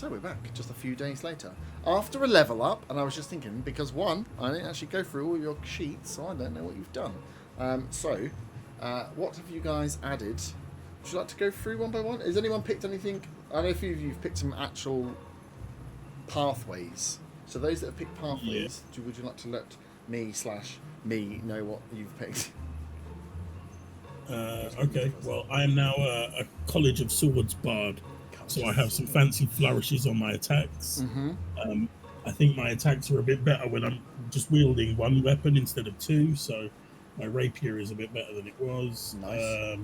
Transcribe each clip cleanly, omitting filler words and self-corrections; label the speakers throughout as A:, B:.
A: So we're back just a few days later. After a level up, and I was just thinking, because one, I didn't actually go through all your sheets, so I don't know what you've done. What have you guys added? Would you like to go through one by one? Has anyone picked anything? I know a few of you have picked some actual pathways. So those that have picked pathways, would you like to let me know what you've picked?
B: Okay, well, I am now a College of Swords bard, so I have some fancy flourishes on my attacks.
A: Mm-hmm.
B: I think my attacks are a bit better when I'm just wielding one weapon instead of two, so my rapier is a bit better than it was.
A: Nice.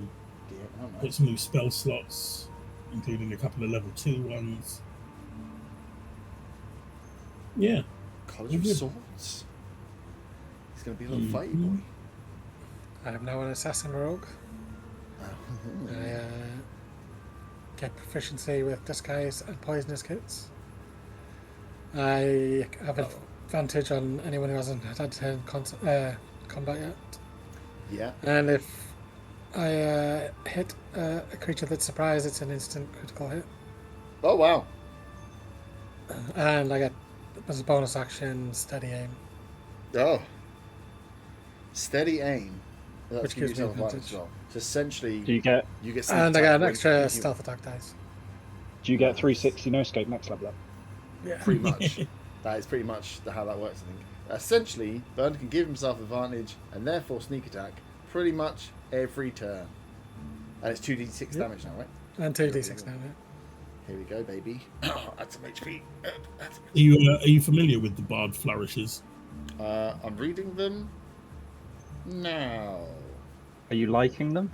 B: Got some new spell slots, including a couple of level 2 ones. Yeah.
A: College of Swords. He's going to be a little fighty boy.
C: I am now an assassin rogue. I get proficiency with disguise and poisonous kits. I have advantage on anyone who hasn't had to turn combat yet.
A: Yeah.
C: And if I hit a creature that's surprised, it's an instant critical hit.
A: Oh, wow.
C: And I get, as a bonus action, steady aim.
A: Oh. Steady aim. That's
C: which gives me advantage.
A: Well. So essentially,
D: do you get
C: and I get an extra stealth attack dice.
D: Do you get 360 no scope next level up?
C: Yeah.
A: Pretty much. That is pretty much how that works, I think. Essentially, Bernard can give himself advantage and therefore sneak attack pretty much every turn. And it's 2d6 damage now, right?
C: And 2d6 now, yeah.
A: Here we go, baby. Add some HP.
B: Are you familiar with the bard flourishes?
A: I'm reading them now.
D: Are you liking them?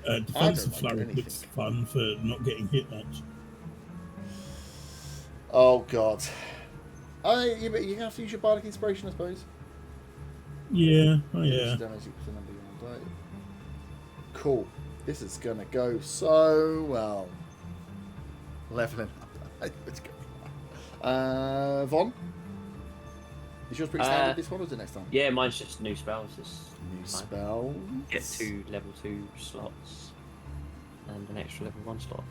B: Defensive flourish looks fun for not getting hit much.
A: Oh god. You're gonna have to use your bardic inspiration, I suppose.
D: Yeah.
A: Cool. This is gonna go so well. Leveling up. It's going. Von? Is yours pretty standard this one, or is it next time?
E: Yeah, mine's just new spells.
A: New spells.
E: Get 2 level 2 slots and an extra level 1 slot.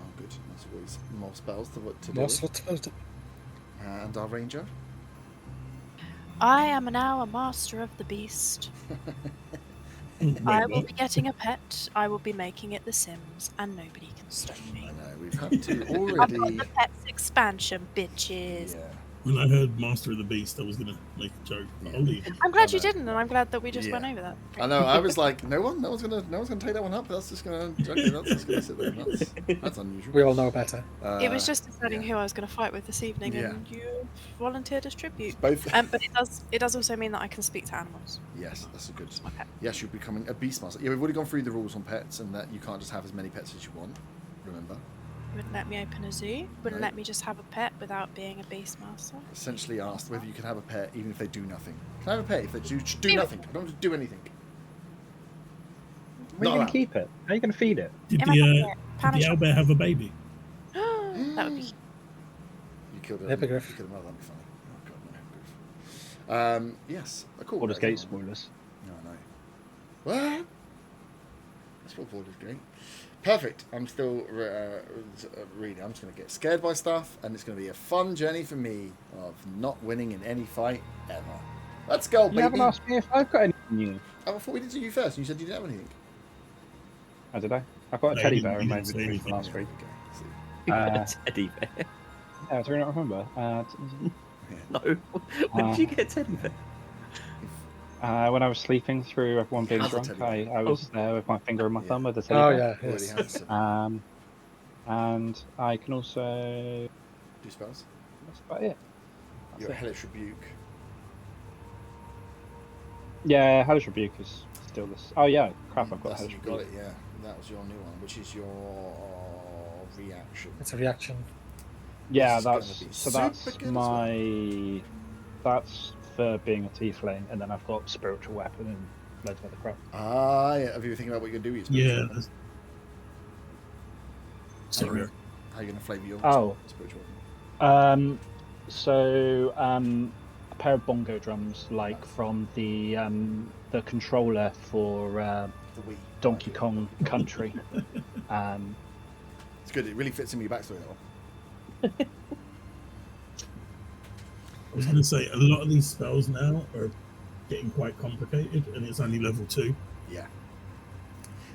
A: Oh, good. That's always more spells to do.
C: More spells.
A: And our ranger.
F: I am now a master of the beast. I will be getting a pet. I will be making it The Sims, and nobody can stop me.
A: I know we've had to already.
F: I've got the pets expansion, bitches.
A: Yeah.
B: When I heard Master of the Beast, I was going to make a joke. But I'll leave.
F: I'm glad you didn't, and I'm glad that we just went over that.
A: I know. I was like, no one's gonna take that one up. That's just gonna sit there. That's unusual.
C: We all know better.
F: It was just deciding who I was going to fight with this evening, and you volunteered as tribute.
A: Both.
F: But it does also mean that I can speak to animals.
A: Yes, that's a good.
F: Okay.
A: Yes, you're becoming a beastmaster. Yeah, we've already gone through the rules on pets, and that you can't just have as many pets as you want. Remember.
F: Wouldn't let me open a zoo. Wouldn't let me just have a pet without being a beastmaster.
A: Essentially asked whether you can have a pet even if they do nothing. Can I have a pet if they do nothing? I don't want to do anything.
D: Where are you going to keep it? How are you going to feed it?
B: Did the owlbear have a baby?
F: That would be...
A: You killed it.
C: Hippogriff.
A: You killed another. That'd be funny. Oh god, no. Hippogriff. Yes. Cool.
D: Baldur's Gate spoilers.
A: No, I know. What? That's what Baldur's Gate. Perfect. I'm still reading. I'm just going to get scared by stuff, and it's going to be a fun journey for me of not winning in any fight ever. Let's go, baby.
D: You haven't asked me if I've got anything new.
A: I thought we did to you first, and you said you didn't have anything.
D: Oh, did I? I've got a teddy bear in my inventory from last week.
E: You got a teddy bear?
D: Yeah, do you not remember?
E: No. When did you get a teddy bear?
D: When I was sleeping through everyone being drunk, I was there with my finger and my thumb with the teddy bear.
C: Oh, yeah. Yes.
D: And I can also...
A: Do spells?
D: That's about it.
A: You're a Hellish Rebuke.
D: Yeah, Hellish Rebuke is still this... Oh, yeah. Crap, I've got Hellish Rebuke.
A: Got it, yeah. That was your new one, which is your reaction.
C: It's a reaction.
D: Yeah, that's my... That's for being a tiefling, and then I've got spiritual weapon and loads of other crap.
A: Ah, yeah. Have you been thinking about what you're going to do with your spiritual weapon?
B: Sorry.
A: How are you going to flavour your spiritual
D: weapon? A pair of bongo drums, like from the controller for Donkey Kong Country.
A: It's good. It really fits in with your backstory, that one.
B: I was going to say, a lot of these spells now are getting quite complicated, and it's only level 2.
A: Yeah.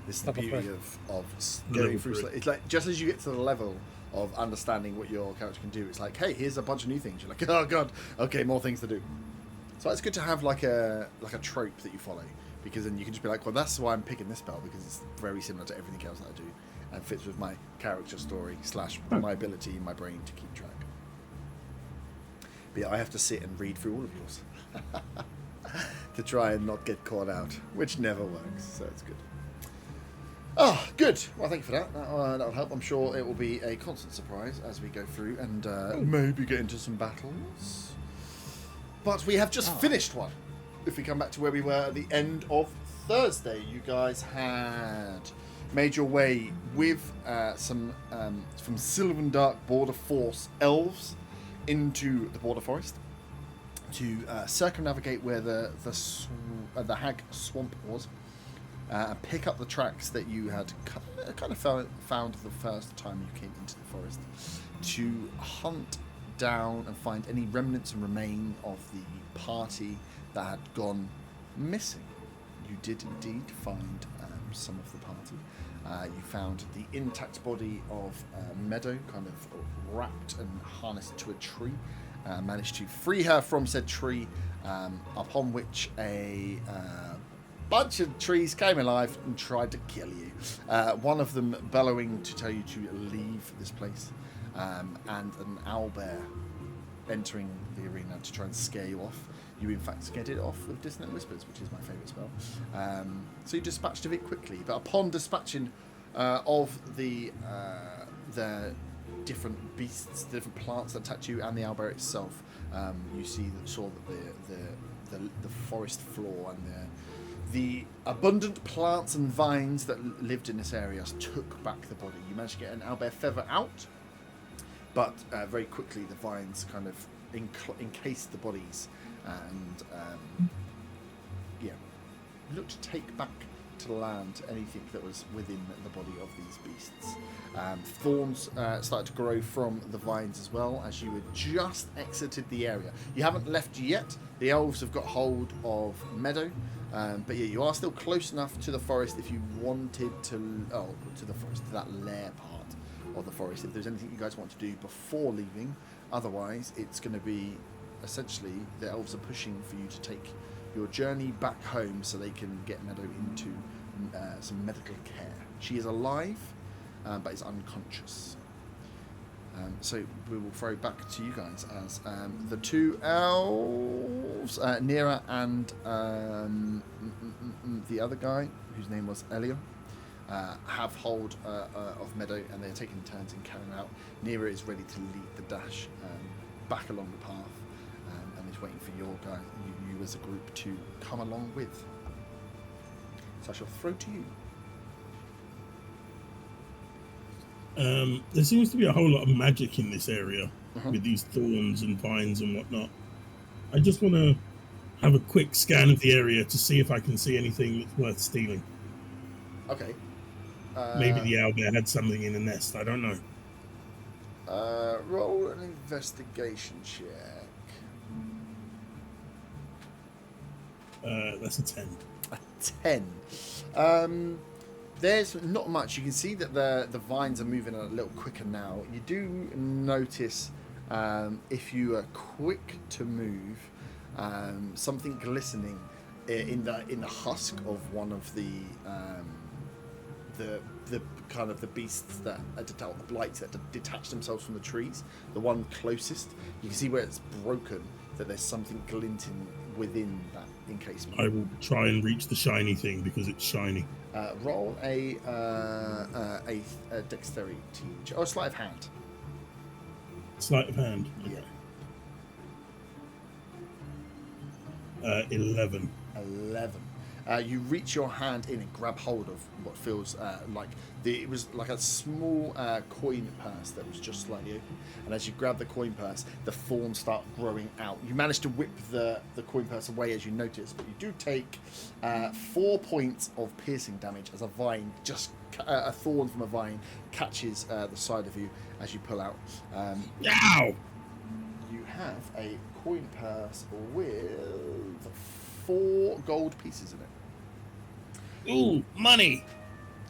A: This is the
C: Level
A: beauty
C: three.
A: of
B: Level
A: going through.
B: 3.
A: It's like just as you get to the level of understanding what your character can do, it's like, hey, here's a bunch of new things. You're like, oh god, okay, more things to do. So it's good to have like a trope that you follow, because then you can just be like, well, that's why I'm picking this spell, because it's very similar to everything else that I do, and fits with my character story / my ability in my brain to keep track. But yeah, I have to sit and read through all of yours to try and not get caught out, which never works. So it's good. Oh, good. Well, thank you for that. That'll help. I'm sure it will be a constant surprise as we go through and maybe get into some battles. But we have just finished one. If we come back to where we were at the end of Thursday, you guys had made your way with some from Sylvan Dark Border Force elves into the Border Forest to circumnavigate where the Hag Swamp was. Pick up the tracks that you had kind of found the first time you came into the forest, to hunt down and find any remnants and remain of the party that had gone missing. You did indeed find some of the party. You found the intact body of Meadow, kind of wrapped and harnessed to a tree. Managed to free her from said tree, upon which a bunch of trees came alive and tried to kill you. One of them bellowing to tell you to leave this place, and an owlbear entering the arena to try and scare you off. You in fact scared it off with Dissonant Whispers, which is my favourite spell. So you dispatched of it quickly, but upon dispatching of the different beasts, the different plants that attacked you, and the owlbear itself, you saw that the forest floor and the abundant plants and vines that lived in this area took back the body. You managed to get an owlbear feather out, but very quickly the vines kind of encased the bodies and looked to take back to the land anything that was within the body of these beasts. Thorns started to grow from the vines as well as you had just exited the area. You haven't left yet. The elves have got hold of Meadow. But yeah, you are still close enough to the forest if you wanted to that lair part of the forest. If there's anything you guys want to do before leaving, otherwise it's going to be essentially the elves are pushing for you to take your journey back home so they can get Meadow into some medical care. She is alive, but is unconscious. So we will throw back to you guys as the two elves, Nira and the other guy, whose name was Elio, have hold of Meadow, and they're taking turns in carrying out. Nira is ready to lead the dash back along the path, and is waiting for your guy, you as a group, to come along with. So I shall throw to you.
B: There seems to be a whole lot of magic in this area with these thorns and vines and whatnot. I just want to have a quick scan of the area to see if I can see anything that's worth stealing.
A: Okay.
B: Maybe the owlbear had something in a nest. I don't know.
A: Roll an investigation check.
B: That's a 10.
A: A 10. There's not much. You can see that the vines are moving a little quicker now. You do notice, if you are quick to move, something glistening in the husk of one of the kind of the beasts that are blights that detach themselves from the trees. The one closest, you can see where it's broken, that there's something glinting within that encasement.
B: I will try and reach the shiny thing because it's shiny.
A: Roll a dexterity or sleight of hand.
B: Sleight of hand.
A: Yeah.
B: 11.
A: 11. You reach your hand in and grab hold of what feels like it was like a small coin purse that was just slightly open. And as you grab the coin purse, the thorns start growing out. You manage to whip the coin purse away as you notice, but you do take 4 points of piercing damage as a vine just a thorn from a vine catches the side of you as you pull out.
B: Ow!
A: You have a coin purse with 4 gold pieces in it.
B: Ooh, money!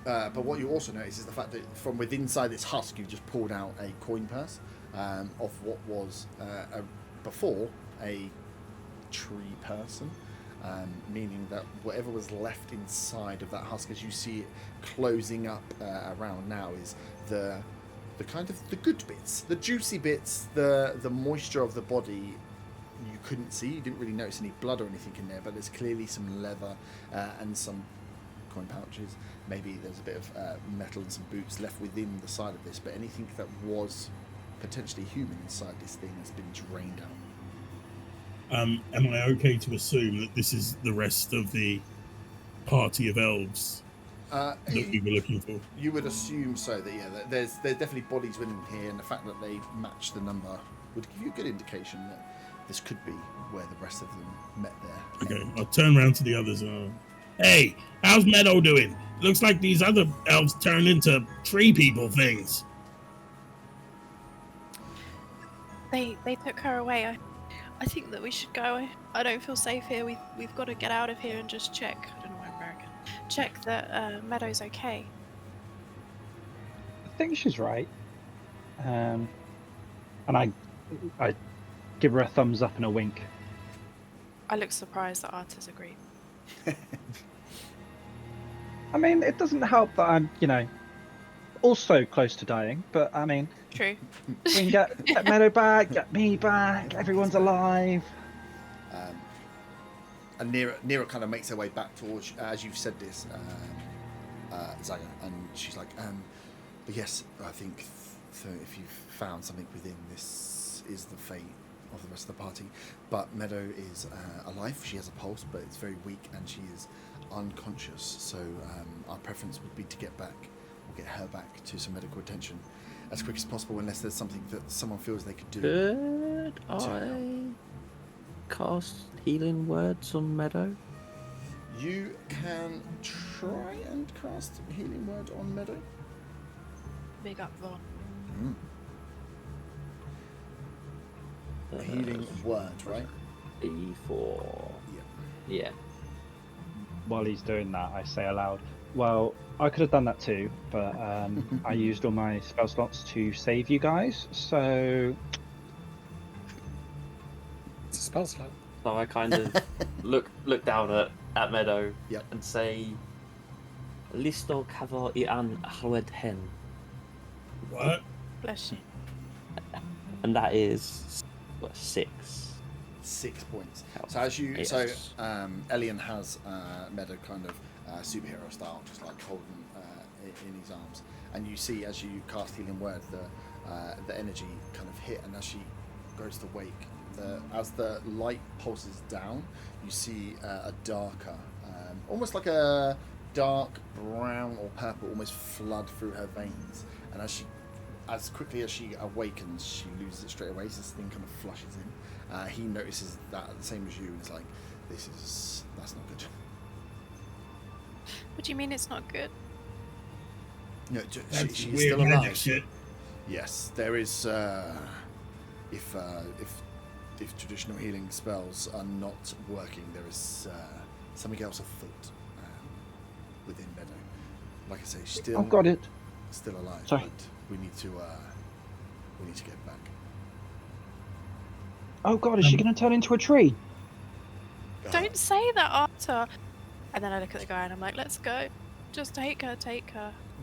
A: But what you also notice is the fact that from within inside this husk, you've just pulled out a coin purse of what was before a tree person, meaning that whatever was left inside of that husk, as you see it closing up around now, is the kind of the good bits, the juicy bits, the moisture of the body. You couldn't see, you didn't really notice any blood or anything in there, but there's clearly some leather and some coin pouches. Maybe there's a bit of metal and some boots left within the side of this, but anything that was potentially human inside this thing has been drained out.
B: Am I okay to assume that this is the rest of the party of elves that we were looking for?
A: You would assume so. That there's definitely bodies within here, and the fact that they match the number would give you a good indication that this could be where the rest of them met there.
B: Okay, I'll turn around to the others and hey, how's Meadow doing? Looks like these other elves turned into tree people things.
F: They took her away. I think that we should go. I don't feel safe here. We've got to get out of here and just check. I don't know why I'm American. Check that Meadow's okay.
D: I think she's right. And I give her a thumbs up and a wink.
F: I look surprised that Arta's agreed.
D: I mean, it doesn't help that I'm, also close to dying, but I mean,
F: True.
D: we can get Meadow back, get me back, everyone's alive.
A: And Nira kind of makes her way back towards, as you've said this, Zaga, and she's like, but yes, I think so. If you've found something within, this is the fate of the rest of the party. But Meadow is alive. She has a pulse, but it's very weak, and she is unconscious. So our preference would be to get her back to some medical attention as quick as possible, unless there's something that someone feels they could do.
E: Could I cast healing words on Meadow?
A: You can try and cast healing word on Meadow.
F: Big up, Von.
A: Healing word, right?
E: E4. Yeah.
D: While he's doing that, I say aloud, well, I could have done that too, but I used all my spell slots to save you guys, so...
C: It's a spell slot.
E: So I kind of look down at Meadow and say, Listo cavo I an hlwed hen.
B: What?
F: Bless you.
E: And that is 6.
A: 6 points.
E: Help.
A: So as you,
E: Yes.
A: Elian has Meadow kind of superhero style, just like holding in his arms, and you see as you cast healing word, the energy kind of hit, and as she goes to wake, as the light pulses down, you see a darker, almost like a dark brown or purple, almost flood through her veins, and as quickly as she awakens, she loses it straight away. So this thing kind of flushes in. He notices that the same as you, and is like, that's not good.
F: What do you mean it's not good?
A: No,
B: That's
A: she's
B: weird
A: still
B: magic
A: alive.
B: shit.
A: Yes, there is. If traditional healing spells are not working, there is something else afoot within Meadow. Like I say, she's still.
D: I've got it.
A: Still alive.
D: Sorry.
A: But we need to get back.
D: Oh god, is she going to turn into a tree?
F: Don't say that, Arta. And then I look at the guy and I'm like, let's go. Just take her.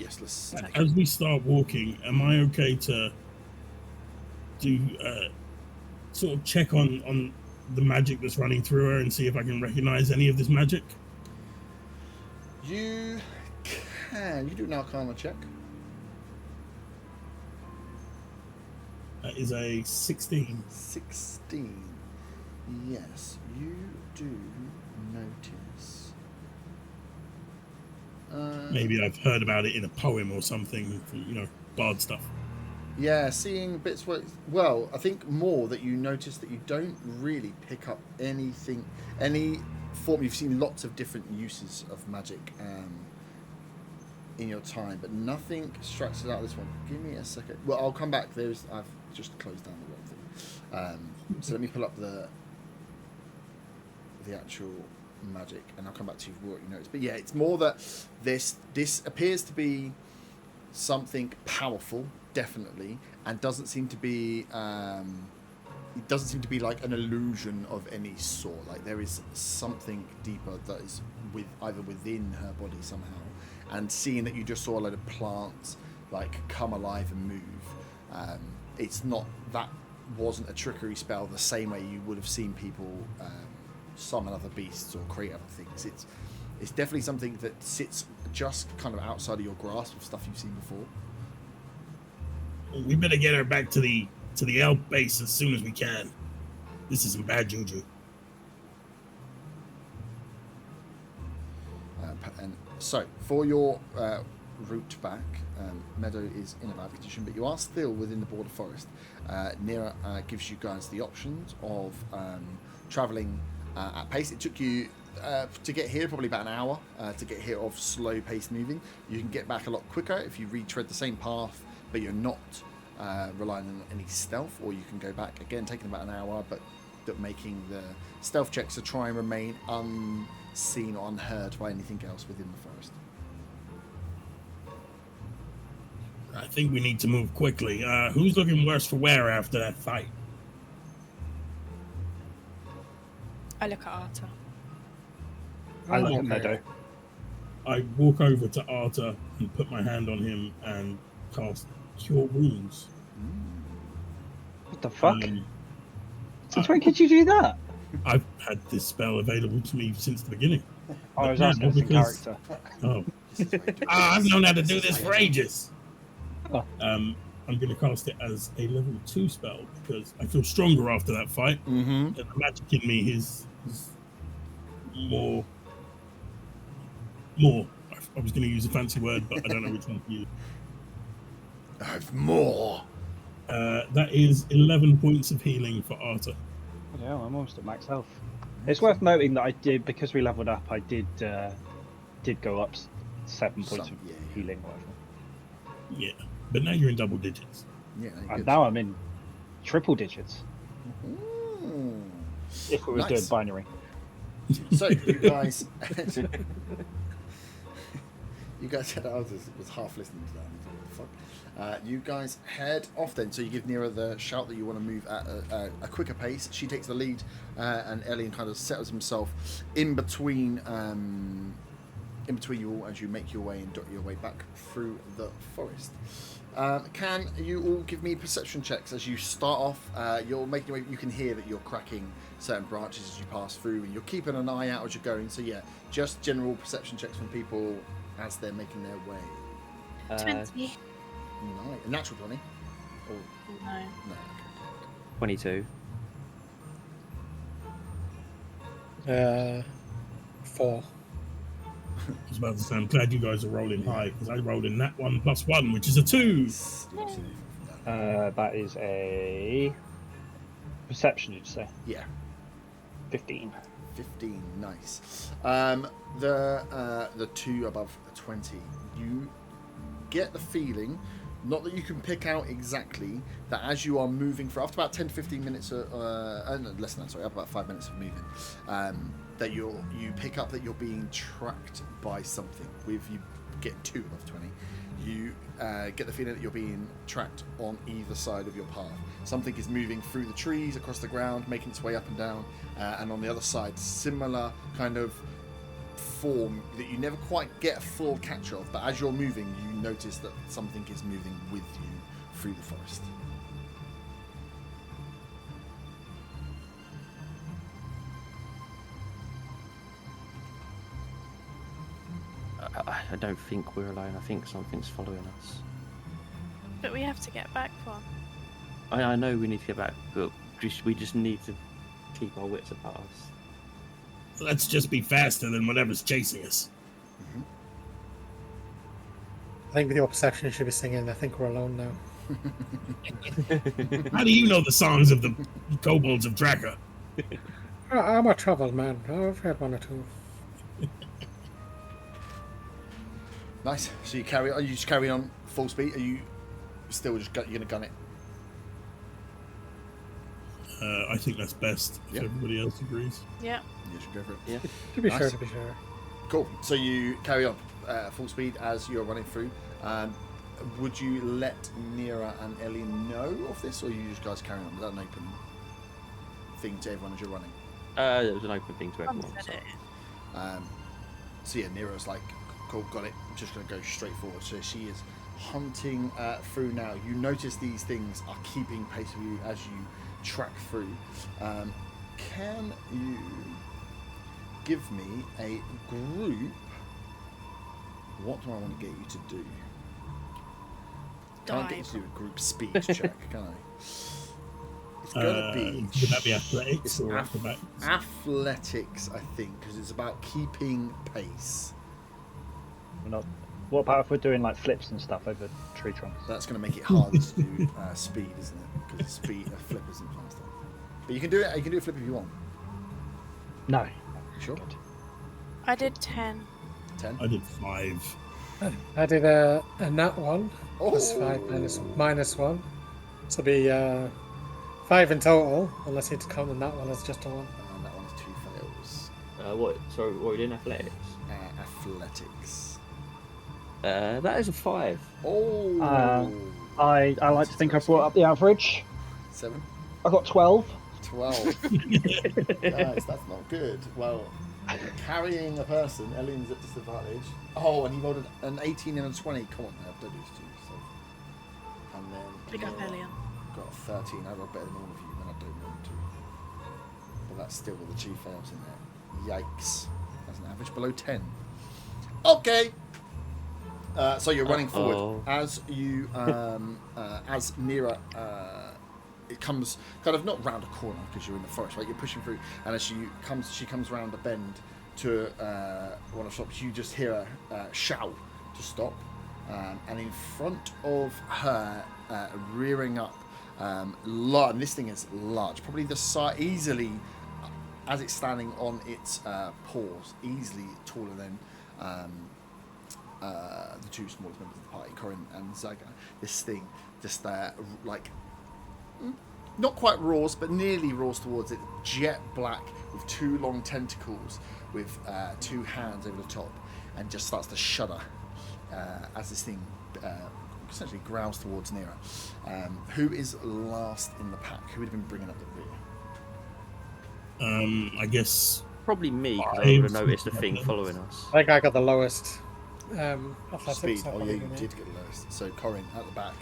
A: Yes, let's.
B: As we start walking, am I okay to do sort of check on the magic that's running through her and see if I can recognize any of this magic?
A: You can. You do an Arcana check.
B: That is a 16.
A: 16. Yes, you do notice.
B: Maybe I've heard about it in a poem or something, from, bard stuff.
A: Yeah, seeing bits where... Well, I think more that you notice that you don't really pick up anything, any form. You've seen lots of different uses of magic in your time, but nothing strikes us out of this one. Give me a second. Well, I'll come back. I've just closed down the wrong thing. So let me pull up the actual magic, and I'll come back to you for what you noticed. But yeah, it's more that this appears to be something powerful, definitely, and doesn't seem to be it doesn't seem to be like an illusion of any sort. Like there is something deeper that is either within her body somehow. And seeing that you just saw a load of plants like come alive and move, it's not, that wasn't a trickery spell the same way you would have seen people summon other beasts or create other things. It's definitely something that sits just kind of outside of your grasp of stuff you've seen before.
B: We better get her back to the elf base as soon as we can. This is some bad juju.
A: And so, for your route back, Meadow is in a bad condition, but you are still within the border forest. Nira gives you guys the options of travelling at pace. It took you to get here probably about an hour to get here of slow pace moving. You can get back a lot quicker if you retread the same path, but you're not relying on any stealth, or you can go back again, taking about an hour, but making the stealth checks to try and remain unseen or unheard by anything else within the forest.
B: I think we need to move quickly. Who's looking worse for wear after that fight?
F: I look at Arta.
D: I look at Meadow.
B: I walk over to Arta and put my hand on him and cast Cure Wounds.
D: What the fuck? Since when could you do that?
B: I've had this spell available to me since the beginning.
D: I was asking the character.
B: Oh. I've known how to do this for ages.
D: Oh.
B: I'm going to cast it as a level 2 spell because I feel stronger after that fight.
A: Mm-hmm.
B: And the magic in me is more. I was going to use a fancy word, but I don't know which one to use.
A: I've more.
B: That is 11 points of healing for Arta.
D: Yeah, I'm almost at max health. It's worth noting that I did, because we leveled up, I did go up 7 points of healing. Whatever.
B: Yeah, but now you're in double digits.
A: Yeah,
D: and now I'm in triple digits.
A: Ooh.
D: If we were doing binary.
A: So you guys, said I was half listening to that. What the fuck? You guys head off then. So you give Nira the shout that you want to move at a quicker pace. She takes the lead, and Elian kind of settles himself in between you all as you make your way and dot your way back through the forest. Can you all give me perception checks as you start off? You're making your way. You can hear that you're cracking certain branches as you pass through, and you're keeping an eye out as you're going. So yeah, just general perception checks from people as they're making their way.
F: 20.
A: Nice. A natural 20? Or...
F: No.
A: No, okay.
E: 22.
C: 4.
B: I was about to say, I'm glad you guys are rolling high because I rolled in that 1 + 1, which is a 2.
D: That is a perception, did you say?
A: Yeah.
D: 15.
A: 15, nice. The 2 above 20, you get the feeling, not that you can pick out exactly, that as you are moving for after about 10 to 15 minutes, no, less than that, sorry, about 5 minutes of moving, that you pick up that you're being tracked by something. With you get 2 above 20, you get the feeling that you're being tracked on either side of your path. Something is moving through the trees, across the ground, making its way up and down, and on the other side, similar kind of form that you never quite get a full catch of, but as you're moving, you notice that something is moving with you through the forest.
E: I don't think we're alone. I think something's following us.
F: But we have to get back from.
E: I know we need to get back, but we just need to keep our wits about us.
B: Let's just be faster than whatever's chasing us.
A: Mm-hmm.
C: I think with your perception, you should be singing I Think We're Alone Now.
B: How do you know the songs of the kobolds of Draka?
C: I'm a troubled man. I've read 1 or 2.
A: Nice. So you carry on. You just carry on full speed. Are you still just you're gonna gun it?
B: I think that's best. If everybody else agrees.
F: Yeah.
A: You should go for it.
E: Yeah.
C: To be
A: Nice.
C: sure, to be sure.
A: Cool. So you carry on full speed as you're running through. Would you let Nira and Ellie know of this, or you just guys carry on? Is that an open thing to everyone as you're running?
E: It was an open thing to everyone. So.
A: So yeah, Nira's like, cool, got it. I'm just going to go straight forward. So she is hunting through now. You notice these things are keeping pace with you as you track through. Can you give me a group? What do I want to get you to do? Can't get you to do a group speed check, can I? It's gonna be.
B: Would that be athletics
A: It's
B: or acrobatics?
A: athletics, I think, because it's about keeping pace.
D: What about if we're doing like flips and stuff over tree trunks?
A: That's going to make it hard to do speed, isn't it? Because speed, a flip isn't faster. But you can do it. You can do a flip if you want.
D: No.
A: Sure.
F: I did 10.
A: 10.
B: I did 5.
C: I did a nat 1 plus
A: Oh.
C: 5 minus 1. So it'll be 5 in total, unless you count the nat 1 as just a 1.
A: And that one's 2 fails.
E: What? Sorry, what are you doing? Athletics.
A: Athletics.
E: That is a 5.
A: Oh.
D: I like to think I brought up the average.
A: 7.
D: I got 12.
A: 12. Guys, that's not good. Well, carrying a person, Ellen's at disadvantage. Oh, and he rolled an 18 and a 20. Come on, now, don't lose 2. So. And then
F: Big up Alien.
A: got a 13. I rolled better than all of you, and I don't roll 2. But that's still with the 2 fails in there. Yikes. That's an average below 10. Okay. So you're running forward as you, as Nira, it comes kind of not round a corner because you're in the forest, right? You're pushing through, and as she comes round a bend to one of the shops. You just hear her shout to stop, and in front of her, rearing up, and this thing is large, probably the size easily, as it's standing on its paws, easily taller than. The 2 smallest members of the party, Corin and Zaga. This thing just like not quite roars, but nearly roars towards it. Jet black with 2 long tentacles with 2 hands over the top, and just starts to shudder as this thing essentially growls towards Nira. Who is last in the pack? Who would have been bringing up the rear?
B: I guess
E: Probably me, because I would have noticed the thing following us.
C: I think I got the lowest. Athletics,
A: Speed.
C: I
A: Oh
C: probably
A: yeah, you
C: did,
A: did get the lowest. So Corin at the back.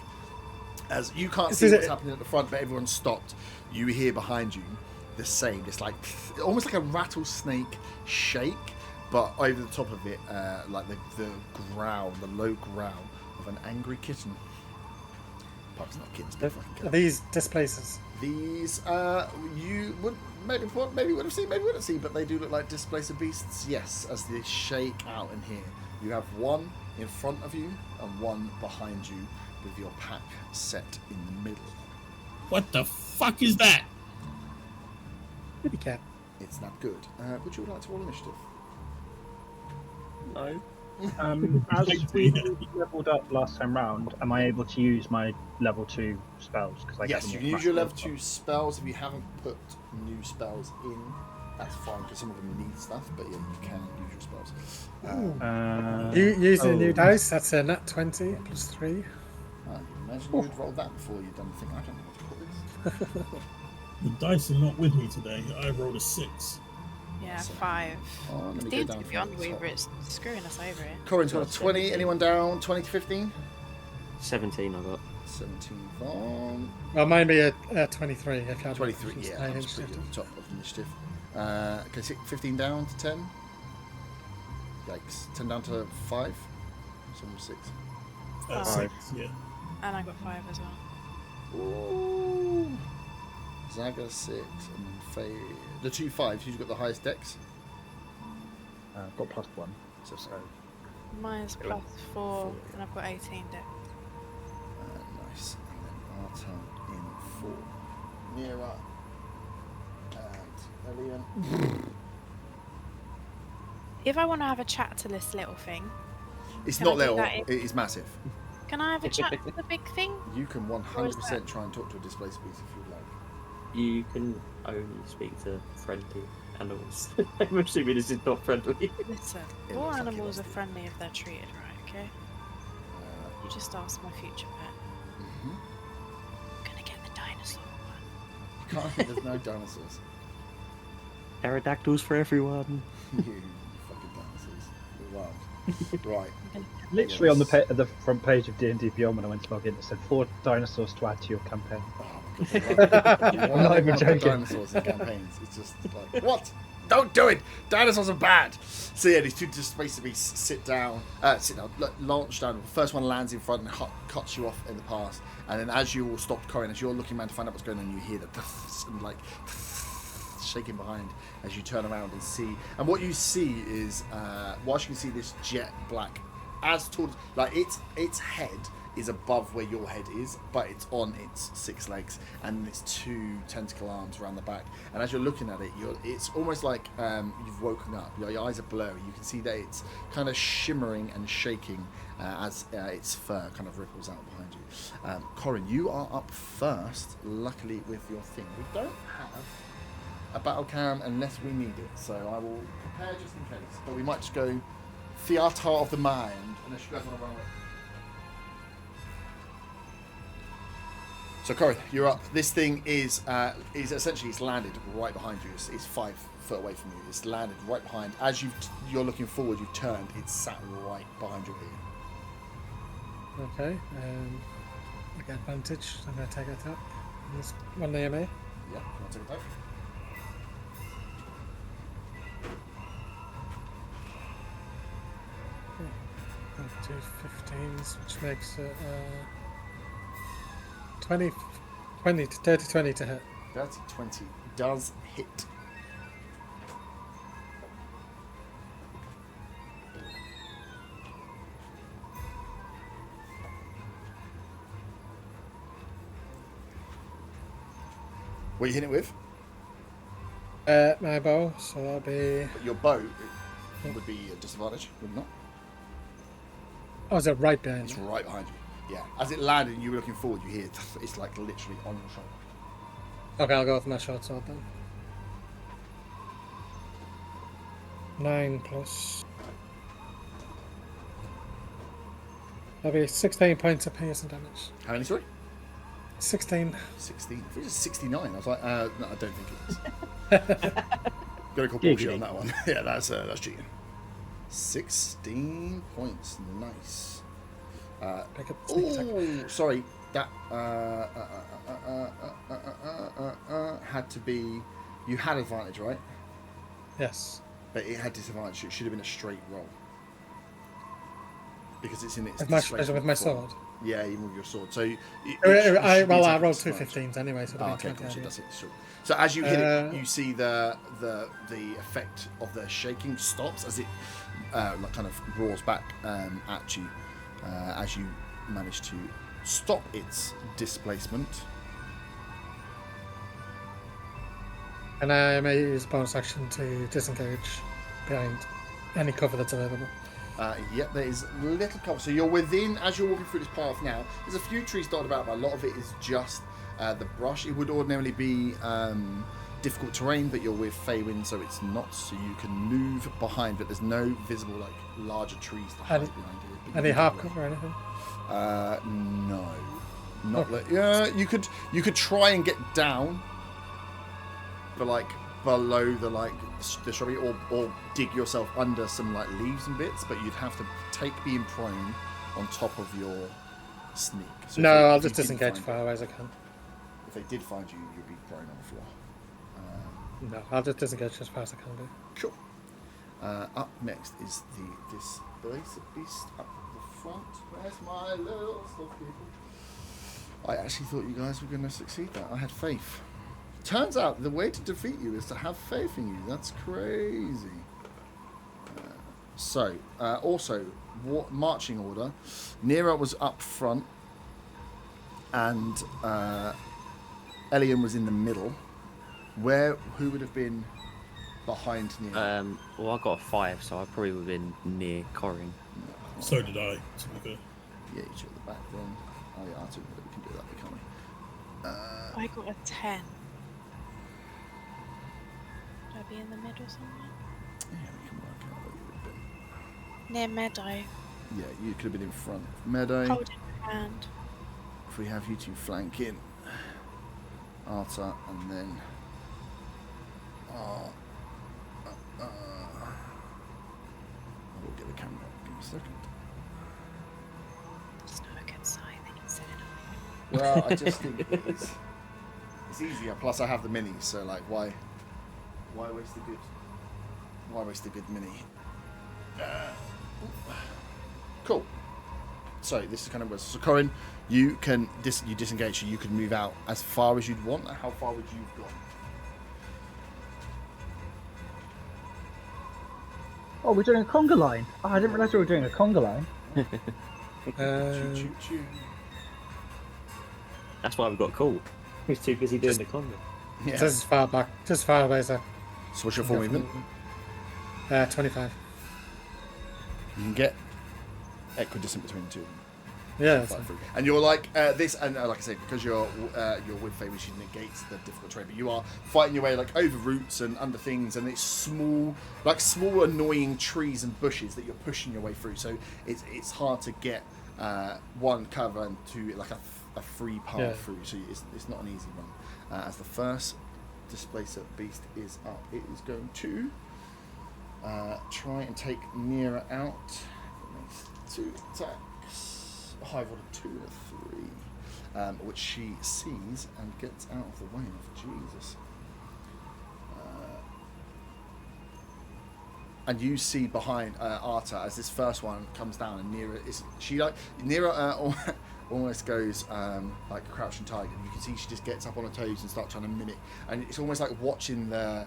A: As you can't
C: This
A: see
C: is
A: what's
C: it.
A: happening at the front, but everyone's stopped. You hear behind you the same. It's like almost like a rattlesnake shake, but over the top of it, like the growl, the low growl of an angry kitten. Perhaps not kittens, but fucking
C: Are
A: cats.
C: these displaces?
A: These you would maybe would have seen, maybe wouldn't see, but they do look like displacer beasts. Yes, as they shake out in here. You have one in front of you and one behind you, with your pack set in the middle.
B: what the fuck is that?
C: Maybe cat.
A: It's not good. Would you like to roll initiative?
E: No.
D: As we leveled up last time round, am I able to use my level 2 spells? Because
A: Yes, you can use your level 2 spells if you haven't put new spells in. That's fine because some of them need stuff, but yeah, you can use your spells.
C: Using a new dice, that's a nat 20 plus 3.
A: Imagine you would roll that before you've done the thing. I don't know what to put this.
B: The dice are not with me today. I rolled a 6.
F: Yeah,
A: So-
F: 5.
A: Oh, let me go
F: Seems
A: down
F: to be
A: from
F: beyond
A: the
F: Weaver,
A: top.
F: it's screwing us over here.
A: Corin's got a 20. Anyone down? 20 to 15?
E: 17 I got.
A: 17 Vaughn.
C: Well, mine be a 23 if I
A: 23, yeah,
C: nine
A: that's pretty
C: initiative.
A: good. Top of initiative. Okay, 15 down to 10. Yikes. 10 down to 5. Someone 6.
F: Oh.
B: 6, yeah.
F: And I got 5 as well.
A: Ooh. Zaga 6 and Faye. The 2 5s, who's got the highest dex?
D: got +1.
A: So,
F: Mine's plus 4, and I've got 18 dex.
A: nice. And then Artan in 4. Nira and Elian.
F: If I want to have a chat to this little thing,
A: It's
F: Can
A: not
F: I do
A: little.
F: that
A: It is massive.
F: Can I have a chat with the big thing?
A: You can
F: Or is
A: 100% try and talk to a displaced beast if you'd like.
E: You can only speak to friendly animals. I'm assuming this is not friendly.
F: Listen,
A: It
F: all
A: looks like he
F: animals
A: wants
F: are
A: to.
F: friendly if they're treated right, okay? You just ask my future pet.
A: Mhm.
F: I'm gonna get the dinosaur one.
A: You can't. There's no dinosaurs.
E: Pterodactyls for everyone.
A: You fucking dinosaurs. You're wild. Right.
D: Literally on the
A: Yes.
D: the front page of D&D Beyond when I went to log in, it said 4 dinosaurs to add to your campaign.
A: Oh my God.
D: I'm not even joking.
A: Dinosaurs in campaigns. It's just like, what? Don't do it! Dinosaurs are bad! So yeah, these two just basically sit down, launch down. The first one lands in front and cuts you off in the pass. And then as you all stop Corin, as you're looking around to find out what's going on, you hear the and like shaking behind as you turn around and see. And what you see is, whilst you can see this jet black, as towards, like its head is above where your head is, but it's on its 6 legs and its 2 tentacle arms around the back. And as you're looking at it, it's almost like you've woken up. Your eyes are blurry. You can see that it's kind of shimmering and shaking as its fur kind of ripples out behind you. Corin, you are up first, luckily with your thing. We don't have a battle cam unless we need it, so I will prepare just in case. But we might just go theatre of the mind, unless you guys want to run away. So Corin, you're up. This thing is essentially, it's landed right behind you. It's 5 foot away from you. It's landed right behind. As you're looking forward, you've turned. It's sat right behind your ear.
C: Okay. I get advantage. I'm going to take an attack. There's one near me.
A: Yeah, you want to take a attack?
C: Two 15s, which makes it 20 to hit.
A: Dirty 20 does hit. What are you hitting it with?
C: My bow, so that'll be.
A: But your bow would be a disadvantage, would it not?
C: Oh, is it right behind
A: It's
C: me?
A: right behind you. Yeah. As it landed and you were looking forward, you hear it's like literally on your shoulder.
C: Okay, I'll go with my short sword then. 9 plus. That'll be 16 points of piercing damage.
A: How many, sorry?
C: 16.
A: 16. If it was 69, I was like, no, I don't think it is. Gotta call bullshit on that one. Yeah, that's cheating. 16 points. Nice.
C: Pick up the sneak attack.
A: Oh, sorry. That had to be. You had advantage, right?
C: Yes.
A: But it had disadvantage. It should have been a straight roll. Because it's in its.
C: With my
A: displacement
C: sword.
A: form. Yeah, even with your sword. So.
C: I rolled 2 15s anyway, so it'll be
A: Okay,
C: 20
A: cool. So
C: anyway.
A: that's it. Sure. So as you hit it, you see the effect of the shaking stops as it like kind of roars back at you as you manage to stop its displacement.
C: And I may use bonus action to disengage behind any cover that's available.
A: Yep, there is little cover. So you're within, as you're walking through this path now, there's a few trees dotted about, but a lot of it is just the brush. It would ordinarily be difficult terrain, but you're with Feywind, so it's not. So you can move behind, but there's no visible, like, larger trees to hide behind you.
C: Any half cover or anything?
A: No. Not like, yeah, you could try and get down, but like below the shrubbery, or dig yourself under some like leaves and bits, but you'd have to take being prone on top of your sneak. So
C: No, I'll
A: if
C: just
A: you didn't
C: disengage
A: find
C: far away as I can.
A: you- If they did find you, you'd be prone on the floor.
C: No, I'll just disengage as far as I can do.
A: Cool. Up next is this beast up the front. Where's my little stuff people? I actually thought you guys were going to succeed that. I had faith. Turns out the way to defeat you is to have faith in you. That's crazy. Also, marching order. Nero was up front, and Elian was in the middle. Who would have been behind Nero?
E: Well, I got a 5, so I probably would have been near Corin.
B: So did I. To be fair.
A: Yeah, you took the back then. Oh yeah, I took it. We can do that. We can.
F: I got a 10. Should I be in the middle somewhere?
A: Yeah, we can work out where you would have been.
F: Near Meadow.
A: Yeah, you could have been in front of Meadow.
F: Holding your hand.
A: If we have you two flanking Arta and then we'll get the camera up. Give me a second.
F: It's not a good sign that you said it.
A: Well, I just think it's easier. Plus, I have the minis, so like, why waste a good mini? Cool. So this is kind of where. So Corin, you can you disengage, so you can move out as far as you'd want. How far would you have gone?
G: Oh, we're doing a conga line. Oh, I didn't realise we were doing a conga line.
A: Choo, choo, choo.
E: That's why we got called. He was too busy doing the conga.
A: Yeah.
C: Just as far back, just as far away as that.
A: So what's your full movement?
C: 25.
A: You can get equidistant between the two.
C: Yeah, that's
A: Fight
C: fine.
A: through. And you're like this, and like I say, because you're with Fey, she negates the difficult terrain. But you are fighting your way like over roots and under things, and it's small annoying trees and bushes that you're pushing your way through. So it's hard to get one cover and two like a free path through. So it's not an easy one. As the first displacer beast is up, it is going to try and take Nira out. It makes 2 attacks. High roll a 2 and a 3, which she sees and gets out of the way of. Jesus. And you see behind Arta as this first one comes down, and Nira almost goes like a crouching tiger. You can see she just gets up on her toes and starts trying to mimic, and it's almost like watching the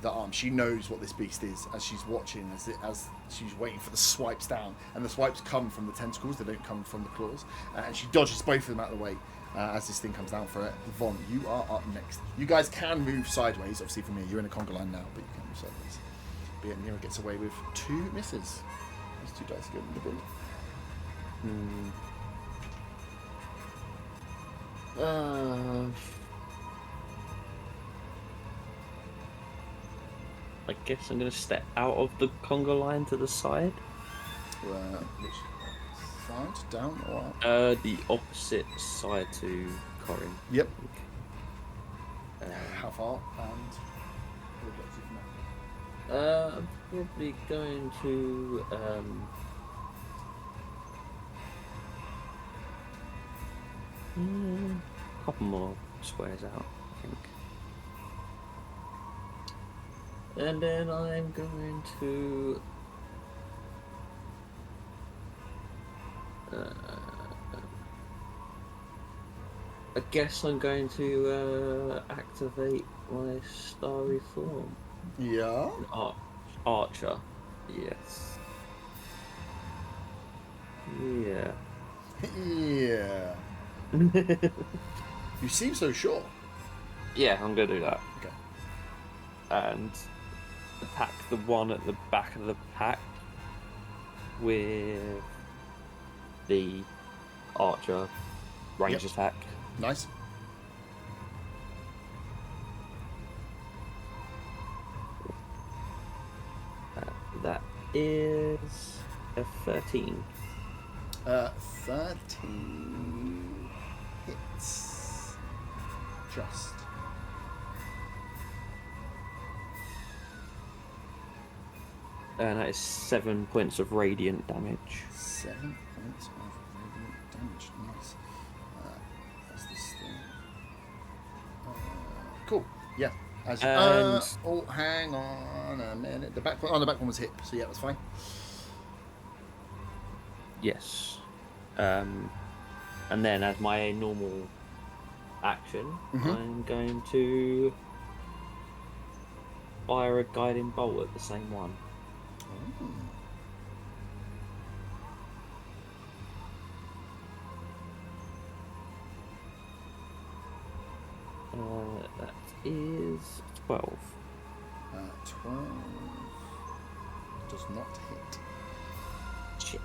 A: arm. She knows what this beast is as she's watching, as she's waiting for the swipes down, and the swipes come from the tentacles, they don't come from the claws, and she dodges both of them out of the way as this thing comes down for it. Vaughn, you are up next. You guys can move sideways, obviously from here. You're in a conga line now, but you can move sideways. But yeah, Nira gets away with 2 misses. Those 2 dice go in the bin.
E: I guess I'm going to step out of the conga line to the side.
A: Which side? Down or up?
E: The opposite side to Corin.
A: Yep.
E: Okay.
A: How far? And
E: I'm probably going to a couple more squares out, I think. And then I'm going to I guess I'm going to activate my starry form.
A: yeah.
E: Archer. Yes. Yeah.
A: Yeah. You seem so sure.
E: Yeah, I'm going to do that.
A: Okay.
E: And attack the one at the back of the pack with the archer range attack.
A: Nice.
E: That is a 13.
A: 13 hits. Just.
E: And that is 7 points of radiant damage.
A: 7 points of radiant damage. Nice. That's this thing. Cool. Yeah. Oh, hang on a minute. The back one was hit, so yeah, that's fine.
E: Yes. And then as my normal action, I'm going to fire a guiding bolt at the same one. That is 12.
A: 12 does not hit.
E: Shit.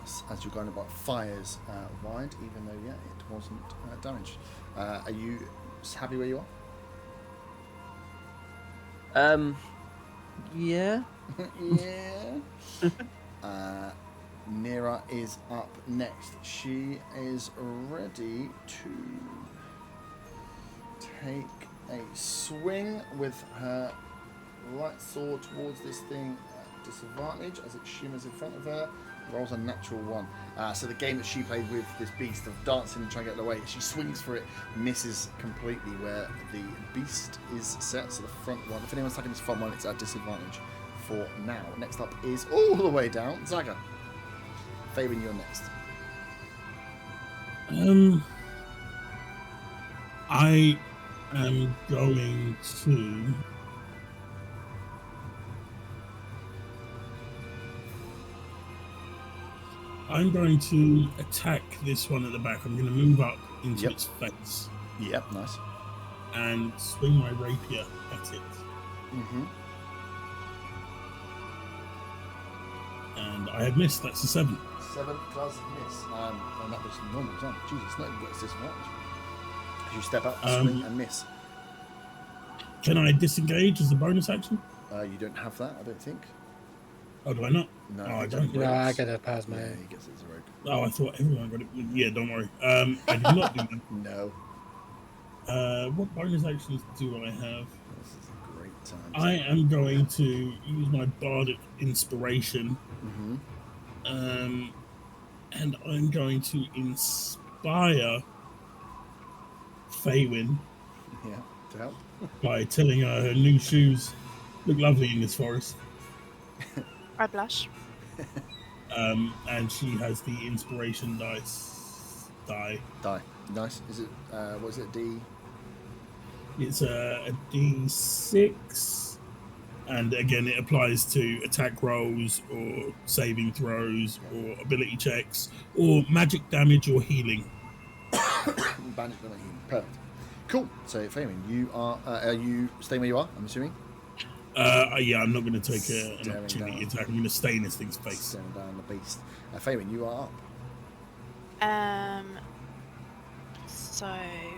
A: Yes, as you're going about fires wide, even though it wasn't damaged. Are you happy where you are?
E: Yeah.
A: Yeah. Nira is up next. She is ready to take a swing with her light sword towards this thing at disadvantage as it shimmers in front of her. Rolls a natural 1. So the game that she played with this beast of dancing and trying to get away, she swings for it, misses completely where the beast is set. So the front one, if anyone's taking this front one, it's at disadvantage for now. Next up is all the way down, Zaga. Fabian, you're next.
B: I am going to. I'm going to attack this one at the back. I'm going to move up into its face.
A: Yep, nice.
B: And swing my rapier at it.
A: Mm-hmm.
B: And I have missed. That's a 7.
A: 7 does miss. And that was normal, wasn't it? Jesus, not even got a disadvantage. Because you step up, swing, and miss.
B: Can I disengage as a bonus action?
A: You don't have that, I don't think.
B: Oh, do I not?
A: No,
B: I don't.
C: No, I get a pass,
A: Yeah,
C: mate.
A: he gets it as a rogue.
B: Oh, I thought everyone got it. Yeah, don't worry. I did not do that.
A: No.
B: What bonus actions do I have?
A: This is a great time.
B: I am going to use my bardic inspiration.
A: Mm-hmm.
B: And I'm going to inspire Faywin
A: Yeah, to help.
B: by telling her new shoes look lovely in this forest.
F: I blush.
B: And she has the inspiration die.
A: Nice. Is it, what is it, D?
B: It's a D6. And again, it applies to attack rolls or saving throws or ability checks or magic damage or healing.
A: Bandit damage. Perfect. Cool. So, Fabian, you are you staying where you are, I'm assuming?
B: Yeah, I'm not going to take an
A: Staring
B: opportunity
A: down.
B: attack. I'm going to stay in this thing's face.
A: Staring down the beast. Fabian, you are up.
F: So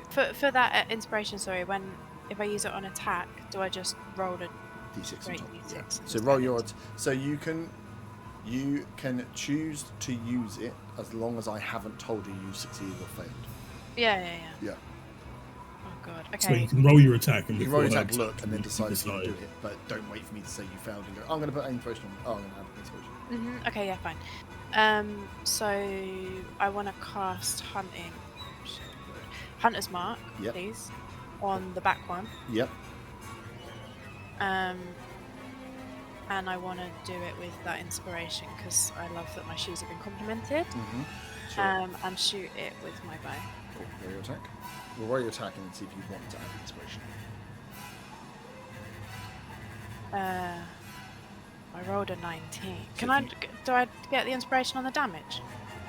F: for that inspiration, sorry, if I use it on attack, do I just roll a
A: D6
F: great
A: on top.
F: D6?
A: Yeah.
F: and
A: So
F: just
A: roll
F: add it
A: your.
F: to-
A: So you can choose to use it as long as I haven't told you you succeeded or failed.
F: Yeah.
A: Yeah.
F: Oh god.
B: So you
F: Okay.
B: can roll your attack and
A: You can roll your
B: before
A: attack,
B: that,
A: look, and then decide if you want to do
B: decide.
A: it. But don't wait for me to say you failed and go, I'm going to put inspiration on. Oh, I'm going to add inspiration.
F: Okay. Yeah. Fine. So I want to cast Hunter's Mark,
A: Yep.
F: please, on the back one.
A: Yep.
F: And I want to do it with that inspiration because I love that my shoes have been complimented.
A: Mm-hmm. Sure.
F: And shoot it with my bow.
A: Cool. Roll your attack. We'll roll your attack and see if you want to add inspiration.
F: I rolled a 19.
A: So
F: Do I get the inspiration on the damage?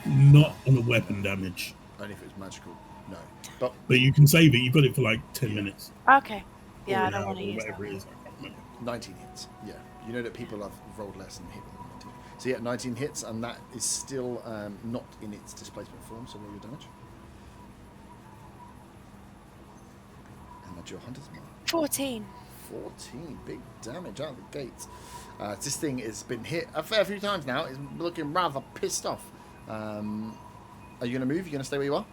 B: Not on the weapon damage.
A: Only if it's magical. No. But
B: But you can save it. You've got it for like 10 minutes.
F: Okay. Yeah,
B: Or
F: I
B: an
F: don't
B: hour
F: want to
B: or
F: use
B: whatever
F: that.
B: it is. I can't remember.
A: 19 hits. Yeah. You know that people have rolled less and hit with 19. So yeah, 19 hits, and that is still not in its displacement form, so roll your damage. And that's your hunter's mark.
F: 14.
A: 14. Big damage out of the gates. This thing has been hit a fair few times now. It's looking rather pissed off. Are you going to move? Are you going to stay where you are?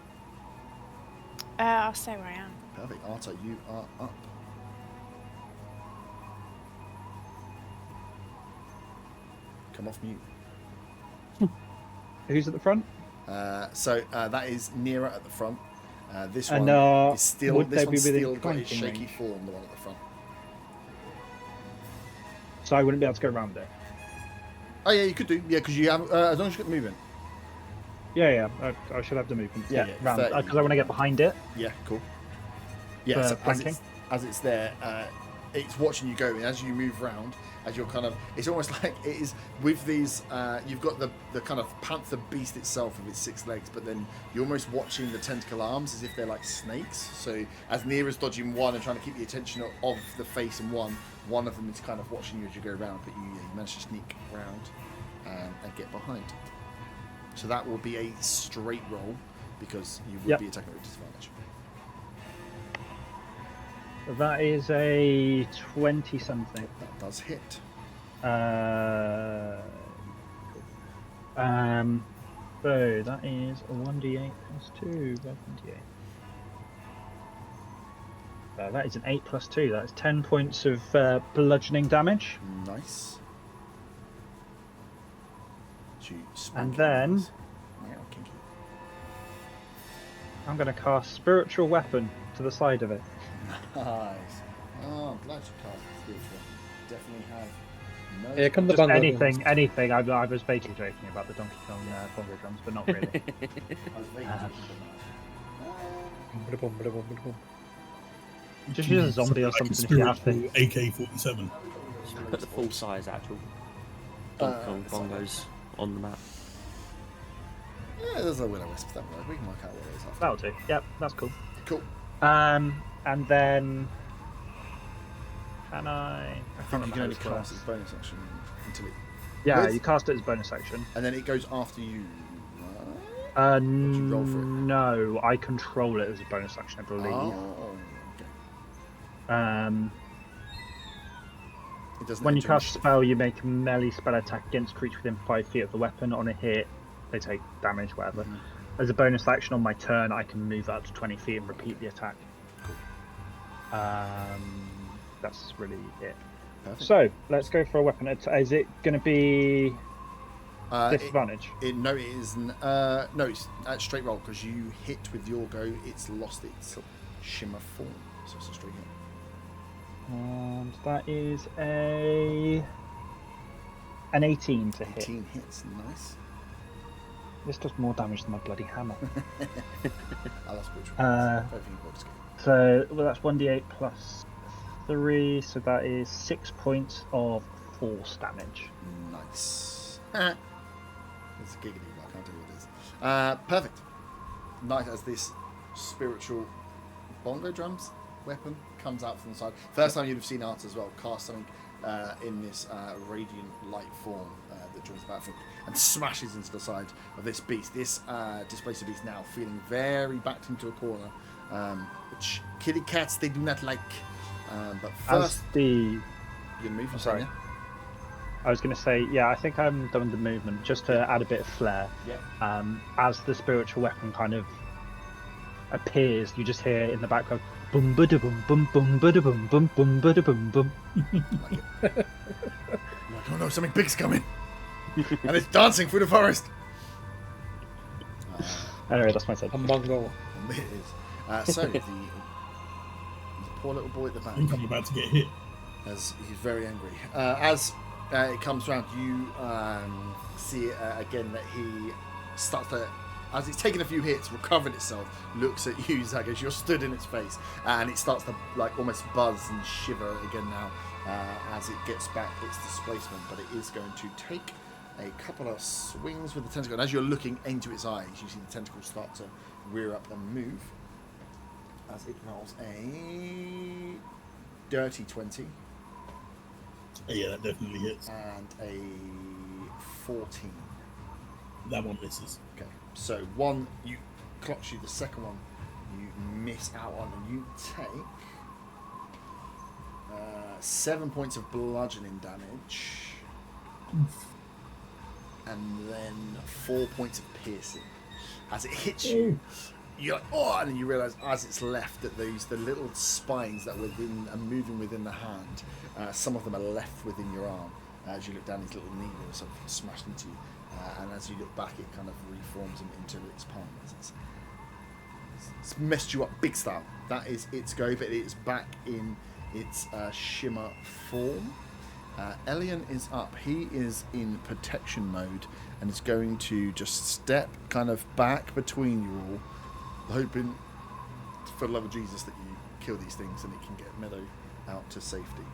F: I'll stay where I am.
A: Perfect. Arta, you are up. Come off mute.
D: Who's at the front?
A: So that is Nira at the front. This
D: And,
A: one is still.
D: would
A: This
D: they be
A: one's
D: within
A: still got his
D: flanking
A: shaky
D: range?
A: form. The one at the front.
D: So I wouldn't be able to go around it.
A: Oh yeah, you could do. Yeah, because you have as long as you get movement.
D: Yeah. I should have the movement.
A: Yeah,
D: Yeah,
A: yeah,
D: round
A: 30.
D: because I want to get behind it.
A: Yeah, cool. Yeah,
D: For
A: so
D: flanking?
A: as it's there, it's watching you go, and as you move round, as you're kind of, it's almost like it is with these. You've got the kind of panther beast itself with its 6 legs, but then you're almost watching the tentacle arms as if they're like snakes. So as Nira's dodging one and trying to keep the attention of the face and one of them is kind of watching you as you go around, but you manage to sneak round and get behind. So that will be a straight roll because you would be attacking with disadvantage.
D: That is a 20-something.
A: That does hit.
D: So that is a 1d8 plus 2 by 28. That is an 8 plus 2. That is 10 points of bludgeoning damage.
A: Nice.
D: And then I'm going to cast Spiritual Weapon to the side of it.
A: Nice. Oh, I'm glad you cast Spiritual. Definitely have. No.
C: Here come the
D: Just
C: bongo
D: anything,
C: drums.
D: anything. I was vaguely joking about the Donkey Kong bongo drums, but not really.
A: I was vaguely
C: Bada-boom, bada-boom, bada-boom.
D: Just use a zombie or something if you have to.
B: AK-47.
E: Put the full size actual Donkey Kong bongos on the map.
A: Yeah, there's a will-o-wisp. That works. We can work out what it is after.
D: That'll do. Yep, that's cool.
A: Cool.
D: And then can I
A: think you can only
D: how this
A: cast
D: works.
A: its bonus action until it.
D: Yeah,
A: Yes.
D: you cast it as bonus action.
A: And then it goes after you. you roll for it?
D: No, I control it as a bonus action, I believe.
A: Oh, okay. It doesn't
D: When you
A: enter
D: cast a
A: initiative.
D: spell, you make a melee spell attack against creature within 5 feet of the weapon. On a hit, they take damage, whatever. As a bonus action on my turn, I can move up to 20 feet and repeat the attack. That's really it.
A: Perfect.
D: So, let's go for a weapon. Is it going to be disadvantage?
A: No, it is. No, it's straight roll because you hit with your go. It's lost its shimmer form, so it's a straight hit.
D: And that is an 18 to hit.
A: 18 hits, nice.
D: This does more damage than my bloody hammer.
A: I love spiritual.
D: So, well, that's 1d8 plus 3, so that is 6 points of force damage.
A: Nice. It's a giggity, but I can't tell you what it is. Perfect. Nice as this spiritual bongo drums weapon comes out from the side. First time you'd have seen Art as well cast something in this radiant light form that joins the battlefield and smashes into the side of this beast. This displacer beast now feeling very backed into a corner, which kitty cats they do not like. But first,
D: you
A: move.
D: Sorry. I was going to say, yeah, I think I'm done with the movement just to add a bit of flair.
A: Yeah.
D: As the spiritual weapon kind of appears, you just hear in the background, boom, bada boom, boom, boom, bada boom, boom, boom, bada boom, boom.
A: Oh no, something big's coming, and it's dancing through the forest.
D: Anyway, that's my set.
C: A bongo.
A: It is. So the poor little boy at the
B: I
A: back.
B: think I'm about to get hit.
A: As he's very angry. As it comes round, you see again that he starts to, as it's taken a few hits, recovered itself, looks at you, Zag, as you're stood in its face, and it starts to like almost buzz and shiver again now as it gets back its displacement. But it is going to take a couple of swings with the tentacle. And as you're looking into its eyes, you see the tentacles start to rear up and move as it rolls a dirty 20.
B: Yeah, that definitely hits.
A: And a 14.
B: That one misses.
A: Okay, so one you clocks you, the second one you miss out on, and you take 7 points of bludgeoning damage, and then 4 points of piercing. As it hits you, you're like, oh, and then you realise as it's left that the little spines that are moving within the hand, some of them are left within your arm. As you look down, these little needles have smashed into you, and as you look back, it kind of reforms them into its palm. It's messed you up big style. That is its go, but it's back in its shimmer form. Elian is up. He is in protection mode and is going to just step kind of back between you all, hoping for the love of Jesus that you kill these things and it can get Meadow out to safety.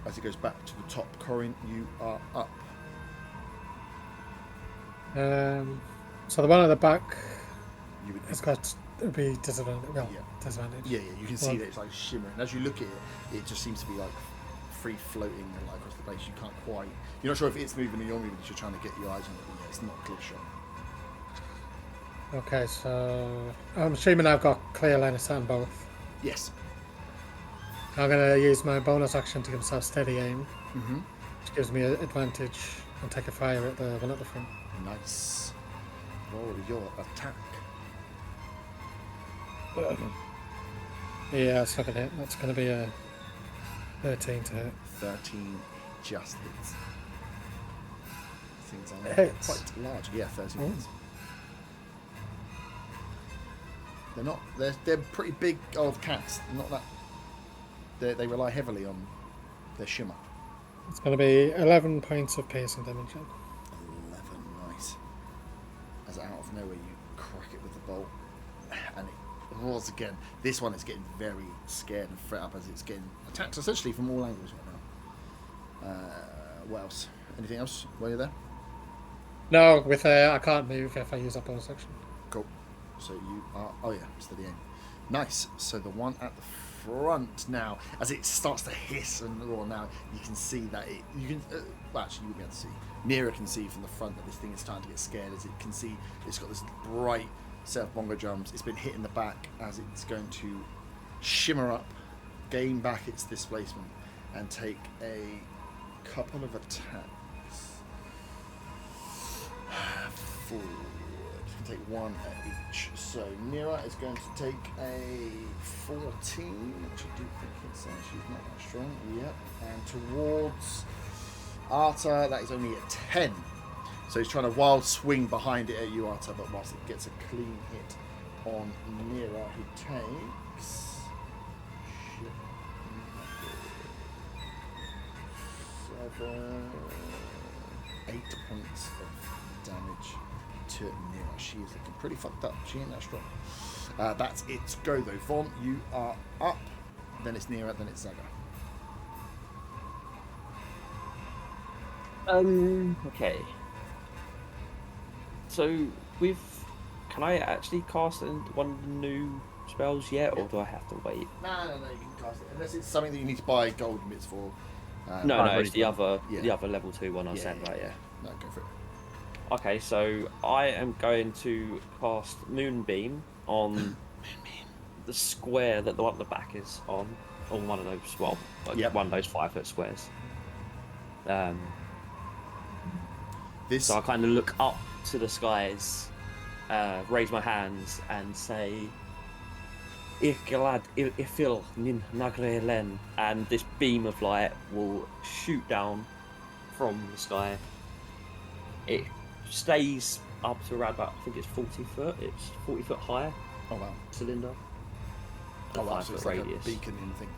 A: As it goes back to the top, Corin, you are up.
C: So the one at the back,
A: You would
C: it's got it would be disadvantage. Well,
A: Yeah.
C: disadvantage.
A: Yeah, you can see that it's like shimmering. As you look at it, it just seems to be like free floating like across the place. You can't quite. You're not sure if it's moving or you're moving. You're trying to get your eyes on it. But yeah, it's not a clear shot.
C: Okay, so I'm assuming I've got clear line of sight on both.
A: Yes.
C: I'm going to use my bonus action to give myself steady aim,
A: Mm-hmm.
C: which gives me an advantage and take a fire at the one at the front.
A: Nice. Roll your attack.
C: Yeah, that's not going to hit. That's going to be a 13 to hit.
A: 13 just hits. Things are
C: Hits.
A: quite large. Yeah, 13
C: Oh.
A: hits. They're not. They're pretty big old cats. Not that. They rely heavily on their shimmer.
C: It's going to be 11 points of piercing damage.
A: 11, nice. As out of nowhere you crack it with the bolt, and it roars again. This one is getting very scared and fret up as it's getting attacked essentially from all angles right now. What else? Anything else while you're there?
C: No, with I can't move if I use that bonus action.
A: Cool. So you are. Oh yeah, steady aim. Nice. So the one at the front now, as it starts to hiss and roar, now you can see that you can. Well, actually, you'll be able to see. Mira can see from the front that this thing is starting to get scared, as it can see it's got this bright set of bongo drums. It's been hit in the back as it's going to shimmer up, gain back its displacement, and take a couple of attacks. Forward. You can take one at each. So Mira is going to take a 14, which I do think it's she's not that strong. Yep. And towards Arta, that is only a 10. So he's trying to wild swing behind it at you, Arta, but whilst it gets a clean hit on Mira, who takes 8 points of damage to Mira. She is looking pretty fucked up. She ain't that strong. That's its go though. Von, you are up. Then it's Nira, then it's Zaga.
E: Okay. So can I actually cast one of the new spells yet, or do I have to wait?
A: No, you can cast it unless it's something that you need to buy gold bits for.
E: No, it's the other level 2 one I said, right? Yeah.
A: No, go for it.
E: Okay, so I am going to cast Moonbeam on the square that the one at the back is on one of those. Well, one of those 5-foot squares. So I kind of look up to the skies, raise my hands, and say, Ifil nin nagre len, and this beam of light will shoot down from the sky. It stays up to around about, I think it's 40 foot. It's 40 foot high.
A: Oh wow!
E: Cylinder.
A: Oh wow! So it's like a beacon in the thing.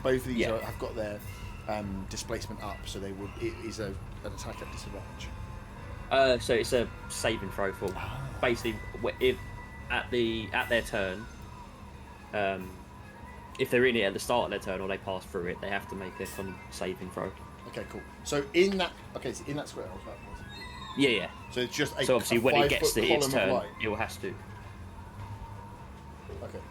A: Both of these have got their displacement up, so they would. It is an attack at disadvantage.
E: So it's a saving throw for basically if at their turn. If they're in it at the start of their turn or they pass through it, they have to make a saving throw.
A: Okay, cool. So in that square,
E: Yeah.
A: So it's just
E: so obviously when it gets to its turn, it will have to.
A: Okay.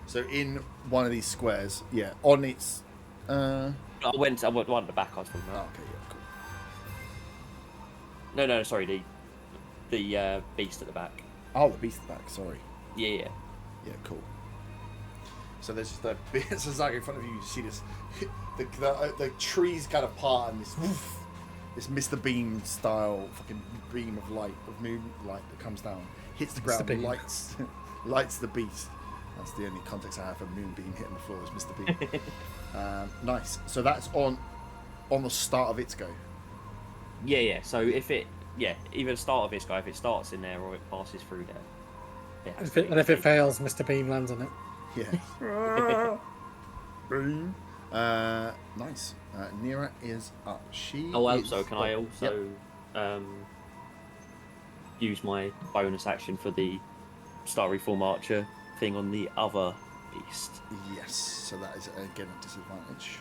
A: So in one of these squares, on its.
E: I went one at the back. I was talking about.
A: Okay, cool.
E: No, sorry, the beast at the back.
A: Oh, the beast at the back. Sorry.
E: Yeah.
A: Yeah, cool. So there's just a bit. So it's like in front of you. You see this, the trees kind of part and this Mr. Bean style fucking beam of light, of moonlight that comes down, hits the ground, lights the beast. That's the only context I have for Moonbeam hitting the floor is Mr. Bean. Nice. So that's on the start of its go.
E: Yeah. So if it, either the start of its go, if it starts in there or it passes through there.
C: If it fails, Mr. Bean lands on it.
A: Yeah. Boom. Nice. Nira is up.
E: Can I also use my bonus action for the Starry Form Archer thing on the other beast?
A: Yes. So that is again a disadvantage.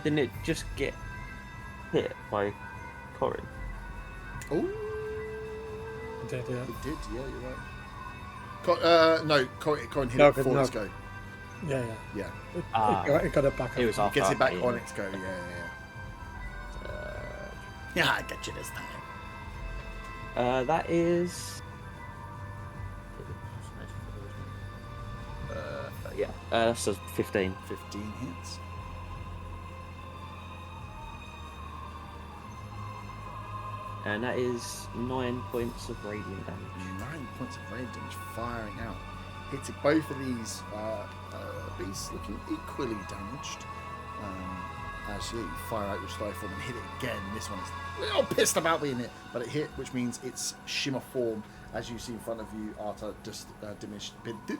E: Didn't it just get hit by Corin?
A: Oh.
C: It did, yeah.
A: It did, yeah, you're right. No, Corin hit it before its go.
C: Yeah.
A: Yeah.
C: It got it back.
E: It was
C: up.
E: after.
A: Gets it back
E: yeah.
A: on its go. Yeah, I got you this time.
E: That is. Yeah. So 15.
A: 15 hits.
E: And that is 9 points of radiant damage.
A: 9 points of radiant damage firing out. Hitting both of these beasts looking equally damaged. As you fire out your Skyform and hit it again. This one is a little pissed about being hit, but it hit, which means its shimmer form, as you see in front of you, Arta, just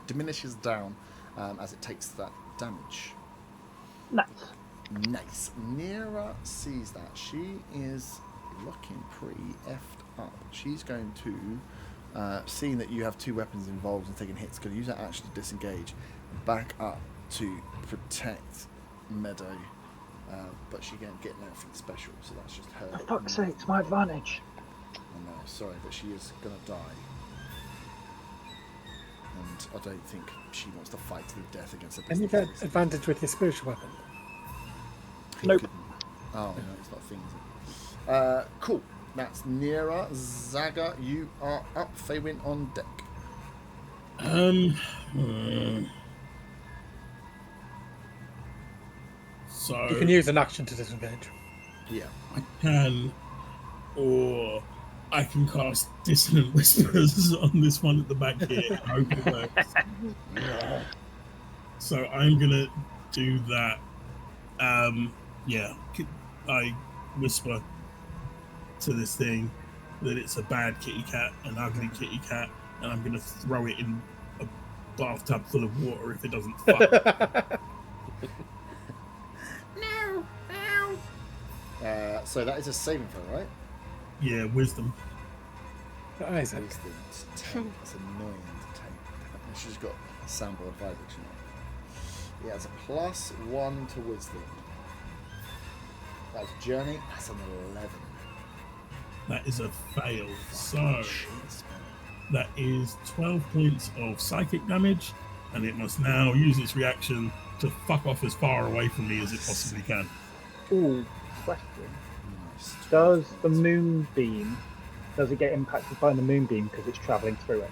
A: diminishes down as it takes that damage.
G: Nice.
A: Nice. Nira sees that. She is looking pretty effed up. She's going to, seeing that you have two weapons involved and taking hits, going to use that action to disengage, back up to protect Meadow. But she can't get anything special, so that's just her.
G: For fuck's sake, it's my advantage.
A: I know, sorry, but she is going to die. And I don't think she wants to fight to the death against a
C: Can you get advantage with your spiritual weapon?
G: Nope.
A: Oh, no, it's not a thing, is it? Cool. That's Nira. Zaga, you are up. Faywin on deck.
B: So
C: You can use an action to disengage.
A: Yeah.
B: I can, or I can cast Dissonant Whispers on this one at the back here. I hope it works. So I'm gonna do that. Yeah, I whisper to this thing that it's a bad kitty cat, an ugly kitty cat, and I'm gonna throw it in a bathtub full of water if it doesn't fuck.
A: So that is a saving throw, right?
B: Yeah, wisdom.
C: Isaac.
A: Wisdom to 10. That's annoying to take. She's got a soundboard of Isaac, she might. Yeah, it's a +1 to wisdom. That's journey. That's an 11.
B: That is a fail. So
A: Jeez, man.
B: that is 12 points of psychic damage, and it must now use its reaction to fuck off as far away from me as it possibly can.
G: Ooh, question.
A: Nice.
G: Does the moonbeam, does it get impacted by the moonbeam because it's travelling through it?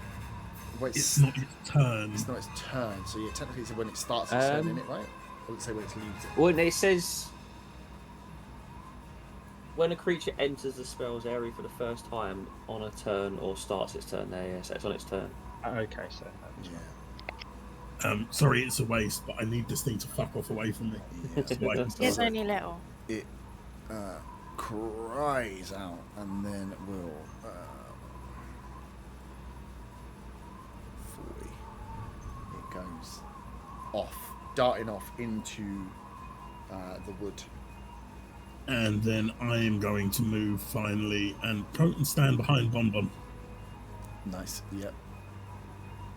A: Wait,
B: It's not its turn.
A: It's not its turn, so yeah, technically it's when it starts its turn, in it, right? Or does it say when it leaves it?
E: Well, it says when a creature enters the spell's area for the first time on a turn or starts its turn. There, yeah, so it's on its turn.
D: Okay, so
A: Yeah.
B: Sorry, it's a waste, but I need this thing to fuck off away from me. That's why I can
F: It's
B: start.
F: only little.
A: It cries out and then will 40. It goes off, darting off into the wood.
B: And then I am going to move finally and and stand behind Bon Bon.
A: Nice. Yep.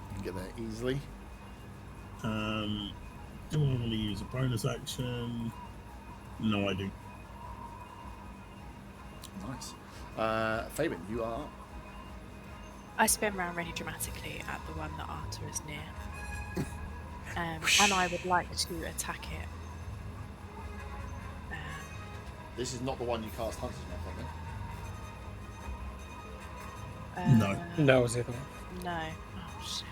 A: You can get there easily.
B: Do I want to use a bonus action? No, I do.
A: Nice. Fabian, you are up.
F: I spin around really dramatically at the one that Arta is near. And I would like to attack it.
A: This is not the one you cast Hunter's Mark on,
B: No.
C: No, was the other one.
F: No. Oh, shit.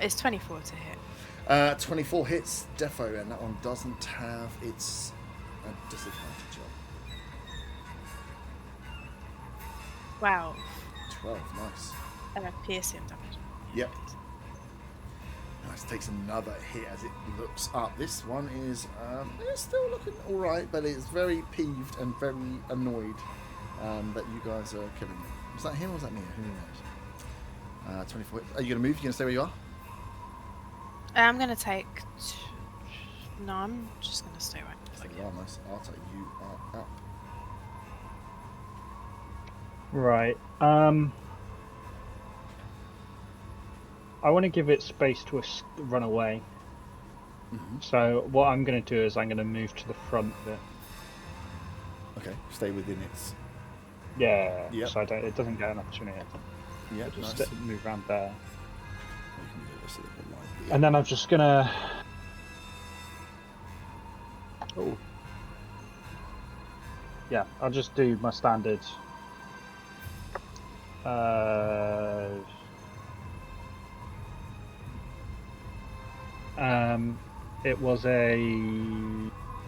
F: It's 24 to hit.
A: 24 hits, defo, and that one doesn't have its disadvantage on.
F: Wow.
A: 12, nice.
F: Piercing damage.
A: Yep. Nice, takes another hit as it looks up. This one is it's still looking alright, but it's very peeved and very annoyed that you guys are killing it. Was that him or was that me? Who knows? 24 hits. Are you going to move? You going to stay where you are?
F: I'm going to take... No, I'm just going to stay right.
A: Stay where you are, nice. Arta, you are up.
D: right. I want to give it space to run away.
A: Mm-hmm.
D: So what I'm going to do is I'm going to move to the front bit.
A: Okay, stay within its...
D: Yeah.
A: Yep.
D: So it doesn't get an opportunity.
A: Yeah,
D: I'll just
A: nice.
D: move around there.
A: can do this a little bit like,
D: And then I'm just gonna. Oh. Yeah, I'll just do my standard. It was a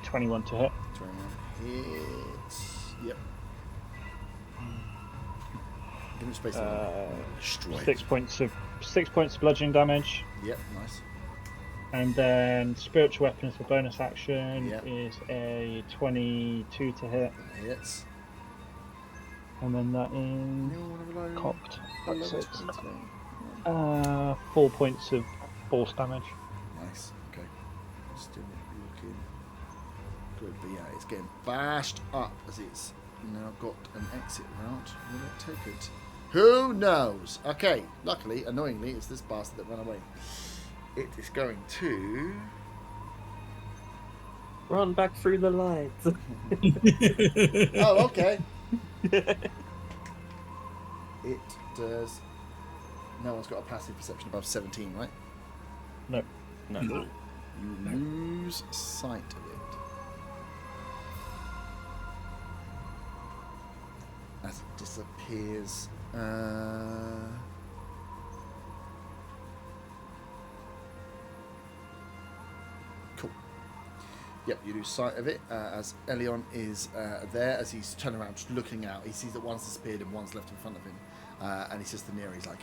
D: 21 to hit.
A: 21 hits. Yep. Give me space. Destroy.
D: 6 points of bludgeoning damage.
A: Yep, nice.
D: And then spiritual weapons for bonus action
A: Yep.
D: is a 22 to hit.
A: That hits.
D: And then that
A: Anyone
D: is
A: want to reload?
D: cocked.
A: Below
D: That's
A: 20?
D: 4 points of force damage.
A: Nice. Okay. Still looking good, but yeah, it's getting bashed up as it's now got an exit route. Will it take it? Who knows? Okay. Luckily, annoyingly, it's this bastard that ran away. It is going to.
E: Run back through the lights.
A: Oh, okay. It does. No one's got a passive perception above 17, right?
D: No.
E: No.
A: You lose sight of it as it disappears. Cool. Yep, you lose sight of it as Elion is there as he's turning around, just looking out. He sees that one's disappeared and one's left in front of him, and he says to Nira, he's like,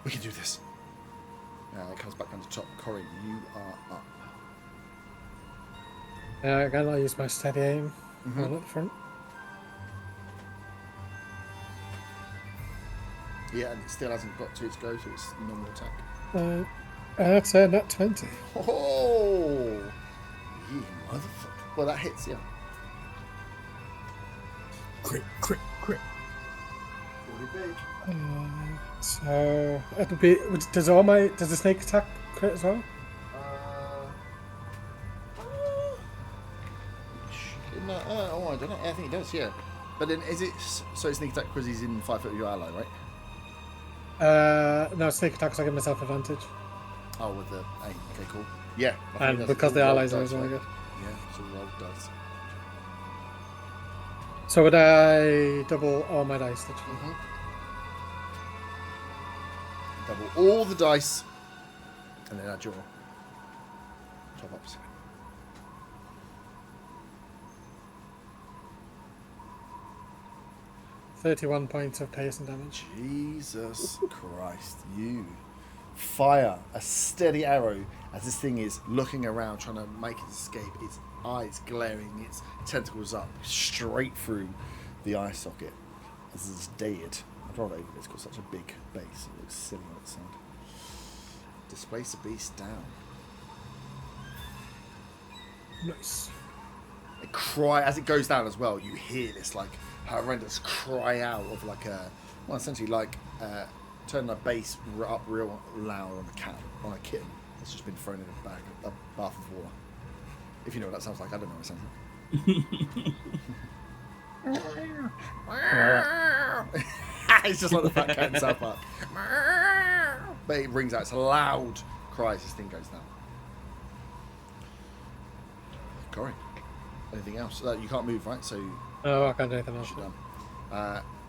A: "We can do this." It comes back down to top. Corin, you are up.
C: Again, I'll use my steady aim right at the front.
A: Yeah, and it still hasn't got to its go, so it's normal attack.
C: That's a nat 20.
A: Oh, you motherfucker! Well, that hits, yeah.
B: Crit.
A: Pretty big.
C: So it'll be. Does the snake attack crit as well?
A: Oh, I don't know. I think it does, yeah. But then is it so sneak attack because he's in 5 foot of your ally, right?
C: No, snake attacks. I give myself advantage,
A: Oh, with the aim. Okay, cool. Yeah. I think
C: and
A: that's
C: because the
A: all rolled
C: allies are
A: dice,
C: as well
A: right?
C: good.
A: Yeah, it's all rolled dice.
C: So would I double all my dice? Literally?
A: Double all the dice, and then add your top ups.
C: 31 points of piercing damage.
A: Jesus Christ, you fire a steady arrow as this thing is looking around trying to make its escape, its eyes glaring, its tentacles up straight through the eye socket as it's dead. I'd rather it's got such a big base, it looks silly on its side. Displace the beast down.
C: Nice.
A: It cry as it goes down as well. You hear this like horrendous cry out of like a, well, essentially like turning a bass up real loud on a kitten that's just been thrown in a bath of water. If you know what that sounds like, I don't know what it sounds like. It's just like the fat cat in South Park. But it rings out. It's a loud cry as this thing goes down. Corey, anything else? You can't move, right? So
C: Oh, I can't do anything else.
A: you're done.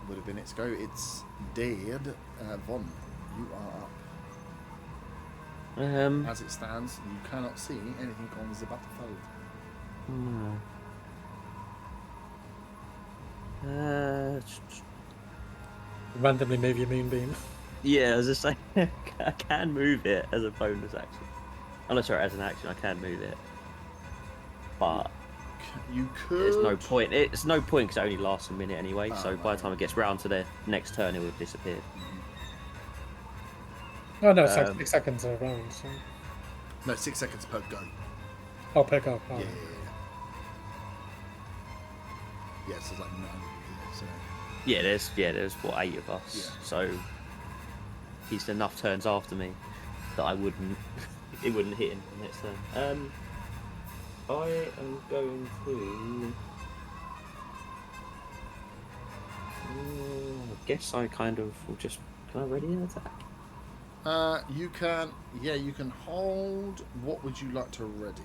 A: Would have been its go. It's dead. Von, you are up. As it stands, you cannot see anything on the battlefield.
C: Randomly move your moonbeam.
E: Yeah, as I say, I can move it as a bonus action. Oh, no, sorry, as an action, I can move it. But
A: You could.
E: there's no point. It's no point because it only lasts a minute anyway.
A: Oh,
E: so by
A: right.
E: the time it gets round to the next turn, it would have disappeared.
C: Oh no, it's like 6 seconds a round. So.
A: No, 6 seconds per go.
C: I'll pick up. Oh.
A: Yeah. Yeah, so it's like 9 of you here, so.
E: There's what, 8 of us.
A: Yeah.
E: So he's enough turns after me that I wouldn't. It wouldn't hit him the next turn. I am going to. I guess I kind of will just. Can I ready an attack?
A: You can hold. What would you like to ready?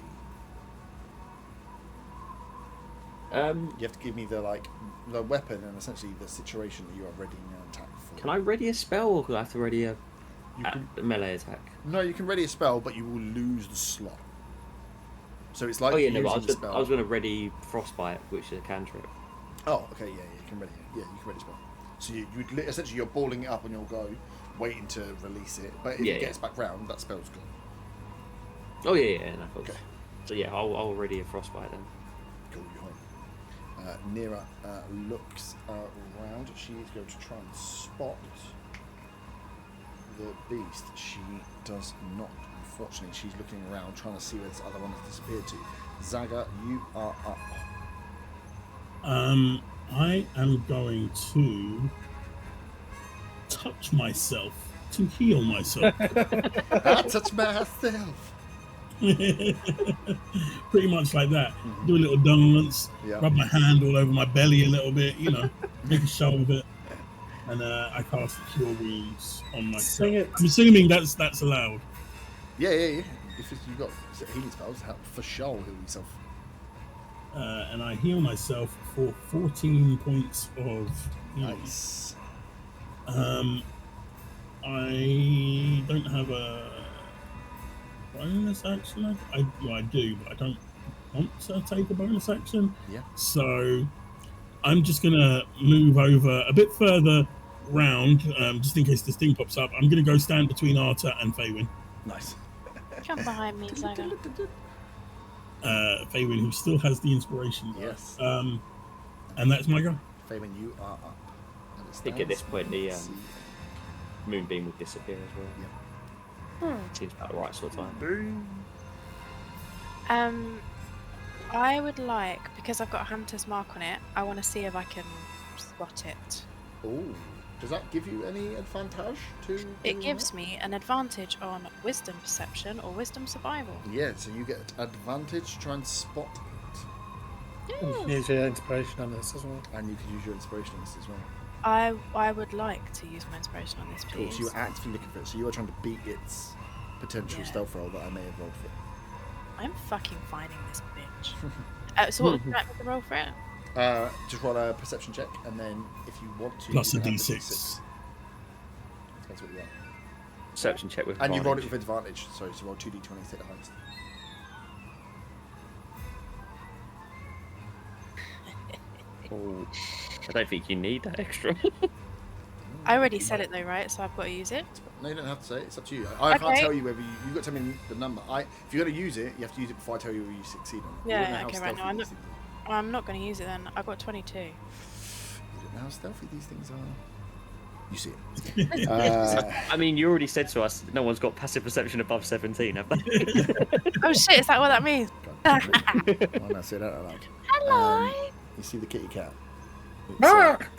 A: You have to give me the weapon and essentially the situation that you are readying an attack for.
E: Can I ready a spell, or do I have to ready a melee attack?
A: No, you can ready a spell, but you will lose the slot. So it's like
E: I
A: using
E: was
A: the spell.
E: I was going to ready frostbite, which is a cantrip.
A: Oh, okay, yeah, you can ready it. Yeah, you can ready a spell. So essentially you're balling it up on your go, waiting to release it. But if it gets back round, that spell's gone.
E: Oh yeah, no,
A: Okay.
E: So yeah, I'll ready a frostbite then.
A: Cool, you're home. Nira looks around. She is going to try and spot the beast. She does not. Unfortunately, she's looking around, trying to see where this other one has disappeared to. Zaga, you are up.
B: I am going to touch myself to heal myself.
A: I touch myself.
B: Pretty much like that. Do a little dance, rub my hand all over my belly a little bit, make a show of it. And I cast Cure Wounds on myself.
G: Sing it.
B: I'm assuming that's allowed.
A: Yeah. If you've got healing spells, for sure heal yourself.
B: And I heal myself for 14 points of healing.
A: Nice.
B: I don't have a bonus action. I do, but I don't want to take a bonus action.
A: Yeah.
B: So I'm just gonna move over a bit further round, just in case this thing pops up. I'm gonna go stand between Arta and Faywin.
A: Nice.
F: Come behind me, Zaga.
B: Faywin, who still has the inspiration.
A: Yes.
B: And that's my go.
A: Faywin, you are up.
E: I think at this point the moonbeam would disappear as well.
A: Yeah.
E: Seems about the right sort of time.
F: I would like, because I've got a hunter's mark on it, I want to see if I can spot it.
A: Oh, does that give you any advantage to?
F: It gives me an advantage on wisdom perception or wisdom survival.
A: Yeah, so you get advantage to try and spot it.
C: You can use your inspiration on this as well.
A: And you can use your inspiration on this as well.
F: I would like to use my inspiration on this,
A: Cool,
F: please.
A: so you're actively looking for it. So you are trying to beat its potential stealth roll that I may have rolled for it.
F: I'm fucking finding this bitch. So what would you like me to roll for it?
A: Just roll a perception check, and then if you want to...
B: Plus
A: you
B: a
A: can add the
B: D6.
A: That's what you want.
E: Perception check with
A: And you rolled it
E: advantage.
A: with advantage. Sorry, so roll 2d20 to hit the highest.
E: Oh, I don't think you need that extra.
F: I already said it though, right? So I've got to use it.
A: No, you don't have to say it. It's up to you. I can't
F: Okay.
A: tell you whether you've got to tell me the number. If you're going to use it, you have to use it before I tell you whether you succeed on it. You don't know
F: Yeah,
A: how
F: okay, right. No,
A: stealthy
F: I'm
A: these
F: not.
A: things are.
F: I'm not going to use it then. I got 22.
A: You don't know how stealthy these things are. You see it.
E: I mean, you already said to us no one's got passive perception above 17, have they?
F: Oh shit! Is that what that means?
A: Why not say that out loud?
F: Hello.
A: You see the kitty cat?
C: Mark!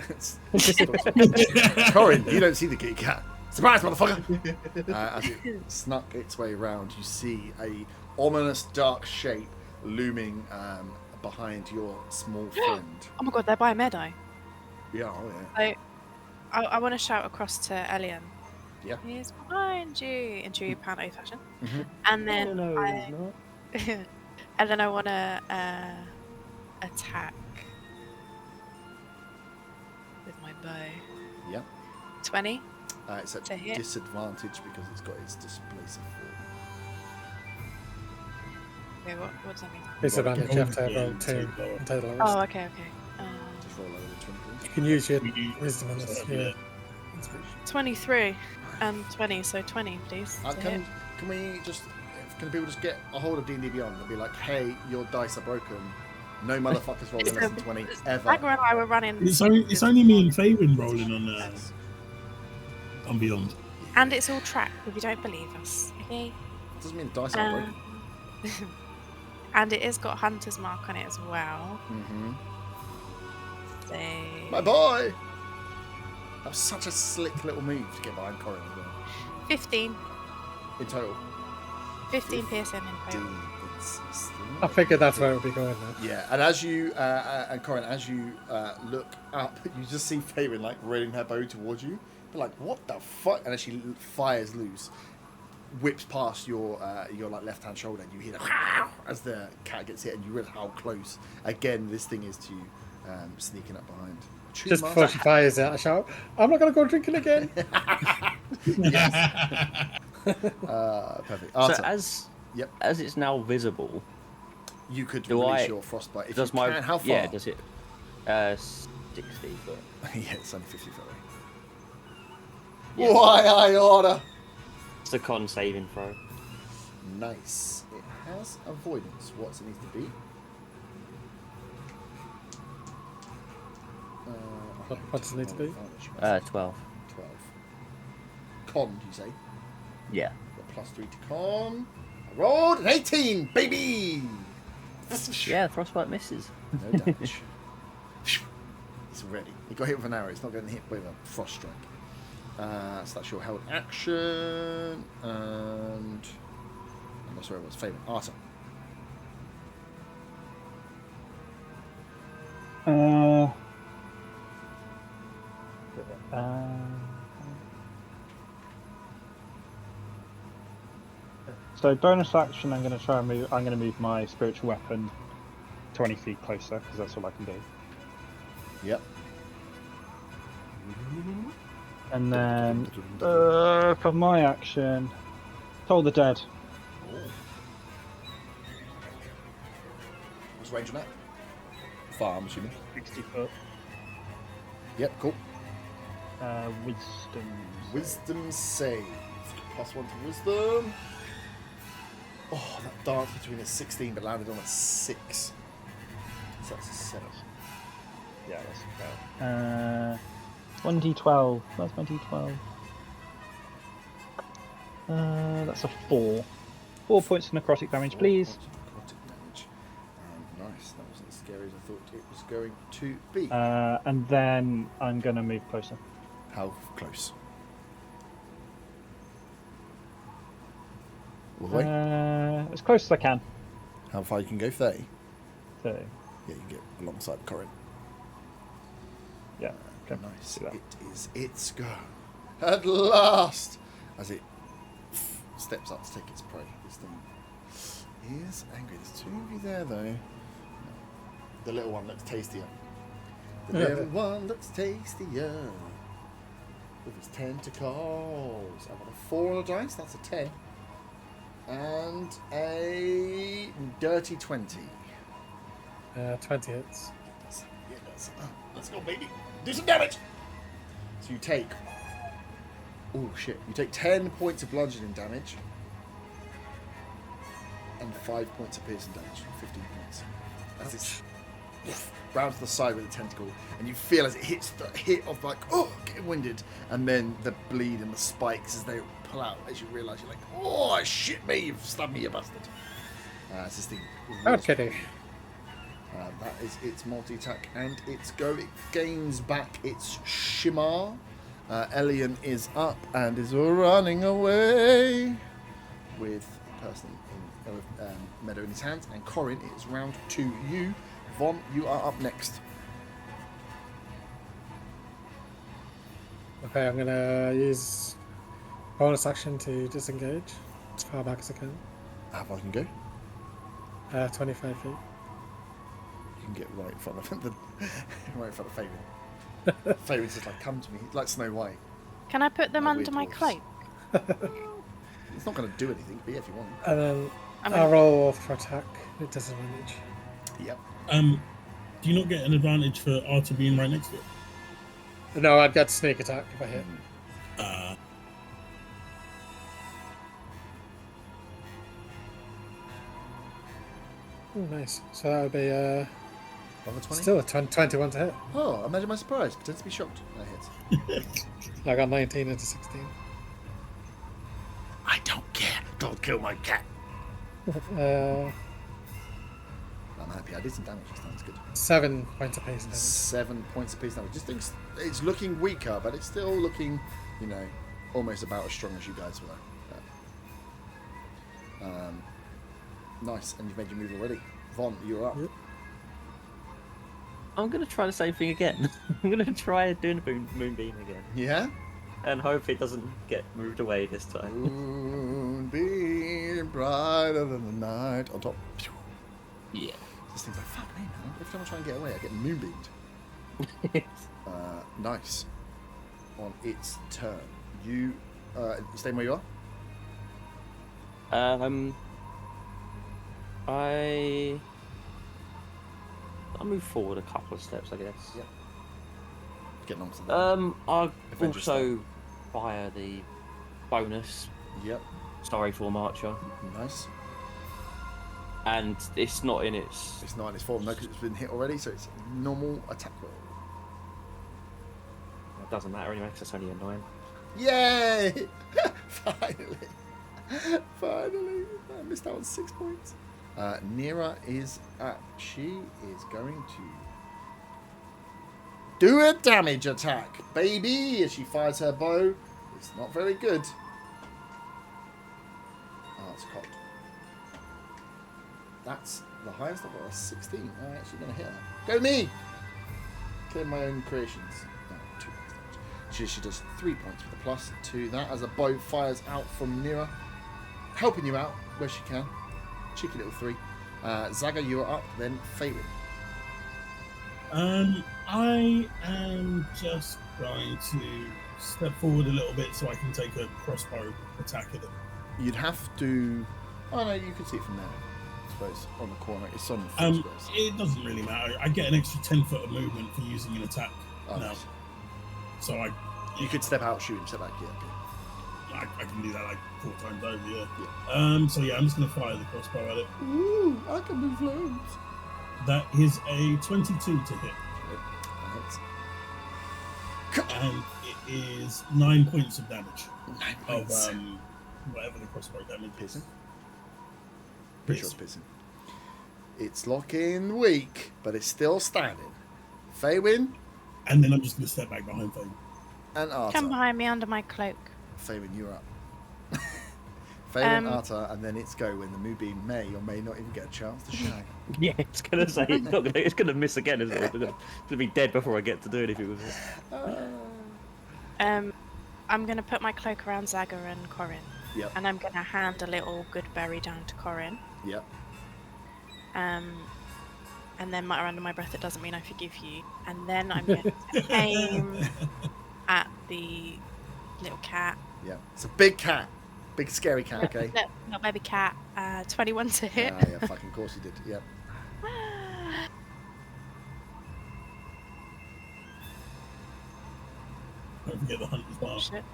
A: Corin, you don't see the kitty cat. Surprise, motherfucker! As it snuck its way around, you see a ominous dark shape looming behind your small friend.
F: Oh my god, they're by a meadow.
A: Yeah, oh yeah.
F: So, I want to shout across to Elian.
A: Yeah.
F: He's behind you in true Panto fashion.
A: Mhm.
F: And then
G: No,
F: I,
G: he's not.
F: and then I want to attack with my bow.
A: Yeah.
F: 20.
A: It's at
F: To hit.
A: disadvantage because it's got its displacer form.
F: Okay, what does that mean?
C: Disadvantage, you have to
B: Yeah,
C: roll 2
B: take
C: in total.
F: Oh, okay.
A: Just roll over the 20.
C: You can use your
B: We do-
C: wisdom on this. Yeah.
F: 23 and 20, so 20, please. to hit.
A: Can we just? Can people just get a hold of D&D Beyond and be like, "Hey, your dice are broken. No motherfuckers rolling less than 20 ever."
F: Dagger and I were running.
B: It's only me and Faywin rolling on Beyond.
F: And it's all tracked if you don't believe us. Okay.
A: Doesn't mean the dice are broken.
F: And it has got Hunter's Mark on it as well.
A: Mm-hmm.
F: So...
A: My boy. That was such a slick little move to get behind Corin as well.
F: 15.
A: In total.
F: 15 piercing in total.
C: I figured that's where it would be going now.
A: Yeah, and as you and Corin, as you look up, you just see Faywin like railing her bow towards you, But like, what the fuck? And as she fires loose, whips past your like left hand shoulder, and you hear as the cat gets hit, and you realize how close. Again, this thing is to sneaking up behind.
C: Just before she fires it, I shout, "I'm not gonna go drinking again."
A: Perfect.
E: So
A: Arthur,
E: as
A: Yep.
E: as it's now visible,
A: you could
E: do
A: release
E: I-
A: your frostbite. If
E: does
A: you can, how far?
E: Yeah, does it? 60 foot.
A: Yeah, it's only 50 foot away.
E: Yeah.
A: Why I order?
E: It's a con saving throw.
A: Nice. It has avoidance. What's it needs to be?
C: What does it need to be?
E: 12.
A: 12. Con, do you say?
E: Yeah.
A: Got +3 to con. I rolled an 18, baby!
E: Yeah, frostbite misses.
A: No damage. It's ready. It got hit with an arrow. It's not getting hit with a frost strike. So that's your held action. And I'm not sure it was favourite. Arthur.
D: So bonus action, I'm going to try and move. I'm going to move my spiritual weapon 20 feet closer because that's all I can do.
A: Yep.
D: And then for my action, Toll the Dead.
A: What's range on that? Far, I'm assuming.
D: 60 foot.
A: Yep, cool.
D: Wisdom.
A: Wisdom save. +1 to wisdom. Oh, that dance between a 16 but landed on a 6. So that's a 7.
D: Yeah, that's about. 1d12. Where's my d12? That's a 4. 4 points of necrotic damage, please.
A: 4 points of necrotic damage. Nice. That wasn't as scary as I thought it was going to be.
D: And then I'm going to move closer.
A: How close? All the way?
D: As close as I can.
A: How far you can go? 30?
D: So,
A: Yeah, you can get alongside the current.
D: yeah. Okay.
A: Nice.
D: Do that.
A: It is its go. At last! As it steps up to take its prey. This thing is angry. There's 2 of you there, though. The little one looks tastier. The little one looks tastier. With his tentacles. I've got a 4 on the dice. That's a 10. And a dirty 20.
C: 20 hits.
A: Yeah, it does. Let's go, baby. Do some damage. So you take. Oh shit! You take 10 points of bludgeoning damage and 5 points of piercing damage. 15 points. As this rounds to the side with the tentacle, and you feel as it hits the hit of like, oh, getting winded, and then the bleed and the spikes as they pull out. As you realise, you're like, oh shit, me! You've stabbed me, you bastard. As this thing.
C: Okay.
A: That is its multi-attack and its go. It gains back its shimmer. Elian is up and is running away with a person in Meadow in his hands. And Corin, it is round to you. Von, you are up next.
C: Okay, I'm gonna use bonus action to disengage as far back as I can.
A: How far can you go?
C: 25 feet.
A: You can get right in front of the right in front of Fabian. Fabian's just like, come to me, like Snow White.
F: Can I put them
A: Like
F: under
A: weird
F: my
A: dwarves.
F: cloak?
A: It's not going to do anything, but yeah, if you want.
C: And then
F: I'm
C: I'll
F: gonna-
C: roll for attack with disadvantage.
A: Yep.
B: Do you not get an advantage for Arthur being right next to it?
C: No, I'd get sneak attack if I hit. Oh, nice. So that would be
A: Over 20?
C: still a 21 to hit.
A: Oh, imagine my surprise. Pretend to be shocked. That hits.
C: I got 19 into 16.
A: I don't care. Don't kill my cat.
C: Uh,
A: I'm happy. I did some damage. That's good.
C: 7 points of pace damage.
A: 7 points apiece damage. Just thinks it's looking weaker, but it's still looking, you know, almost about as strong as you guys were. Nice, and you've made your move already. Von, you're up.
C: Yep.
E: I'm going to try the same thing again. I'm going to try doing a moonbeam again.
A: Yeah?
E: and hope it doesn't get moved away this time.
A: Moonbeam brighter than the night. On top.
E: Yeah.
A: This thing's like, fuck me, man. Every time I try and get away, I get moonbeamed. Nice. On its turn. You staying where you are?
E: I'll move forward a couple of steps, I guess.
A: Yep. Getting on to that.
E: I'll
A: Avenger
E: also fire the bonus
A: Yep.
E: Sorry Form Archer,
A: Nice.
E: and it's not in its.
A: It's not in its form, no, because it's been hit already, so it's normal attack roll.
E: It doesn't matter anyway, because it's only a 9.
A: Yay! Finally. Finally. I missed out on 6 points. Nira is up. She is going to do a damage attack, baby, as she fires her bow. It's not very good. Oh, it's cocked. That's the highest I've got, a 16. I'm actually going to hit her. Go me! Killing my own creations. Oh, 2 points damage. She does 3 points with a plus to that as a bow fires out from Nira, helping you out where she can. Cheeky little 3. Zaga, you are up, then Faywin.
B: I am just going to step forward a little bit so I can take a crossbow attack at it.
A: You'd have to. Oh no, you can see it from there. I suppose on the corner. It's on the squares.
B: It doesn't really matter. I get an extra 10 foot of movement for using an attack
A: Oh,
B: now.
A: nice.
B: So
A: You could step out, shoot, and step back. Yeah. Okay.
B: I can do that like 4 times over, yeah.
A: Yeah.
B: So yeah, I'm just going to fire the crossbow at it.
A: Ooh, I can move loads.
B: That is a 22 to hit. And it is 9 points of damage.
A: 9
B: Of
A: points.
B: whatever the crossbow damage is.
A: Piercing. Pretty sure it's piercing. It's locking weak, but it's still standing. Faywin
B: And then I'm just going to step back behind Faye.
A: and Arta.
F: Come behind me under my cloak.
A: Faywin, you're up. Faywin, Arta, and then it's go when the moonbeam may or may not even get a chance to shine.
E: Yeah, it's gonna say it's not gonna. It's gonna miss again, isn't it? It's gonna be dead before I get to do anything with it.
F: I'm gonna put my cloak around Zaga and Corin,
A: Yep.
F: and I'm gonna hand a little good berry down to Corin.
A: Yep.
F: And then mutter under my breath, "It doesn't mean I forgive you." And then I'm going to aim at the little cat.
A: Yep. It's a big cat. Big scary cat, okay?
F: Little baby cat. 21 to hit.
A: Yeah, fucking course you did. Yep.
B: Don't forget the hunter's mark.
F: Shit.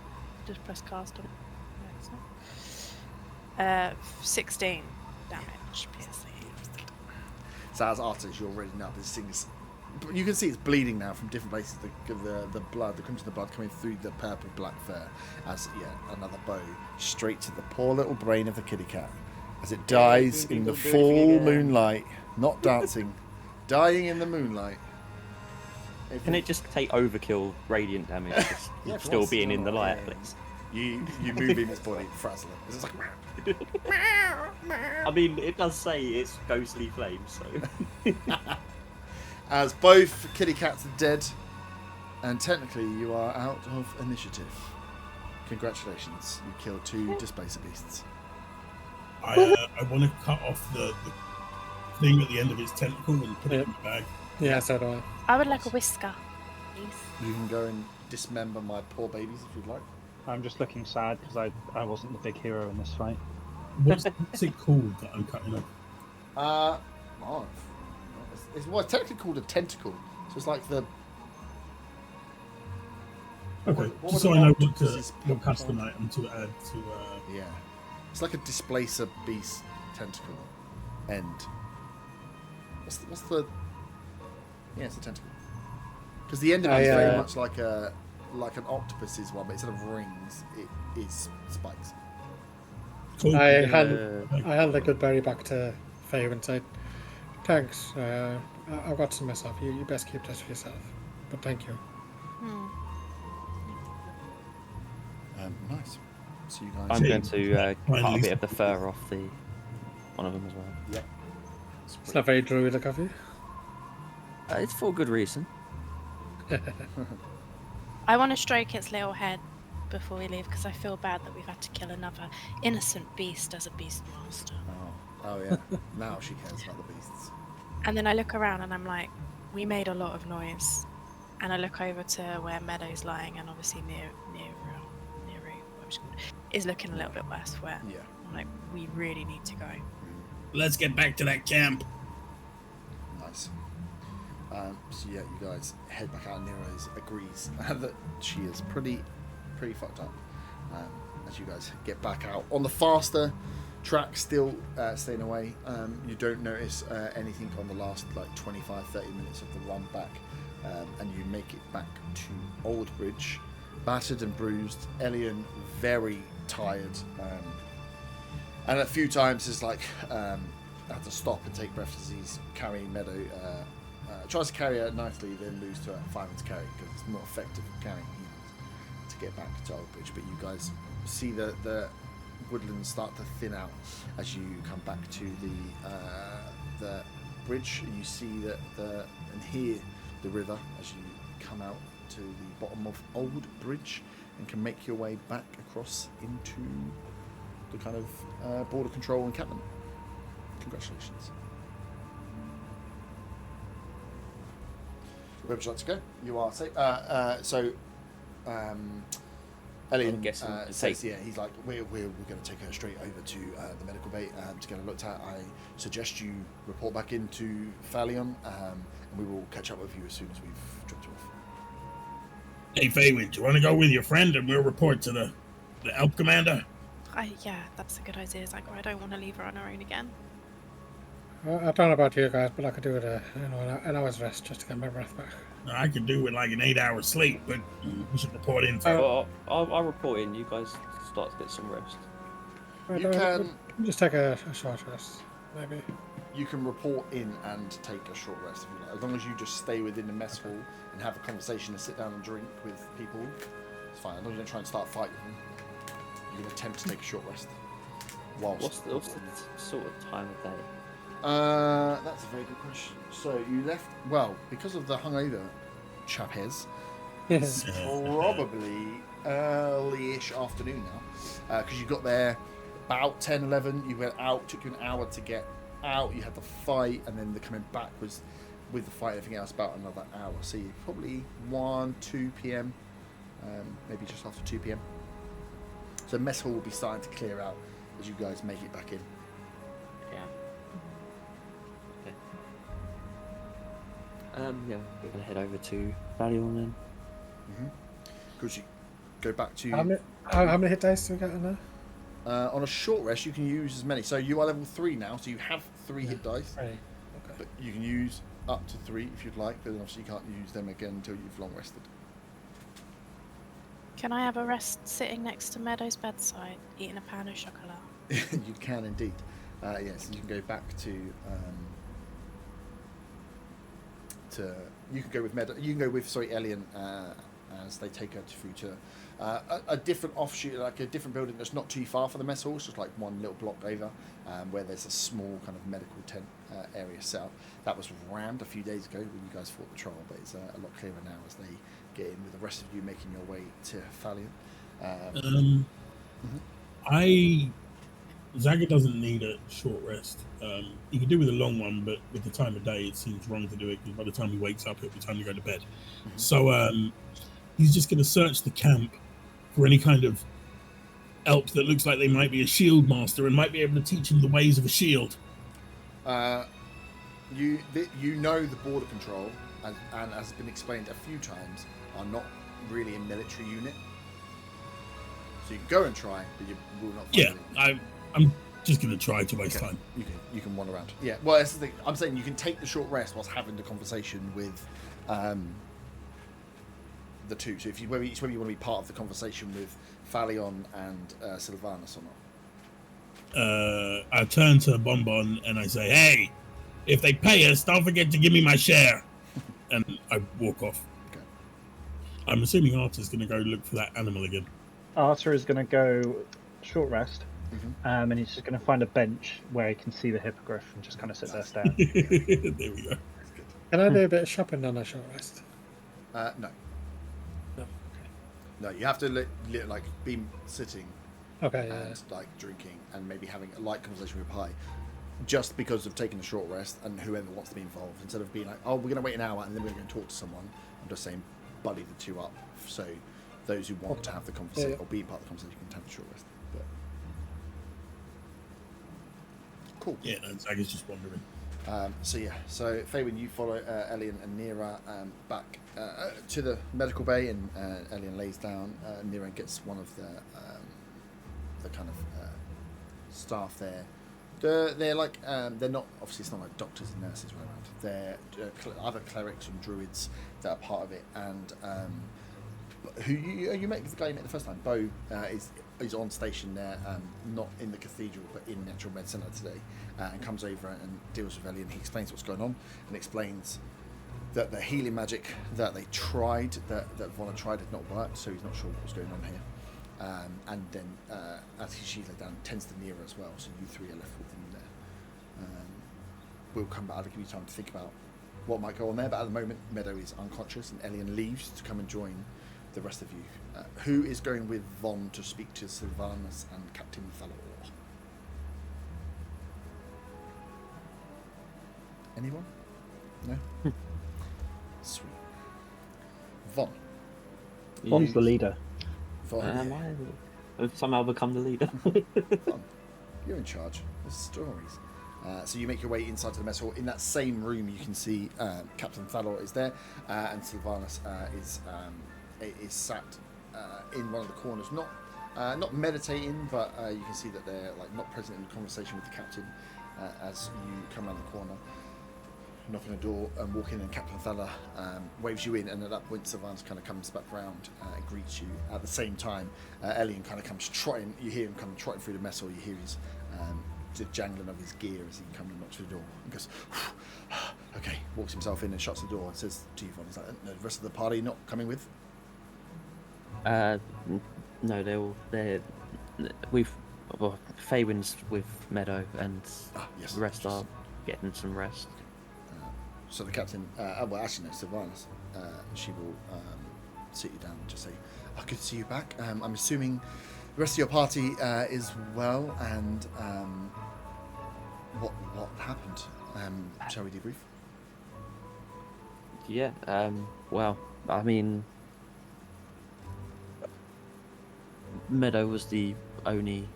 F: Just press cast on it. No, it's not. 16 damage, piercing.
A: So as Arta, you're reading up, this thing's. You can see it's bleeding now from different places. The blood, the crimson of the blood coming through the purple black fur. As another bow straight to the poor little brain of the kitty cat, as it dies in the full moonlight, not dancing, dying in the moonlight.
E: Can it just take overkill radiant damage, just
A: Yeah, for
E: still
A: once,
E: being
A: no,
E: in the light,
A: yeah.
E: please?
A: You move in its body, frazzling. It's just like.
E: I mean, it does say it's ghostly flame, so.
A: As both kitty cats are dead, and technically you are out of initiative. Congratulations, you killed 2 displacer beasts.
B: I want to cut off the thing at the end of its tentacle and put it in the bag.
C: Yeah, so do I.
F: I would like a whisker, please.
A: You can go and dismember my poor babies if you'd like.
D: I'm just looking sad because I wasn't the big hero in this fight.
B: What's it called that I'm cutting off?
A: It's technically called a tentacle. So it's like the.
B: Okay,
A: what
B: just
A: would
B: so I know
A: an octopus's
B: what
A: pop-
B: custom item to add to.
A: Yeah, it's like a displacer beast tentacle end. What's the? Yeah, it's a tentacle. Because the end of it is very much like an octopus's one, but instead of rings, it is spikes.
B: Cool.
C: I hand the good berry back to Faye and say, "Thanks. I've got some myself. You best keep this for yourself. But thank you."
A: Nice. So you guys.
E: I'm going to cut a
B: Finally.
E: bit of the fur off one of them as well.
A: Yep.
C: It's not very druidic of you.
E: It's for good reason.
F: I want to stroke its little head before we leave because I feel bad that we've had to kill another innocent beast as a beast master.
A: Oh yeah. Now she cares about the beasts.
F: And then I look around and I'm like, we made a lot of noise. And I look over to where Meadow's lying, and obviously Nero is looking a little bit worse. Where
A: Yeah.
F: I'm like, we really need to go.
B: Let's get back to that camp.
A: Nice. So yeah, you guys head back out. Nero's agrees that she is pretty fucked up. As you guys get back out on the faster track, still staying away. You don't notice anything on the last like 25-30 minutes of the run back, and you make it back to Old Bridge, battered and bruised. Elian very tired, and a few times is like had to stop and take breath as he's carrying Meadow. Tries to carry her nicely, then moves to fireman to carry because it's more effective carrying humans to get back to Old Bridge. But you guys see the woodlands start to thin out as you come back to the bridge. You see that and hear the river as you come out to the bottom of Old Bridge and can make your way back across into the kind of border control encampment. Congratulations. Where would you like to go? You are safe. Elian
E: I'm guessing
A: says, yeah, he's like, we're going to take her straight over to the medical bay to get her looked at. I suggest you report back into Phalion, and we will catch up with you as soon as we've dropped you off.
B: Hey, Feywind, do you want to go with your friend and we'll report to the Elp Commander?
F: Yeah, that's a good idea. It's like, I don't want to leave her on her own again.
C: I don't know about you guys, but I could do it an hour's rest just to get my breath back.
B: I could do with like an 8-hour sleep, but we should report in.
E: Well, I'll report in. You guys start to get some rest.
A: You can
C: just take a short rest, maybe.
A: You can report in and take a short rest if you like, as long as you just stay within the mess hall and have a conversation and sit down and drink with people. It's fine. As long as you don't try and start fighting, you can attempt to take a short rest.
E: What's the sort of time of day?
A: That's a very good question. So you left, well, because of the hungover chapes, it's probably early-ish afternoon now, because you got there about 10, 11, you went out, took you an hour to get out, you had the fight, and then the coming back was, with the fight and everything else, about another hour. So you probably 1, 2 p.m, maybe just after 2 p.m. So mess hall will be starting to clear out as you guys make it back in.
E: Yeah. Yeah, we're gonna head over to Phalion then.
A: Because you go back to
C: How many hit dice do we get on there?
A: on a short rest. You can use as many. So you are level 3 now, so you have 3 hit dice,
C: Right. Okay.
A: but you can use up to 3 if you'd like. But then obviously you can't use them again until you've long rested.
F: Can I have a rest sitting next to Meadow's bedside, eating a pan of chocolat?
A: You can indeed. Yes, you can go back to. You can go with You can go with Elian as they take her through to a different offshoot, like a different building that's not too far from the mess hall. It's just like one little block over, where there's a small kind of medical tent area set up. That was rammed a few days ago when you guys fought the trial, but it's a lot clearer now as they get in with the rest of you making your way to Phalion.
B: Zaga doesn't need a short rest. He could do with a long one, but with the time of day, it seems wrong to do it because by the time he wakes up, it'll be time to go to bed. So he's just going to search the camp for any kind of elk that looks like they might be a shield master and might be able to teach him the ways of a shield.
A: You know the border control, and as has been explained a few times, are not really a military unit. So you can go and try, but you will not.
B: Yeah, I'm just going to try to waste time.
A: You can wander around. Yeah, well, that's the thing. I'm saying you can take the short rest whilst having the conversation with the two. So whether you want to be part of the conversation with Phalion and Sylvanas or not.
B: I turn to Bonbon and I say, "Hey, if they pay us, don't forget to give me my share." And I walk off.
A: Okay.
B: I'm assuming Arthur's going to go look for that animal again.
G: Arthur is going to go short rest, and he's just going to find a bench where he can see the hippogriff and just kind of sit there staring.
B: There we go.
C: Can I do a bit of shopping on a short rest?
A: No.
C: No.
A: No, you have to like be sitting
C: Okay,
A: and like drinking and maybe having a light conversation with Pi, just because of taking a short rest and whoever wants to be involved, instead of being like, oh, we're going to wait an hour and then we're going to talk to someone. I'm just saying, buddy the two up, so those who want to have the conversation or be part of the conversation can have the short rest. But... Cool.
B: Yeah, no, Zag is just wandering.
A: So Faywin, you follow Elian and Nira back to the medical bay, and Elian lays down. Nira gets one of the kind of staff there. They're like they're not, obviously it's not like doctors and nurses right around. They're other clerics and druids that are part of it, and who you met, the guy you met the first time, Bo, is on station there, not in the cathedral but in the actual med centre today, and comes over and deals with Ellie, and he explains what's going on and explains that the healing magic that they tried, that Vonna tried, had not worked, so he's not sure what was going on here. And then as she's laid down, tends to Nira as well, so you three are left with him there. We'll come back, I'll give you time to think about what might go on there, but at the moment Meadow is unconscious and Elian leaves to come and join the rest of you. Who is going with Von to speak to Sylvanus and Captain Thalor? Anyone? No? Sweet. Von.
G: Von's the leader.
A: Von.
E: I've somehow become the leader.
A: Von. You're in charge. There's stories. So you make your way inside to the mess hall. In that same room, you can see Captain Thalor is there, and Sylvanus is sat in one of the corners, not meditating, but you can see that they're like not present in the conversation with the captain. As you come around the corner, knock on the door and walk in, and Captain Thalor waves you in, and at that point Sylvanus kind of comes back round and greets you. At the same time, Elian kind of comes trotting. You hear him come trotting through the mess hall. You hear his the jangling of his gear as he comes and knocks to the door and goes, okay, walks himself in and shuts the door and says to you, he's like, the rest of the party not coming with?
E: No, Faywin's with Meadow, and
A: yes,
E: the rest are getting some rest.
A: So the captain, well, actually no, Sylvanus, she will sit you down and just say, good to see you back. I'm assuming the rest of your party is well, and what happened? Shall we debrief?
E: Yeah, well, I mean, Meadow was the only,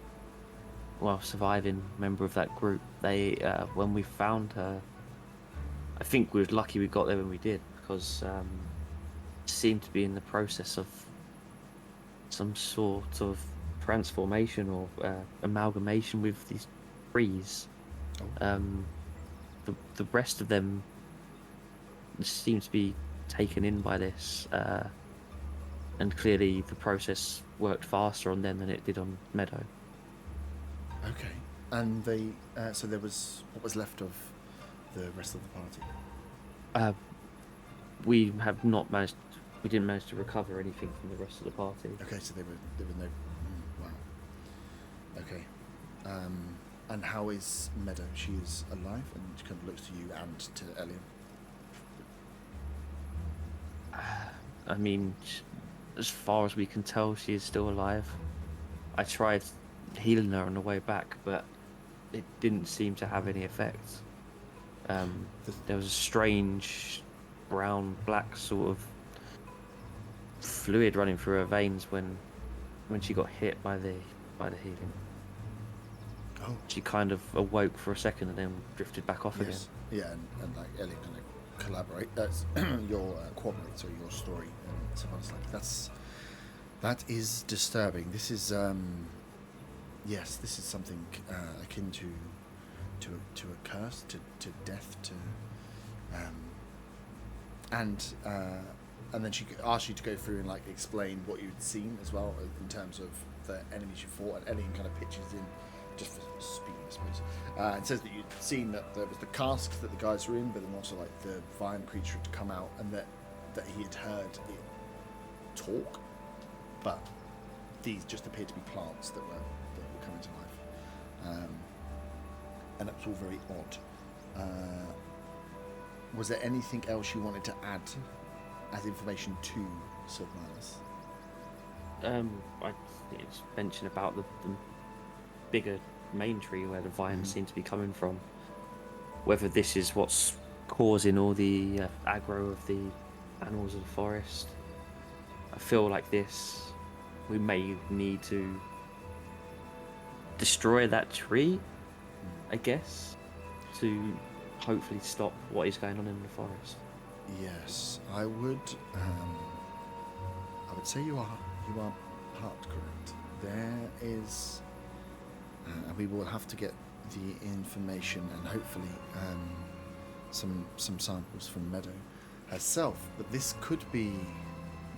E: surviving member of that group. They, when we found her, I think we were lucky we got there when we did, because she seemed to be in the process of some sort of transformation or amalgamation with these trees. The rest of them seem to be taken in by this, and clearly the process worked faster on them than it did on Meadow.
A: Okay, and they so there was what was left of the rest of the party?
E: We have not managed. We didn't manage to recover anything from the rest of the party.
A: Okay, so there were no. Wow. Okay. And how is Meadow? She is alive, and she kind of looks to you and to Elian.
E: I mean, as far as we can tell, she is still alive. I tried healing her on the way back, but it didn't seem to have any effect. There was a strange brown, black sort of fluid running through her veins when she got hit by the healing.
A: Oh.
E: She kind of awoke for a second and then drifted back off again.
A: Yeah, and like Elian kind of collaborate. Your corroborates or your story, and someone's like, that is disturbing. This is yes, this is something akin to a curse, to death, to and then she asked you to go through and like explain what you'd seen as well in terms of the enemies you fought, and Elian kind of pitches in, just for speaking, I suppose. It says that you'd seen that there was the casks that the guys were in, but then also like the vine creature had come out, and that he had heard it talk, but these just appeared to be plants that were coming to life, and that was all very odd. Was there anything else you wanted to add as information to Sylvanus?
E: I it's mentioned about the bigger main tree where the vines seem to be coming from. Whether this is what's causing all the aggro of the animals of the forest. I feel like we may need to destroy that tree, I guess, to hopefully stop what is going on in the forest.
A: Yes, I would say you are part correct. There is, and we will have to get the information and hopefully some samples from Meadow herself. But this could be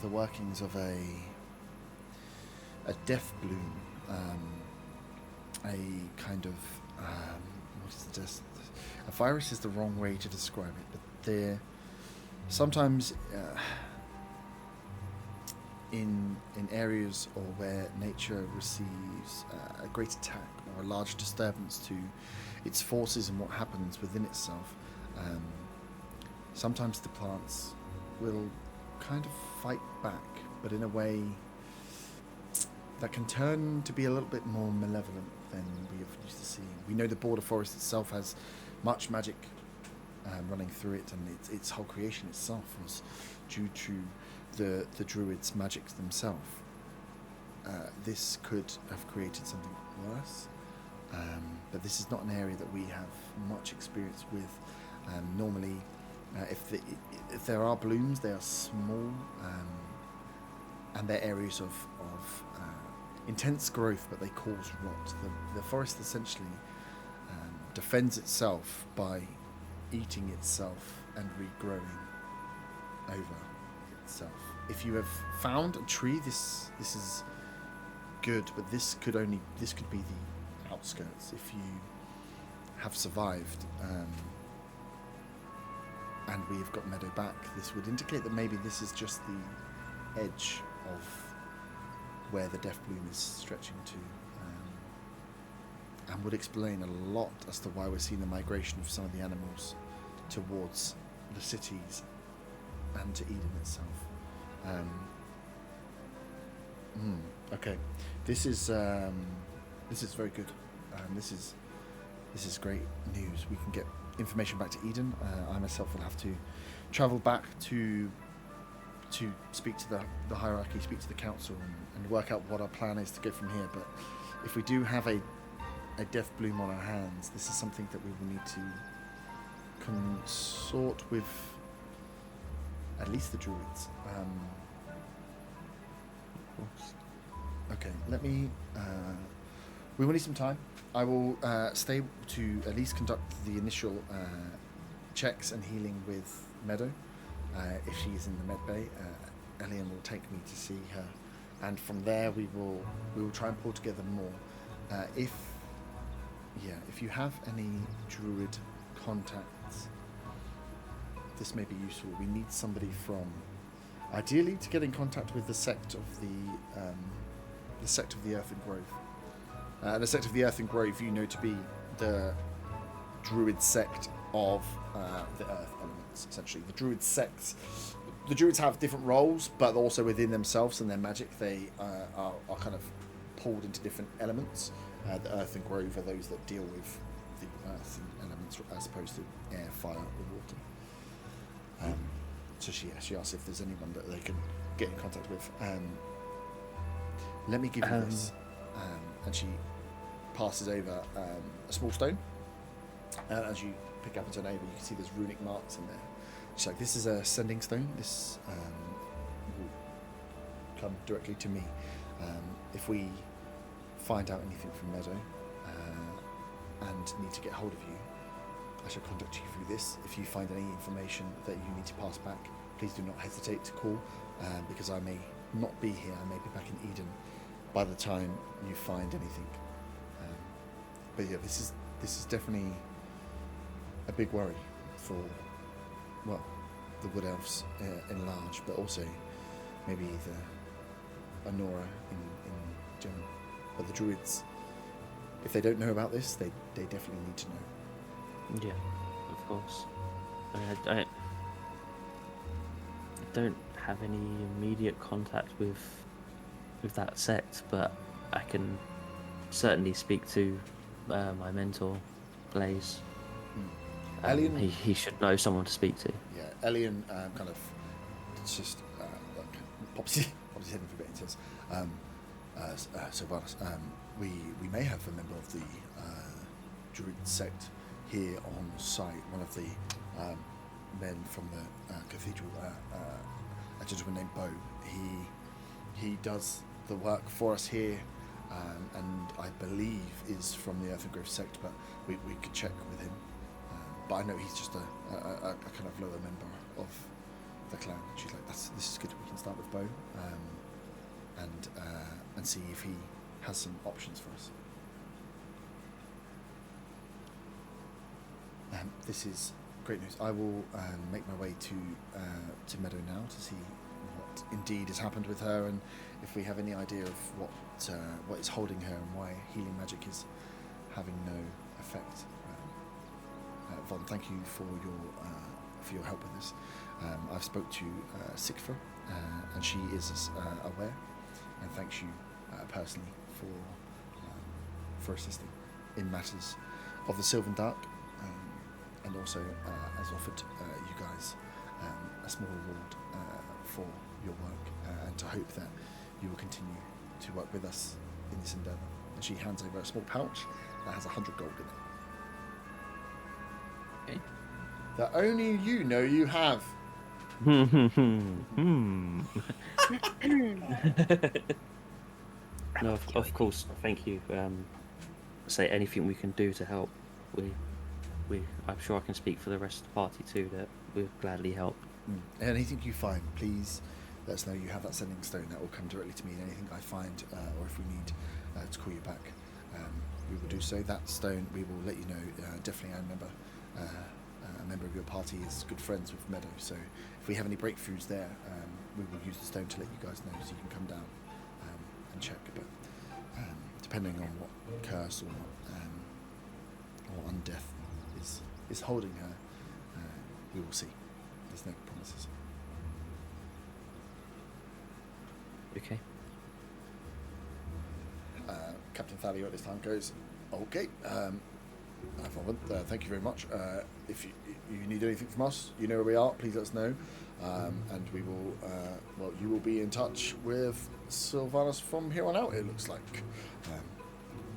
A: the workings of a death bloom, a kind of what is a virus is the wrong way to describe it, but they're sometimes in areas or where nature receives a great attack or a large disturbance to its forces and what happens within itself, sometimes the plants will kind of fight back, but in a way that can turn to be a little bit more malevolent than we have used to seeing. We know the border forest itself has much magic running through it, and its whole creation itself was due to the druids' magics themselves. This could have created something worse, but this is not an area that we have much experience with. Normally, if there are blooms, they are small, and they're areas of intense growth, but they cause rot. The forest essentially defends itself by eating itself and regrowing over itself. If you have found a tree, this is good, but this could be the outskirts. If you have survived, and we have got Meadow back, this would indicate that maybe this is just the edge of where the death bloom is stretching to, and would explain a lot as to why we're seeing the migration of some of the animals towards the cities and to Eden itself. Okay, this is very good. This is great news. We can get information back to Eden. I myself will have to travel back to speak to the hierarchy, speak to the council, and work out what our plan is to go from here. But if we do have a death bloom on our hands, this is something that we will need to consort with at least the druids. Okay, let me. We will need some time. I will stay to at least conduct the initial checks and healing with Meadow. If she is in the med bay, Elian will take me to see her, and from there we will try and pull together more. If you have any druid contacts, this may be useful. We need somebody from, ideally, to get in contact with the sect of the Earth and Grove. The sect of the Earth and Grove, you know to be the druid sect of the Earth elements. Essentially, the druid sects. The druids have different roles, but also within themselves and their magic, they are kind of pulled into different elements. The Earth and Grove are those that deal with the Earth elements as opposed to air, fire, or water. So she asks if there's anyone that they can get in contact with. Let me give you this. And she passes over a small stone. As you pick up its neighbour, you can see there's runic marks in there. She's like, this is a sending stone. This will come directly to me. If we find out anything from Meadow and need to get hold of you, I shall contact you through this. If you find any information that you need to pass back, please do not hesitate to call, because I may not be here. I may be back in Eden by the time you find anything. But yeah, this is definitely a big worry for, well, the Wood Elves in large, but also maybe the Anora in general. But the Druids, if they don't know about this, they definitely need to know.
E: Yeah, of course. I don't have any immediate contact with with that sect, but I can certainly speak to my mentor, Blaze.
A: Elian,
E: he should know someone to speak to.
A: yeah, Elian kind of just like pops his head in for a bit and says, Sylvanus, we may have a member of the Druid sect here on site. One of the men from the cathedral, a gentleman named Bo. He does the work for us here, and I believe is from the Earth and Growth sect, but we could check with him. But I know he's just a kind of lower member of the clan. She's like, this is good. We can start with Bo, and see if he has some options for us. This is great news. I will make my way to Meadow now to see what indeed has happened with her, and if we have any idea of what is holding her and why healing magic is having no effect. Von, thank you for your help with this. I've spoke to Sigfa, and she is aware, and thanks you personally for assisting in matters of the Sylvan Dark, and also has offered you guys a small reward for your work, and to hope that you will continue to work with us in this endeavour. And she hands over a small pouch that has 100 gold in it.
E: Okay.
A: That only you know you have.
E: No, of course. Thank you. Say anything we can do to help. I'm sure I can speak for the rest of the party too. That we'll gladly help.
A: Anything you find, please let us know. You have that sending stone that will come directly to me. And anything I find, or if we need to call you back, we will do so. That stone, we will let you know. Definitely, I remember. A member of your party is good friends with Meadow, so if we have any breakthroughs there, we will use the stone to let you guys know, so you can come down and check. But depending on what curse or undeath is holding her, we will see. There's no promises.
E: Okay.
A: Captain Thalio at this time goes, okay. Thank you very much. If you need anything from us, you know where we are. Please let us know, and we will. You will be in touch with Sylvanus from here on out. It looks like.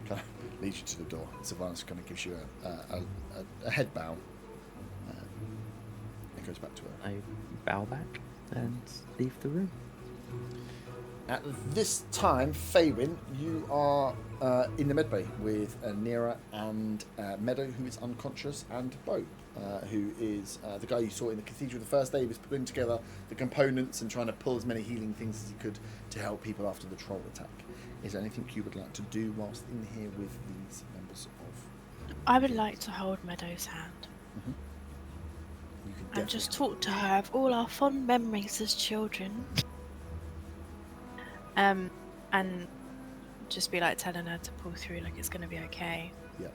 A: Kind of leads you to the door. Sylvanus kind of gives you a head bow. And goes back to her.
E: I bow back and leave the room.
A: At this time, Faywin, you are in the medbay with Nira and Meadow, who is unconscious, and Bo, who is the guy you saw in the cathedral the first day. He was putting together the components and trying to pull as many healing things as he could to help people after the troll attack. Is there anything you would like to do whilst in here with these members of?
F: I would like to hold Meadow's hand.
A: Mm-hmm. You can
F: And just talk to her of all our fond memories as children. And just be like telling her to pull through, like it's going to be okay.
A: Yeah.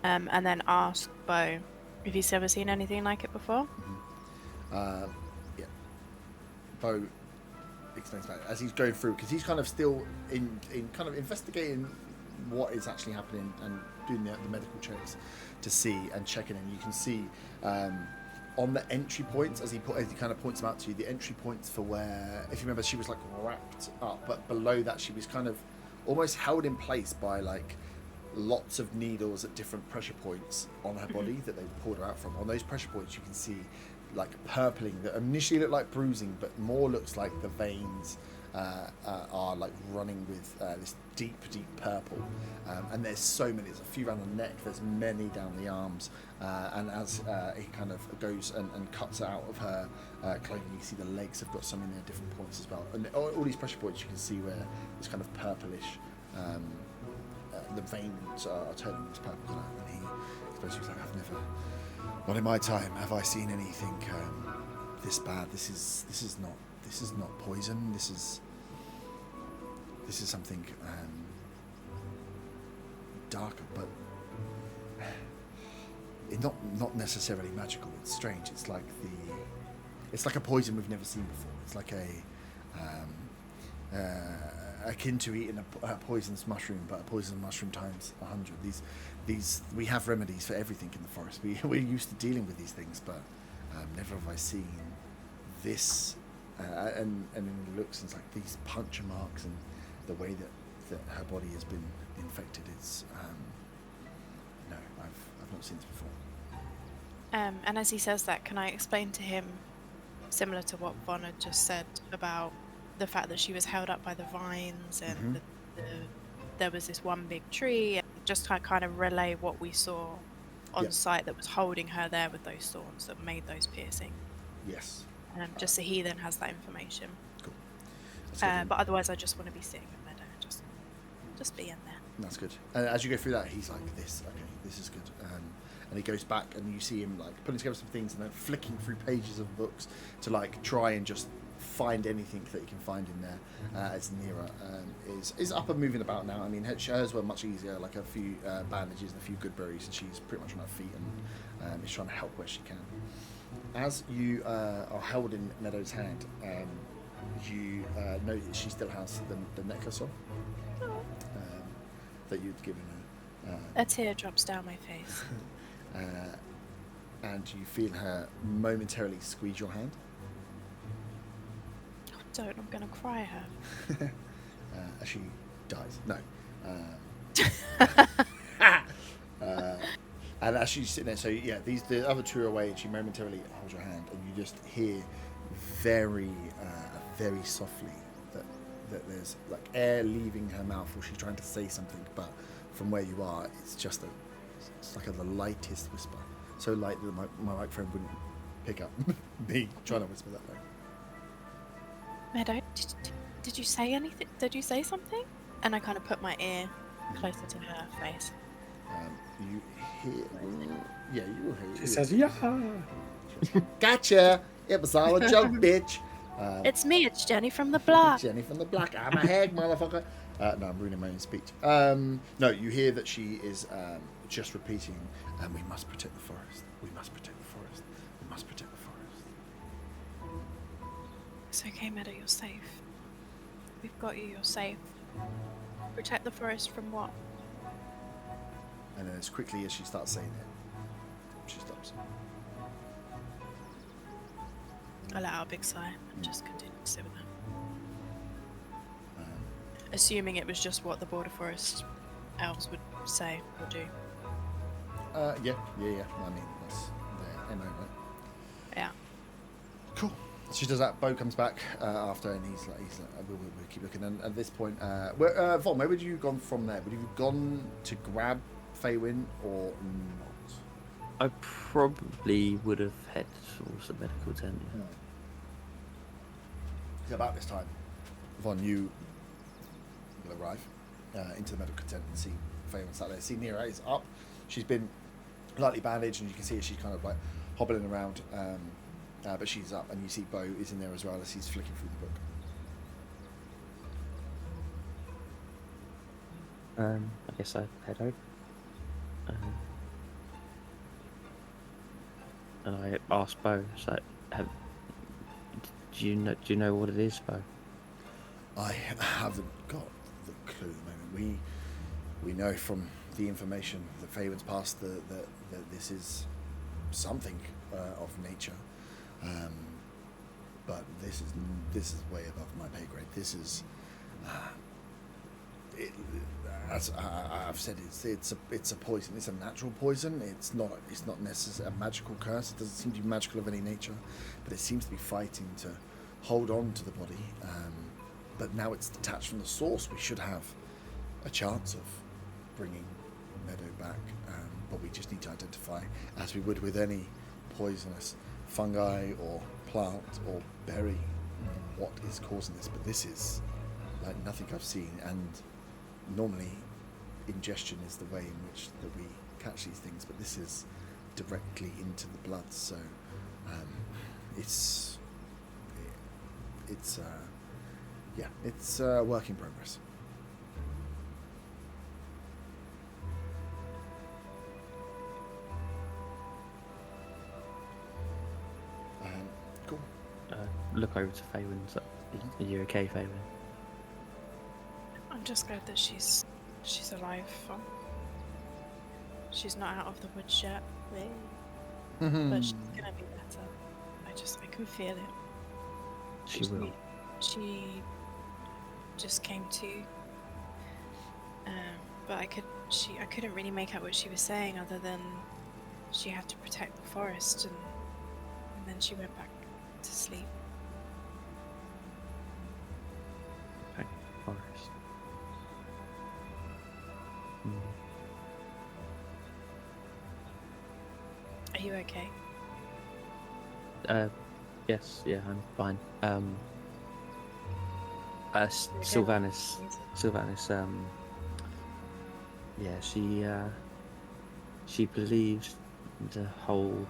F: And then ask Bo if he's ever seen anything like it before.
A: Mm-hmm. Yeah. Bo explains about it as he's going through, because he's kind of still in kind of investigating what is actually happening and doing the medical checks to see and checking in. You can see on the entry points, as he kind of points them out to you, the entry points for where, if you remember, she was like wrapped up, but below that she was kind of almost held in place by like lots of needles at different pressure points on her body that they pulled her out from. On those pressure points, you can see like purpling that initially looked like bruising, but more looks like the veins are like running with this deep purple, and there's so many. There's a few around the neck, there's many down the arms, and as he kind of goes and cuts it out of her clothing, you can see the legs have got some in there, different points as well, and all these pressure points you can see where it's kind of purplish, the veins are turning this purple colour, and he expresses like, I've never, not in my time have I seen anything this bad. This is not poison. This is something darker, but not necessarily magical. It's strange. It's like a poison we've never seen before. It's like a akin to eating a poisonous mushroom, but a poisonous mushroom times 100. These we have remedies for everything in the forest. We're used to dealing with these things, but never have I seen this. And it looks, it's like these puncture marks and the way that her body has been infected. It's no, I've not seen this before.
F: And as he says that, can I explain to him, similar to what Von had just said about the fact that she was held up by the vines and there was this one big tree, and just kind of relay what we saw on site that was holding her there with those thorns that made those piercing.
A: Yes.
F: Just so he then has that information.
A: Cool.
F: But otherwise, I just want to be sitting in the meadow, just be in there.
A: That's good. And as you go through that, he's like, this is good. And he goes back, and you see him like putting together some things, and then flicking through pages of books to like try and just find anything that you can find in there. As Nira is up and moving about now. I mean, hers were much easier, like a few bandages and a few good berries, and she's pretty much on her feet and is trying to help where she can. As you are held in Meadow's hand, you know that she still has the necklace on that you'd given her.
F: A tear drops down my face.
A: And you feel her momentarily squeeze your hand.
F: Oh, don't, I'm going to cry her.
A: As she dies. No. And as she's sitting there, so yeah, the other two are away, and she momentarily holds your hand, and you just hear very softly that there's like air leaving her mouth, or she's trying to say something, but from where you are, it's like the lightest whisper, so light that my microphone wouldn't pick up me trying to whisper that way.
F: Meadow, did you say anything? Did you say something? And I kind of put my ear closer to her face.
A: You hear? Yeah, you will hear.
C: She says, "Yeah."
A: Gotcha. It was all a joke, bitch.
F: It's me. It's Jenny from the block.
A: Jenny from the block. I'm a hag, motherfucker. No, I'm ruining my own speech. No, you hear that she is just repeating, we must protect the forest. We must protect the forest. We must protect the forest.
F: It's okay, Meadow. You're safe. We've got you. You're safe. Protect the forest from what?
A: And then as quickly as she starts saying it, she stops.
F: I let out a big sigh and just continue to sit with her. Assuming it was just what the border forest elves would say or do.
A: Yeah. I mean, that's their MO, right?
F: Yeah.
A: Cool. She does that. Bo comes back after, and he's like, we'll keep looking. And at this point, Von, where would you have gone from there? Would you have gone to grab Faywin or not?
E: I probably would have headed towards the medical tent.
A: Yeah. So about this time, Von, you will arrive into the medical tent and see Faywin sat there. See Nira is up. She's been lightly bandaged, and you can see she's kind of like hobbling around. But she's up, and you see Bo is in there as well as he's flicking through the book.
E: I guess I head over. And I asked Bo, so do you know what it is, Bo?
A: I haven't got the clue at the moment. We know from the information that Faywin's passed that this is something of nature. But this is way above my pay grade. This is, as I've said, it's a poison. It's a natural poison. It's not necessarily a magical curse. It doesn't seem to be magical of any nature, but it seems to be fighting to hold on to the body. But now it's detached from the source. We should have a chance of bringing Meadow back, but we just need to identify, as we would with any poisonous fungi or plant or berry, what is causing this. But this is like nothing I've seen, and normally ingestion is the way in which that we catch these things, but this is directly into the blood, so it's a work in progress. Cool.
E: Look over to Faywin. Are you okay, Faywin?
F: I'm just glad that she's alive. She's not out of the woods yet, but she's gonna be better. I can feel it.
E: She will.
F: She just came to, but I couldn't really make out what she was saying other than she had to protect the forest, and then she went back to sleep.
E: Forest.
F: Are you okay?
E: Yes, yeah, I'm fine. Sylvanas, yeah, she believes the whole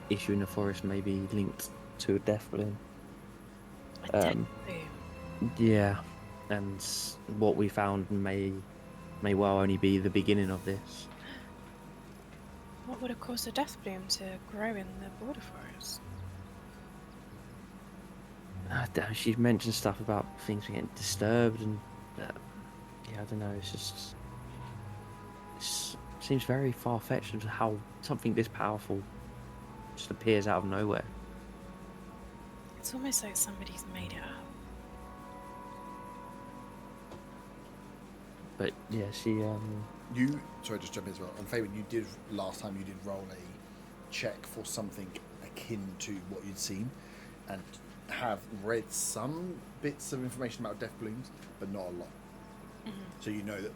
E: issue in the forest may be linked to a death bloom.
F: A death bloom.
E: Yeah, and what we found may well only be the beginning of this.
F: What would have caused a death bloom to grow in the border forest?
E: She's mentioned stuff about things getting disturbed, and yeah, I don't know. It seems very far fetched of how something this powerful just appears out of nowhere.
F: It's almost like somebody's made it up.
E: But yeah, she
A: You sorry, just jump in as well. And Fabian, you did last time. You did roll a check for something akin to what you'd seen, and have read some bits of information about death blooms, but not a lot. So you know that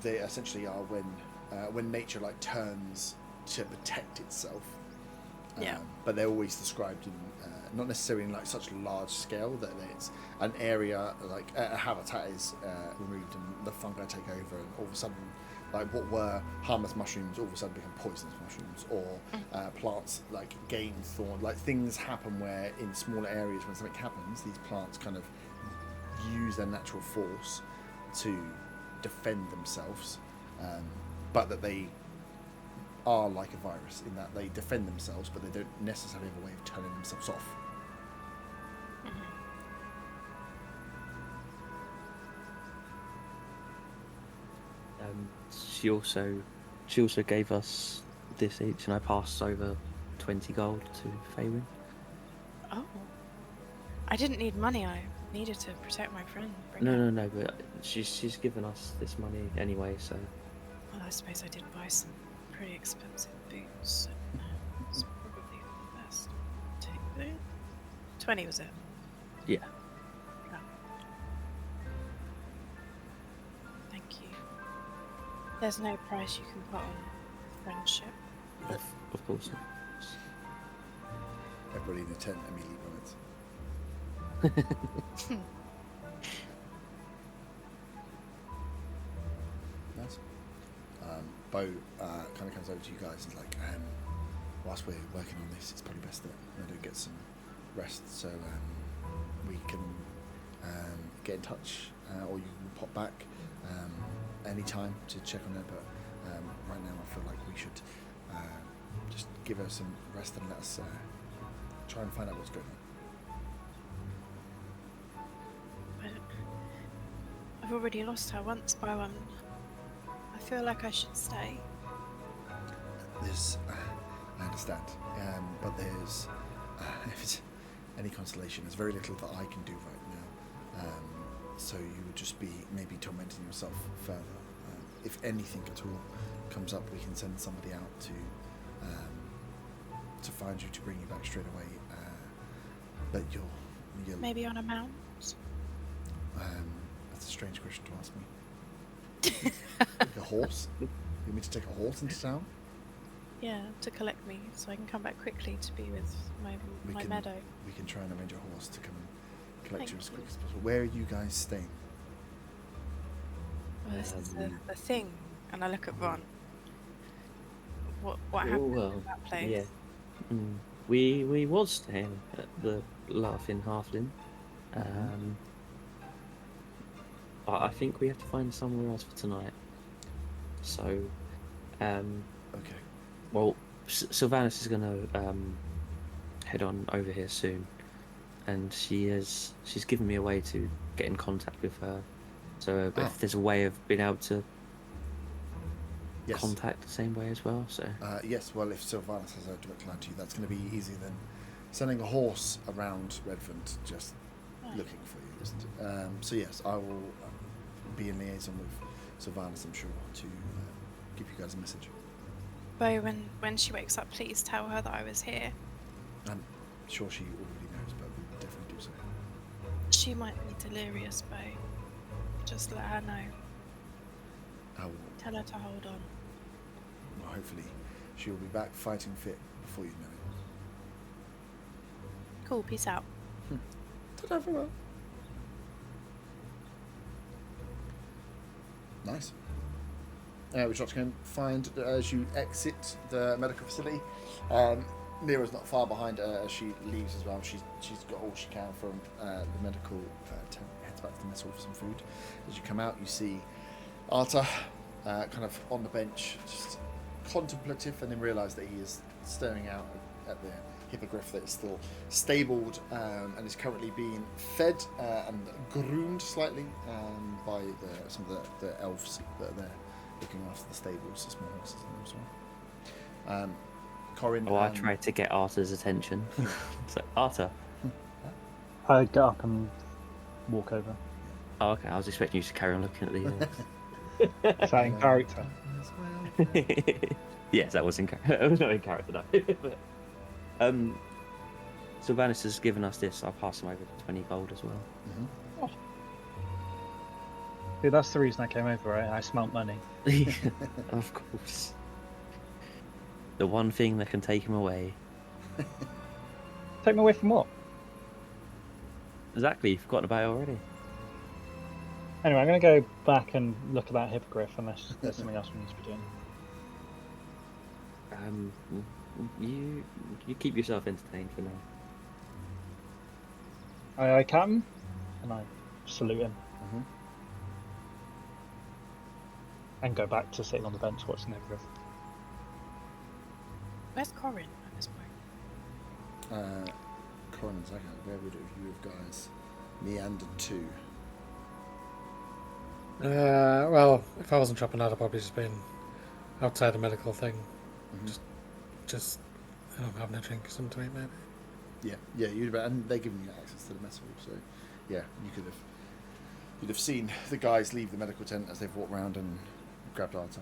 A: they essentially are when nature like turns to protect itself. But they're always described in not necessarily in like such large scale that it's an area like a habitat is removed and the fungi take over, and all of a sudden like what were harmless mushrooms all of a sudden become poisonous mushrooms, or plants like gain thorn, like things happen where in smaller areas when something happens these plants kind of use their natural force to defend themselves, but that they are like a virus in that they defend themselves, but they don't necessarily have a way of turning themselves off.
E: She also gave us this each, and I passed over 20 gold to Faywin.
F: Oh. I didn't need money, I needed to protect my friend.
E: No, but she's given us this money anyway, so...
F: Well, I suppose I did buy some pretty expensive boots, so it's probably the best. Take it. 20 was it?
E: Yeah.
F: Oh. Thank you. There's no price you can put on friendship.
E: Of course not.
A: Everybody in the tent immediately vomits. Nice. Bo kind of comes over to you guys and like, whilst we're working on this, it's probably best that I do get some rest, so we can get in touch, or you can pop back any time to check on her. But right now, I feel like we should just give her some rest and let us try and find out what's going on.
F: I've already lost her once by one. I feel like I should stay.
A: There's, I understand, but there's, if it's any consolation, there's very little that I can do right now. So you would just be maybe tormenting yourself further. If anything at all comes up, we can send somebody out to find you, to bring you back straight away. But you'll
F: Maybe on a mount.
A: That's a strange question to ask me. Like a horse? You want me to take a horse into town?
F: Yeah, to collect me, so I can come back quickly to be with my meadow.
A: We can try and arrange a horse to come and collect you as
F: Thank
A: quick as possible. Where are you guys staying?
F: Well, this is the thing, and I look at Ron. What happened at that place?
E: Yeah. We was staying at the Laughing Halfling. I think we have to find somewhere else for tonight. So,
A: Okay.
E: well, Sylvanas is gonna head on over here soon, and she's given me a way to get in contact with her So if there's a way of being able to
A: Yes.
E: contact the same way as well. So
A: Yes, well, if Sylvanus has a direct line to you, that's going to be easier than sending a horse around Redvant just looking for you. So yes, I will be in liaison with Sylvanus, I'm sure, to give you guys a message.
F: Bo, when she wakes up, please tell her that I was here.
A: I'm sure she already knows, but we'll definitely do so.
F: She might be delirious, Bo. Just let her know.
A: I will.
F: Tell her to hold on.
A: Well, hopefully she'll be back fighting fit before you know it.
F: Cool, peace out.
A: Ta-da, everyone. Nice. Which you're going to find as you exit the medical facility. Nira's not far behind her as she leaves as well. She's got all she can from the medical tent. Heads back to the mess hall for some food. As you come out, you see Arta kind of on the bench, just contemplative, and then realise that he is staring out at the hippogriff that is still stabled and is currently being fed and groomed slightly by some of the elves that are there looking after the stables, the small horses as well. Corin.
E: I tried to get Arthur's attention. So Arthur.
G: I get up and walk over.
E: Oh, okay. I was expecting you to carry on looking at the.
G: Is that in character?
E: Yes, that was in character. It was not in character, no. But, Sylvanus has given us this. I'll pass him over 20 gold as well.
A: Mm-hmm.
G: Yeah, that's the reason I came over, right? I smelt money.
E: Of course. The one thing that can take him away.
G: Take me away from what?
E: Exactly, you've forgotten about it already.
G: Anyway, I'm going to go back and look at that hippogriff unless there's something else we need to be doing.
E: You keep yourself entertained for now.
G: Aye, Captain. And I salute him.
A: Mm-hmm.
G: And go back to sitting on the bench watching the hippogriff.
F: Where's Corin at this point?
A: Corin and Zaga, where would you of guys meandered to?
C: Well, if I wasn't chopping out, I'd probably just been outside the medical thing.
A: Mm-hmm.
C: Just having a drink or something to eat, maybe.
A: Yeah, and they're giving you access to the mess hall, so yeah, you'd have seen the guys leave the medical tent as they've walked around and grabbed Arta.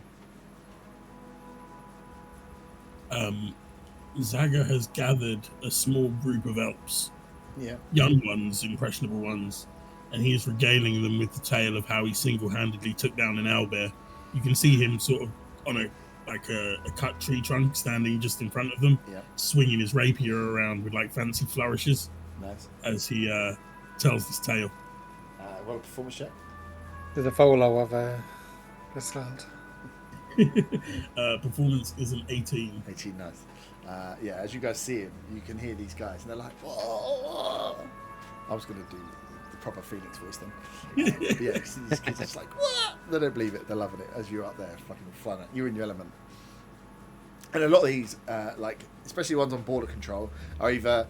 B: Zaga has gathered a small group of elves, young ones, impressionable ones, and he is regaling them with the tale of how he single-handedly took down an owlbear. You can see him sort of on a cut tree trunk standing just in front of them, swinging his rapier around with like fancy flourishes.
A: Nice.
B: As he tells this tale.
A: Roll a performance check.
C: To the follow of this land.
B: Performance is an 18.
A: 18, nice. As you guys see him, you can hear these guys, and they're like, whoa. I was going to do the proper Phoenix voice then. These kids are just like, what? They don't believe it. They're loving it as you're up there, fucking fun. You're in your element. And a lot of these, especially ones on border control, are either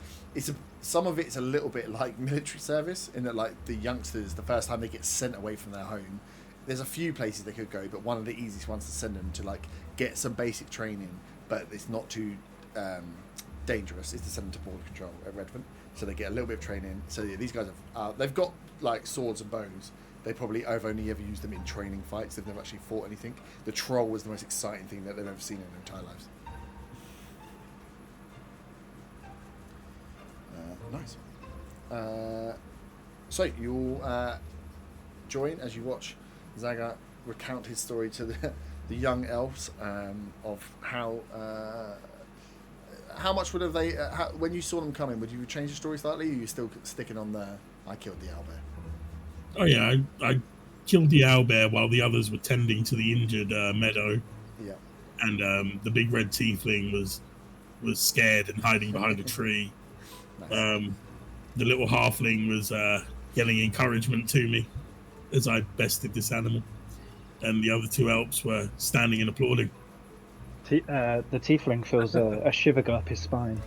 A: some of it's a little bit like military service in that, like, the youngsters, the first time they get sent away from their home, there's a few places they could go, but one of the easiest ones to send them to like get some basic training, but it's not too dangerous, is to send them to border control at Redvant, so they get a little bit of training. So yeah, these guys have they've got like swords and bows. They probably have only ever used them in training fights. They've never actually fought anything. The troll was the most exciting thing that they've ever seen in their entire lives. Nice. So you'll join as you watch Zaga recount his story to the young elves of how much would have they when you saw them coming, would you change the story slightly, or are you still sticking on the I killed the owlbear?
B: Oh yeah, I killed the owlbear while the others were tending to the injured meadow.
A: Yeah.
B: And the big red tiefling was scared and hiding behind a tree.
A: Nice.
B: The little halfling was yelling encouragement to me as I bested this animal, and the other two elves were standing and applauding.
G: The tiefling feels a shiver go up his spine.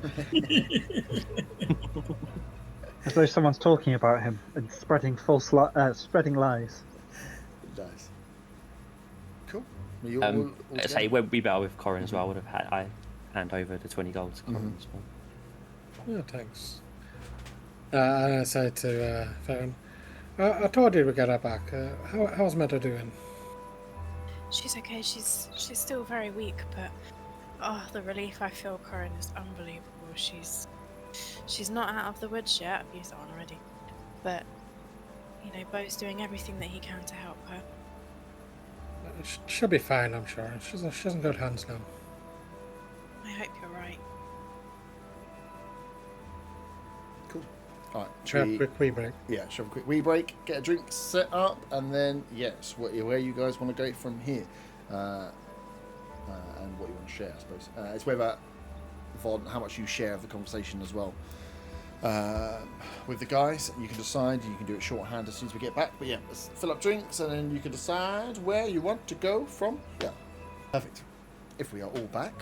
G: As though someone's talking about him and spreading lies.
A: Cool. Are you all
E: I say when we battle with Corin as well, I hand over the 20 gold to Corin as well.
C: Oh, thanks. And I say to Farron, I told you we'd get her back. How's Meadow doing?
F: She's okay. She's still very weak, but the relief I feel, Corin, is unbelievable. She's not out of the woods yet. I've used that one already, but Bo's doing everything that he can to help her.
C: She'll be fine, I'm sure. She's in good hands now.
F: I hope you're right.
A: Cool. All right.
C: Should we have a quick wee break?
A: Yeah, should have a quick wee break, get a drink set up, and then, yes, where you guys want to go from here. And what you want to share, I suppose. It's whether, Vaughn, how much you share of the conversation as well. With the guys, you can decide. You can do it shorthand as soon as we get back. But yeah, let's fill up drinks, and then you can decide where you want to go from. Yeah, perfect. If we are all back,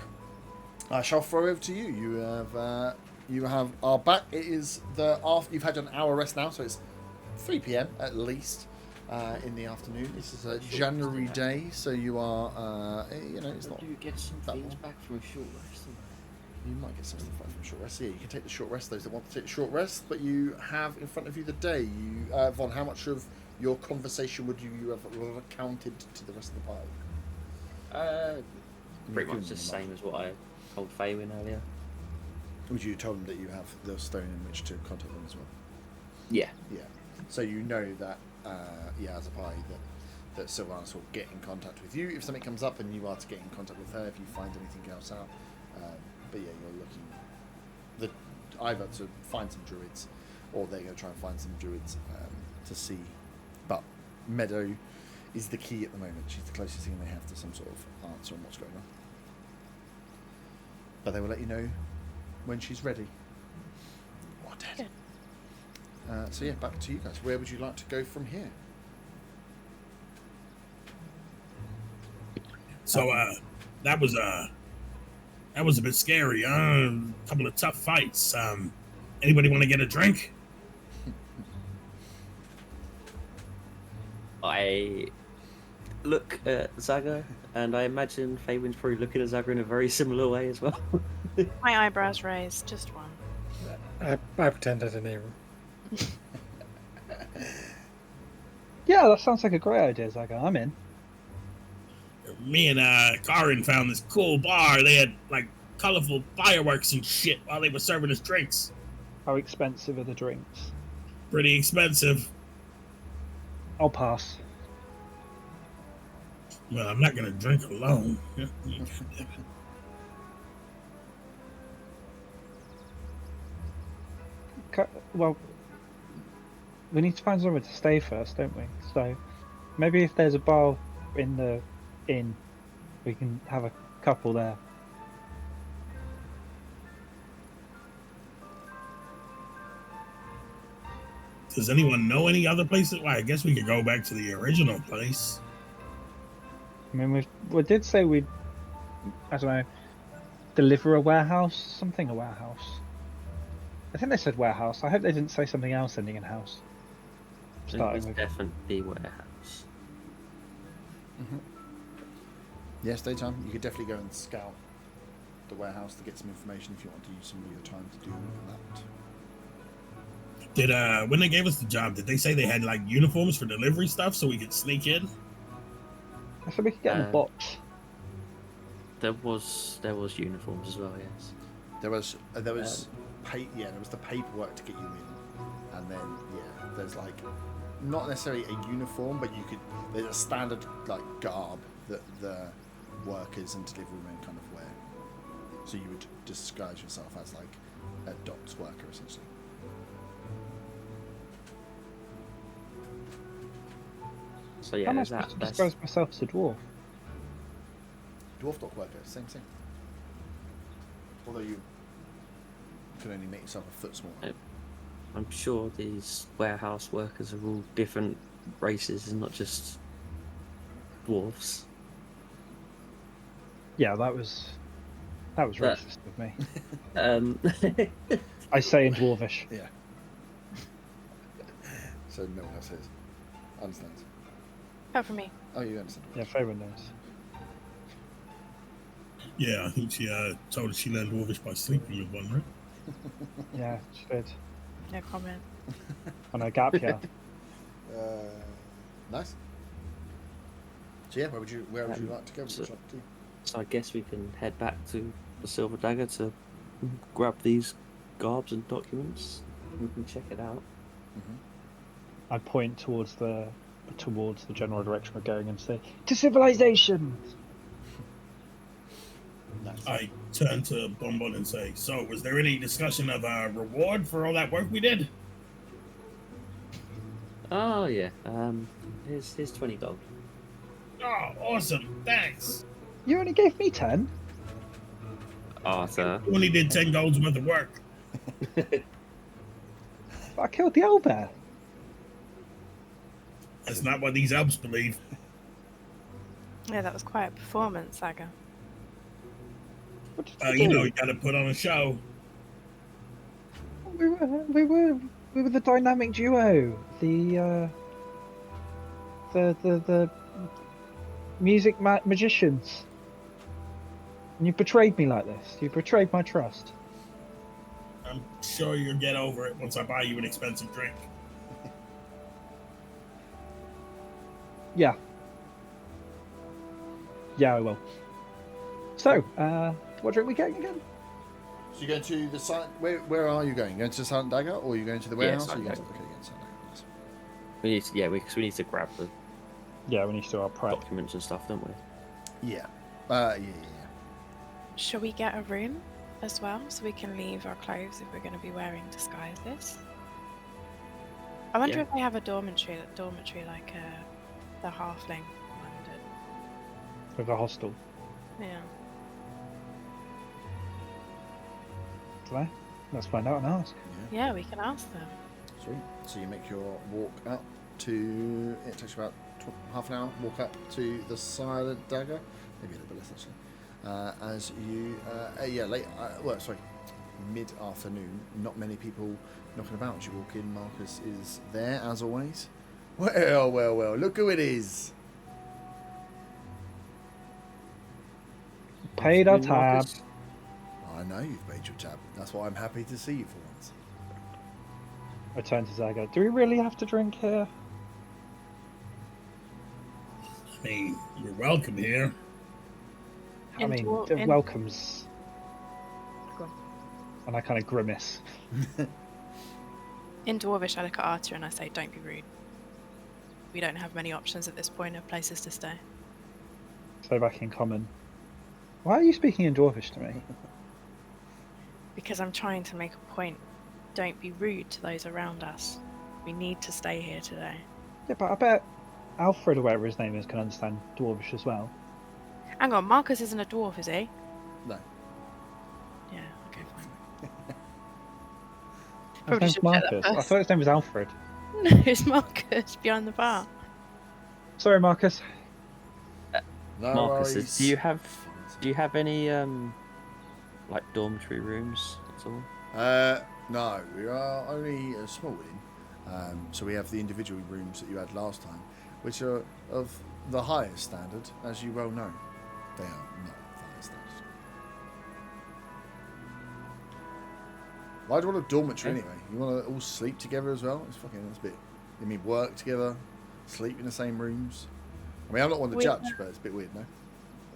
A: I shall throw over to you. You are back. It is you've had an hour rest now, so it's 3 p.m. at least in the afternoon. This is a January day, so you are it's not.
E: Do you get some
A: that
E: things
A: long.
E: back from a short rest?
A: You might get some stuff back from a short rest. Yeah, you can take the short rest, those that want to take the short rest, but you have in front of you the day. Vaughn, how much of your conversation would you have accounted to the rest of the party?
E: Pretty much the same as what I told Faywin earlier.
A: Would you tell them that you have the stone in which to contact them as well?
E: Yeah.
A: Yeah. So you know that, as a party, that Sylvanas will get in contact with you if something comes up, and you are to get in contact with her if you find anything else out. But yeah, you're looking either to find some druids, or they're going to try and find some druids to see. But Meadow is the key at the moment. She's the closest thing they have to some sort of answer on what's going on. But they will let you know when she's ready. Or dead. So yeah, back to you guys. Where would you like to go from here?
B: So that was a bit scary. A couple of tough fights. Anybody want to get a drink?
E: I look at Zaga, and I imagine Faywin's probably looking at Zaga in a very similar way as well.
F: My eyebrows raised, just one.
C: I pretend I didn't hear him.
G: Yeah, that sounds like a great idea, Zaga. I'm in.
B: Me and Karin found this cool bar. They had like colorful fireworks and shit while they were serving us drinks.
G: How expensive are the drinks?
B: Pretty expensive.
G: I'll pass.
B: Well, I'm not gonna drink alone.
G: Well, we need to find somewhere to stay first, don't we? So maybe if there's a bar in the inn, we can have a couple there.
B: Does anyone know any other places? Well, I guess we could go back to the original place.
G: I mean, we did say we'd, I don't know, deliver a warehouse? Something a warehouse. I think they said warehouse. I hope they didn't say something else ending in house.
E: It's definitely warehouse.
A: Mm-hmm. Yes, daytime. You could definitely go and scout the warehouse to get some information if you want to use some of your time to do that.
B: Did when they gave us the job, did they say they had like uniforms for delivery stuff so we could sneak in?
G: I said we could get in a box.
E: There was uniforms as well. Yes.
A: There was there was the paperwork to get you in, and then there's like not necessarily a uniform, but there's a standard like garb that the workers and deliverymen kind of wear. So you would disguise yourself as like a docks worker essentially.
E: So yeah,
G: How am I
E: there's
G: supposed to
E: that.
G: disguise myself as a dwarf?
A: Dwarf dock worker, same thing. Although you can only make yourself a foot smaller.
E: I'm sure these warehouse workers are all different races and not just dwarves.
G: Yeah, that was racist of me. I say in dwarvish.
A: Yeah. So no one else says. Understands.
F: Not for me.
A: Oh, you understand.
G: Yeah, Faerun knows.
B: Yeah, I think she told us she learned Dwarvish by sleeping with one, right?
G: Yeah, she did.
F: No comment.
G: On her gap year.
A: Nice. So yeah, where would you like to go? Which
E: so-
A: shop to?
E: So I guess we can head back to the Silver Dagger to grab these garbs and documents. We can check it out.
G: I point towards the general direction we're going and say, "To civilization!"
A: Nice.
B: I turn to Bonbon and say, so was there any discussion of a reward for all that work we did?
E: Oh yeah. Here's $20.
B: Oh, awesome. Thanks.
G: You only gave me 10.
E: Oh, sir.
B: You only did 10 gold's worth of work.
G: But I killed the owlbear.
B: That's not what these elves believe.
F: Yeah, that was quite a performance, Saga.
G: What did
B: You
G: do?
B: know, you gotta put on a show.
G: We were the dynamic duo. The music magicians. And you betrayed me like this. You betrayed my trust.
B: I'm sure you'll get over it once I buy you an expensive drink.
G: Yeah. Yeah, I will. So, what drink we getting again?
A: So you're going to the silent. Where are you going? Going to the Silent Dagger, or are you going to the warehouse?
E: Silent
A: or are you going to,
E: Dagger.
A: okay, you're going to Silent Dagger. Nice.
E: We need to, yeah, because we need to grab the
G: Yeah, we need to do our prep.
E: documents and stuff, don't we?
A: Yeah. Yeah.
F: Shall we get a room as well, so we can leave our clothes if we're going to be wearing disguises? I wonder
E: Yeah.
F: if they have a dormitory like the halfling one did.
G: With a hostel.
F: Yeah.
G: Do I? Let's find out and ask.
F: Yeah, we can ask them.
A: Sweet. So you make your walk up to. It takes you about half an hour. Walk up to the Silent Dagger. Maybe a little bit less actually. As you, mid-afternoon. Not many people knocking about. As you walk in, Marcus is there as always. Well. Look who it is.
G: Paid our tab.
E: Marcus?
A: I know you've paid your tab. That's why I'm happy to see you for once.
G: I turn to Zaga. Do we really have to drink here?
B: I mean, you're welcome here.
G: I mean, the welcomes.
F: Go on.
G: And I kind of grimace.
F: In Dwarvish, I look at Arthur and I say, don't be rude. We don't have many options at this point of places to stay.
G: So back in common. Why are you speaking in Dwarvish to me?
F: Because I'm trying to make a point. Don't be rude to those around us. We need to stay here today.
G: Yeah, but I bet Alfred, or whatever his name is, can understand Dwarvish as well.
F: Hang on, Marcus isn't a dwarf, is he?
A: No.
F: Yeah, okay, fine.
G: His
F: Probably
G: name's
F: should check that
G: Marcus. I
F: first.
G: thought his name was Alfred.
F: No, it's Marcus behind the bar.
G: Sorry, Marcus.
A: No
E: Marcus,
A: worries.
E: do you have any like dormitory rooms at all?
A: No, we are only a small inn. So we have the individual rooms that you had last time, which are of the highest standard, as you well know. They are not the highest standard. Why do you want a dormitory anyway? You want to all sleep together as well? It's a bit. You mean work together, sleep in the same rooms? I mean, I'm not one to judge, but it's a bit weird, no?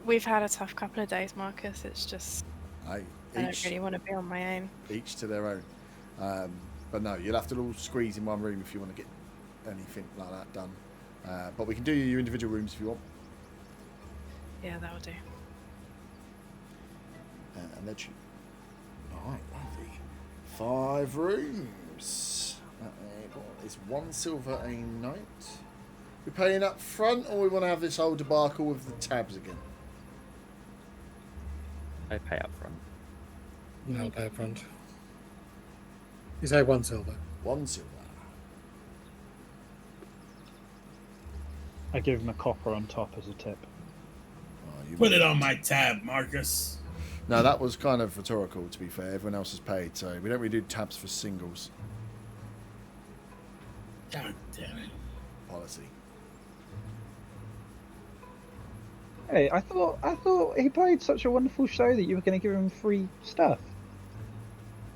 F: We've had a tough couple of days, Marcus. It's just, I don't
A: Each,
F: really want to be on my own.
A: each to their own. But no, you'll have to all squeeze in one room if you want to get anything like that done. But we can do your individual rooms if you want.
F: Yeah, that'll do.
A: And let you. Alright, lovely. 5 rooms. It's 1 silver a night. We paying up front, or we want to have this whole debacle with the tabs again?
E: I pay up front.
C: I'll pay up front. You say 1 silver.
A: 1 silver.
G: I give him a copper on top as a tip.
A: Oh, you
B: Put it on my tab, Marcus.
A: No, that was kind of rhetorical, to be fair. Everyone else is paid, so we don't really do tabs for singles.
B: God damn it.
A: Policy.
G: Hey, I thought he played such a wonderful show that you were going to give him free stuff.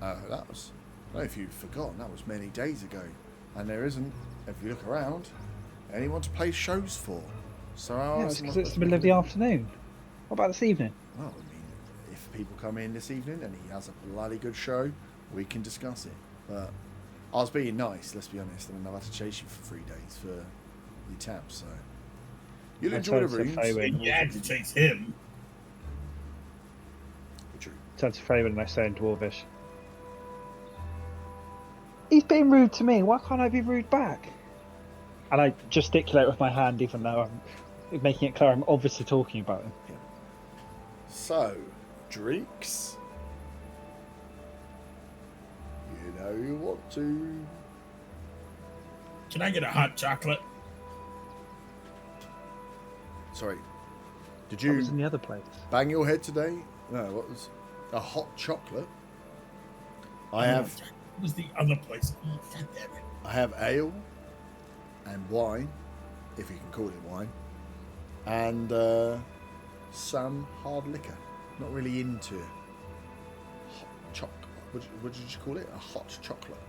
A: That was, I don't know if you've forgotten, that was many days ago. And there isn't, if you look around, anyone to play shows for. So
G: Yeah, it's because it's the middle of the afternoon. What about this evening?
A: Well, I mean, if people come in this evening and he has a bloody good show, we can discuss it. But I was being nice, let's be honest. I mean, I've had to chase you for 3 days for your tabs, so you'll enjoy the rooms.
B: You had to chase him.
A: True.
G: Turn to Faven and I say in Dwarvish. He's being rude to me. Why can't I be rude back? And I gesticulate with my hand, even though I'm making it clear I'm obviously talking about him.
A: Yeah. So, drinks. You know you want to.
B: Can I get a hot chocolate?
A: Sorry. Did
G: That was
A: you
G: in the other place.
A: bang your head today? No, what was a hot chocolate? I have.
B: What was the other place? Oh, God damn it.
A: I have ale and wine, if you can call it wine, and some hard liquor. Not really into hot chocolate. What did you call it? A hot chocolate.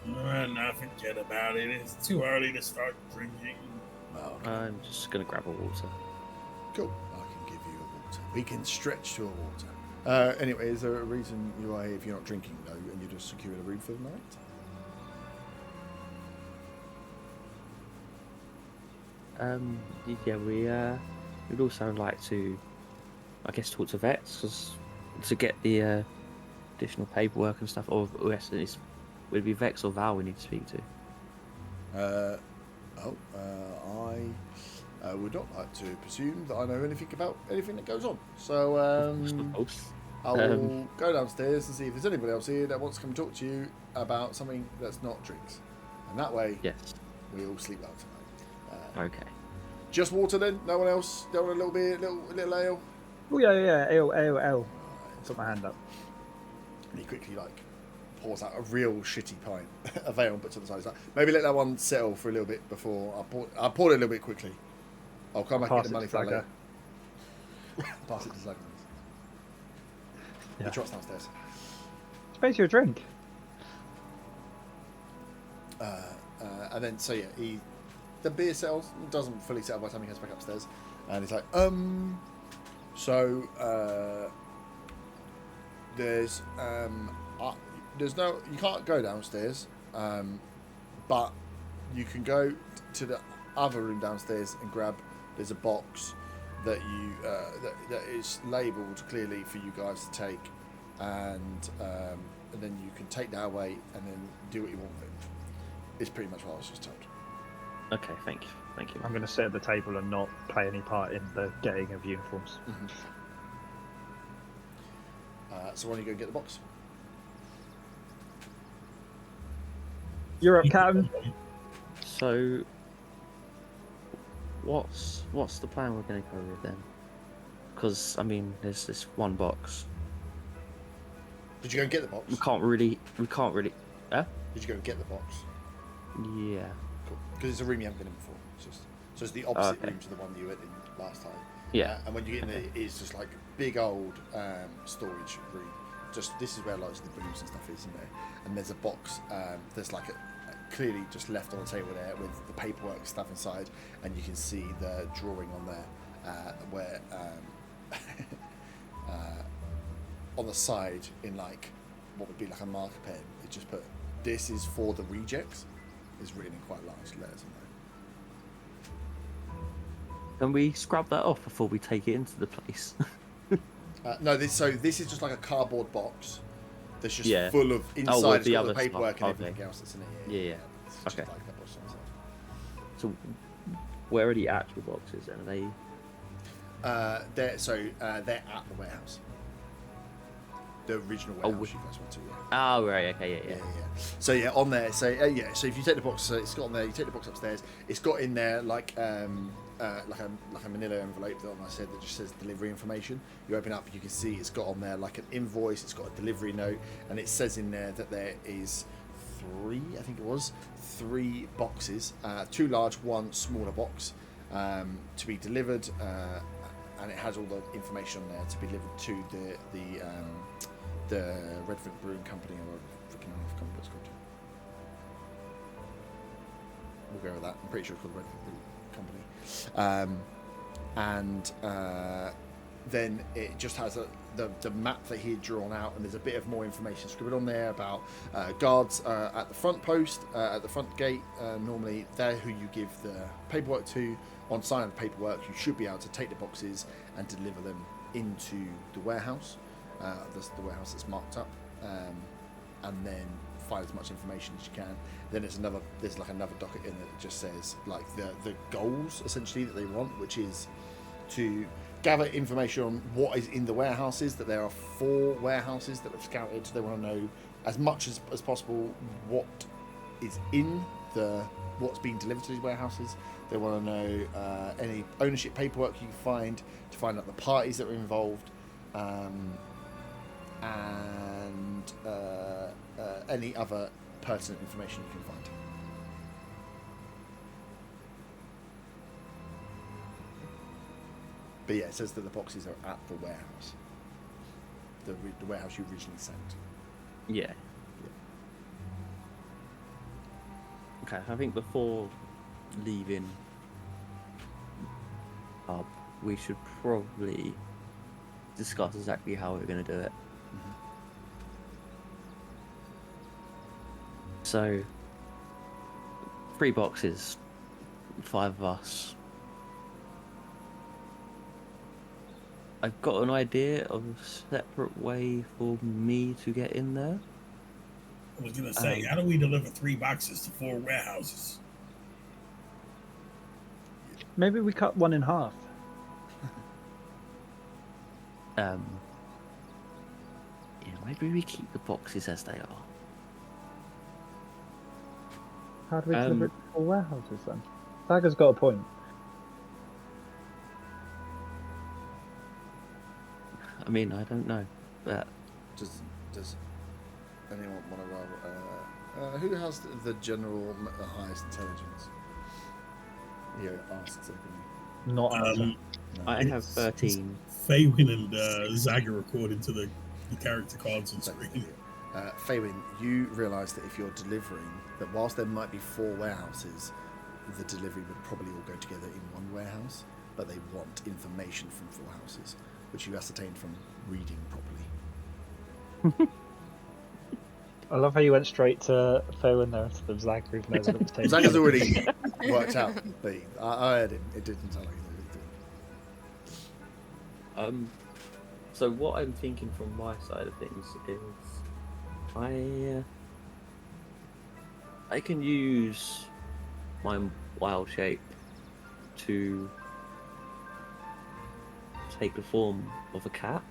B: No, forget about it. It's too early to start drinking.
A: Oh, okay.
E: I'm just gonna grab a water.
A: Cool. I can give you a water. We can stretch to a water. Anyway, is there a reason you are here if you're not drinking, though, and you're just securing a room for the night?
E: Yeah, we'd also like to, I guess, talk to vets to get the additional paperwork and stuff. Or would it be Vex or Val we need to speak to?
A: I would not like to presume that I know anything about anything that goes on. So I will go downstairs and see if there's anybody else here that wants to come talk to you about something that's not drinks. And that way,
E: Yes.
A: we all sleep well tonight.
E: Okay.
A: Just water then? No one else? Don't want a little beer, little ale?
G: Oh yeah, ale. Put my hand up.
A: And he quickly pours out a real shitty pint of ale and puts it on the side. He's like, maybe let that one settle for a little bit before I poured it a little bit quickly. I'll come back and get the money for it later. Pass it to Zagman.
G: Yeah.
A: He trots downstairs.
G: Suppose you a drink.
A: And then, so yeah, the beer settles, doesn't fully settle by the time he goes back upstairs. And he's like, there's no, you can't go downstairs, but you can go to the other room downstairs and grab, there's a box that you, that is labelled clearly for you guys to take, and then you can take that away and then do what you want with it. It's pretty much what I was just told.
E: Okay. Thank you.
G: I'm going to sit at the table and not play any part in the getting of uniforms.
A: Mm-hmm. So why don't you go get the box?
G: You're up, Captain.
E: So, what's the plan we're going to go with then? Because I mean, there's this one box.
A: Did you go and get the box?
E: We can't really. Huh?
A: Did you go and get the box?
E: Yeah.
A: Cool. Because it's a room you haven't been in before. So it's the opposite room to the one you went in last time.
E: Yeah.
A: And when you get in there, it's just like big old storage room. Just this is where loads of the booze and stuff is in there. And there's a box. There's like a clearly just left on the table there with the paperwork and stuff inside, and you can see the drawing on there where on the side in like what would be like a marker pen, it just put "This is for the rejects." Is written in quite large letters on there.
E: Can we scrub that off before we take it into the place?
A: No, this is just like a cardboard box that's just full of
E: with
A: inside
E: the
A: the
E: other
A: paperwork
E: stuff.
A: and everything else that's in it.
E: Yeah.
A: It's just
E: Okay.
A: like that box on the side.
E: So, where are the actual boxes? And are they?
A: They're at the warehouse. The original warehouse you guys went to. Yeah.
E: Oh right. Okay. Yeah.
A: So yeah, on there. So So if you take the box, it's got on there. You take the box upstairs. It's got in there like a manila envelope that I said that just says delivery information. You open up, you can see it's got on there like an invoice. It's got a delivery note, and it says in there that there is three boxes, 2 large, 1 smaller box, to be delivered and it has all the information on there to be delivered to the Redvant Brewing Company, or freaking I can't remember what it's called. We'll go with that. I'm pretty sure it's called the Redvant Brewing Company. Then it just has the map that he had drawn out, and there's a bit of more information scribbled on there about guards at the front post, at the front gate. Normally, they're who you give the paperwork to. On signing the paperwork, you should be able to take the boxes and deliver them into the warehouse. The warehouse that's marked up, and then find as much information as you can. Then there's like another docket in there that just says like the goals essentially that they want, which is to gather information on what is in the warehouses. That there are 4 warehouses that have scouted. They want to know as much as possible what is in what's being delivered to these warehouses. They want to know any ownership paperwork you can find to find out the parties that were involved, and any other pertinent information you can find. But yeah, it says that the boxes are at the warehouse. The warehouse you originally sent.
E: Yeah. Okay, I think before leaving pub, we should probably discuss exactly how we're going to do it.
A: Mm-hmm.
E: So, 3 boxes, 5 of us. I've got an idea of a separate way for me to get in there.
B: I was gonna say, how do we deliver 3 boxes to 4 warehouses?
G: Maybe we cut one in half.
E: Yeah, maybe we keep the boxes as they are.
G: How do we deliver it to 4 warehouses then? Tiger's got a point.
E: I mean, I don't know, but
A: Does anyone want to roll? Who has the general highest intelligence? Yeah, asks openly.
G: Not answer.
E: I have 13.
B: Faywin and Zagger according to the character cards on screen.
A: Faywin, you realise that if you're delivering, that whilst there might be 4 warehouses, the delivery would probably all go together in one warehouse, but they want information from 4 houses, which you ascertained from reading properly.
G: I love how you went straight to Faywin there instead of Zagger, even though it's not the
A: Zagger's already worked out, but I heard him. It didn't sound like he did.
E: So what I'm thinking from my side of things is I can use my wild shape to take the form of a cat,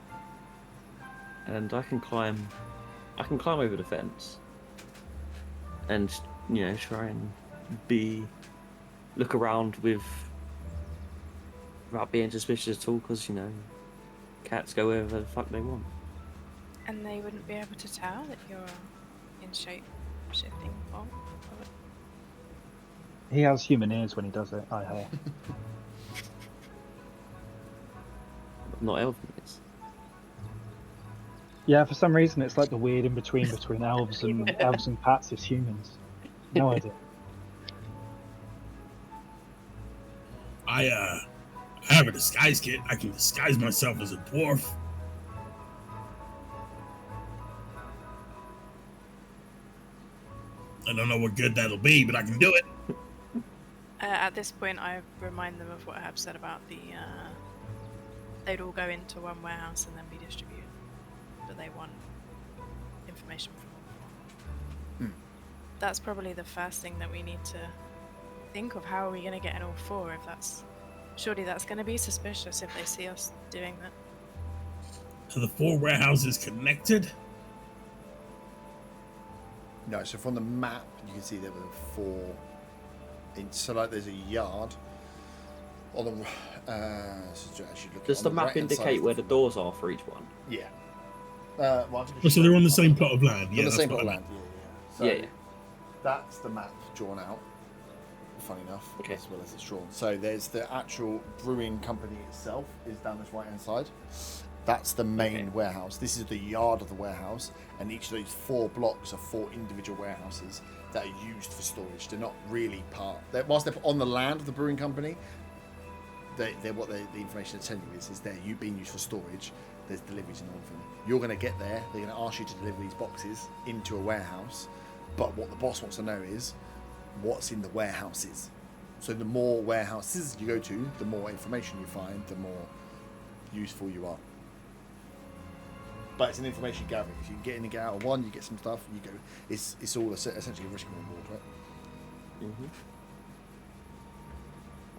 E: and I can climb over the fence and try and look around without being suspicious at all, because cats go wherever the fuck they want.
F: And they wouldn't be able to tell that you're in shape shifting form?
G: He has human ears when he does it, I hear.
E: Not elven ears.
G: Yeah, for some reason it's like the weird in between elves and cats is humans. No idea.
B: I have a disguise kit. I can disguise myself as a dwarf. I don't know what good that'll be, but I can do it.
F: At this point, I remind them of what Hab said about they'd all go into one warehouse and then be distributed, but they want information from all 4. That's probably the first thing that we need to think of. How are we going to get in all 4? Surely that's going to be suspicious if they see us doing that.
B: Are the 4 warehouses connected?
A: No, so from the map you can see there were 4. So like there's a yard on the.
E: Does the map indicate where the doors are for each one?
A: Yeah.
B: So they're on the same plot of land.
A: Yeah,
B: Yeah,
A: the same plot of land.
E: So
A: that's the map drawn out funny enough,
E: Okay.
A: as well as it's drawn. So there's the actual brewing company itself is down this right hand side. That's the main warehouse. This is the yard of the warehouse, and each of those 4 blocks are 4 individual warehouses that are used for storage. They're not really whilst they're on the land of the brewing company, the information they're telling you is they're being used for storage. There's deliveries and everything. You're going to get there. They're going to ask you to deliver these boxes into a warehouse. But what the boss wants to know is what's in the warehouses. So the more warehouses you go to, the more information you find, the more useful you are. But it's an information gathering. If you can get in and get out of one, you get some stuff. You go. It's all essentially a risk and reward, right?
E: Mm-hmm.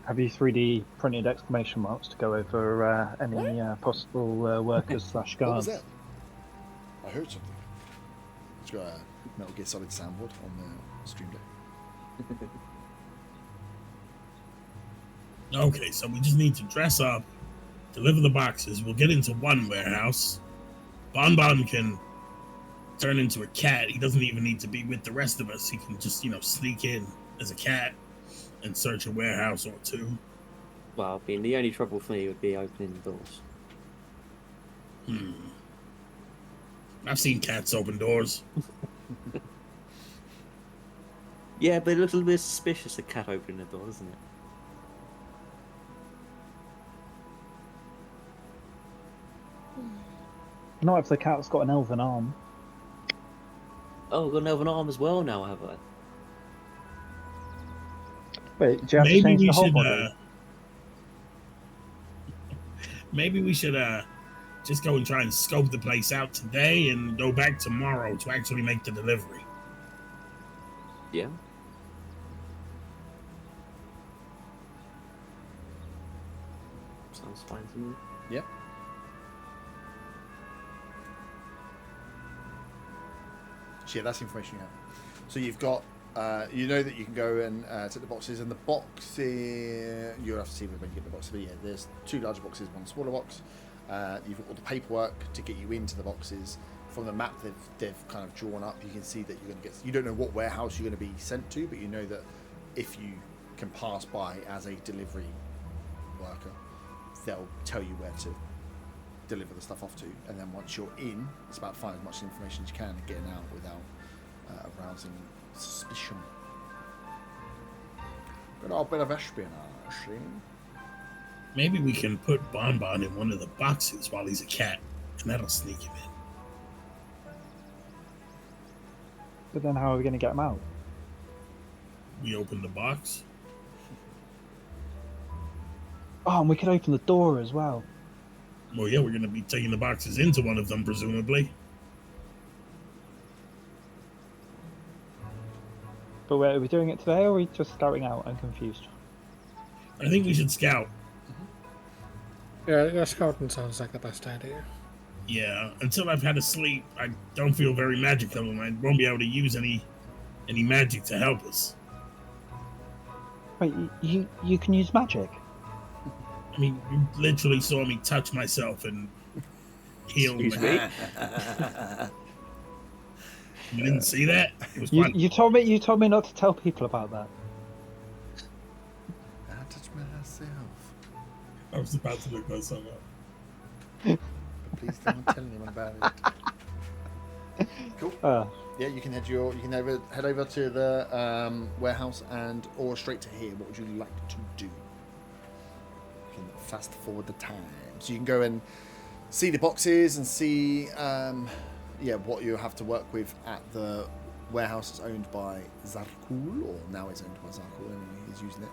G: Have you 3D printed exclamation marks to go over any possible workers / guards?
A: What was that? I heard something. It's got a Metal Gear Solid soundboard on the stream deck.
B: Okay, so we just need to dress up, deliver the boxes. We'll get into one warehouse. Bon can turn into a cat. He doesn't even need to be with the rest of us. He can just, sneak in as a cat and search a warehouse or 2.
E: Well, the only trouble for me would be opening the doors.
B: I've seen cats open doors.
E: Yeah, but it looks a little bit suspicious, a cat opening the door, doesn't it?
G: Not if the cat's got an elven arm.
E: Oh, I've got an elven arm as well now, have I?
G: Wait, do you have to change the whole body?
B: Maybe we should just go and try and scope the place out today and go back tomorrow to actually make the delivery.
E: Yeah. Sounds fine to me.
A: Yeah. So yeah, that's information you have. So you've got, you know that you can go and take the boxes, and the boxes, you'll have to see when you get the boxes, but yeah, there's 2 larger boxes, 1 smaller box. You've got all the paperwork to get you into the boxes. From the map they've kind of drawn up, you can see that you're going to get, you don't know what warehouse you're going to be sent to, but you know that if you can pass by as a delivery worker, they'll tell you where to deliver the stuff off to, and then once you're in, it's about finding as much information as you can and getting out without arousing suspicion. Good old bit of espionage, see?
B: Maybe we can put Bon in one of the boxes while he's a cat, and that'll sneak him in.
G: But then how are we going to get him out?
B: We open the box.
G: Oh, and we could open the door as well.
B: Well, yeah, we're going to be taking the boxes into one of them, presumably.
G: But wait, are we doing it today, or are we just scouting out? I'm confused.
B: I think we should scout.
C: Yeah, scouting sounds like the best idea.
B: Yeah, until I've had a sleep, I don't feel very magical, and I won't be able to use any magic to help us.
G: Wait, you can use magic?
B: I mean, you literally saw me touch myself and heal.
E: Excuse me?
B: You didn't see that? It was
G: You,
B: fun.
G: you told me not to tell people about that.
A: I touch myself.
B: I was about to look that song up.
A: But please don't tell anyone about it. Cool. Yeah, you can head over to the warehouse or straight to here. What would you like to do? You can fast forward the time, so you can go and see the boxes and see what you have to work with at the warehouse that's owned by Zarkul, or now it's owned by Zarkul and he's using it.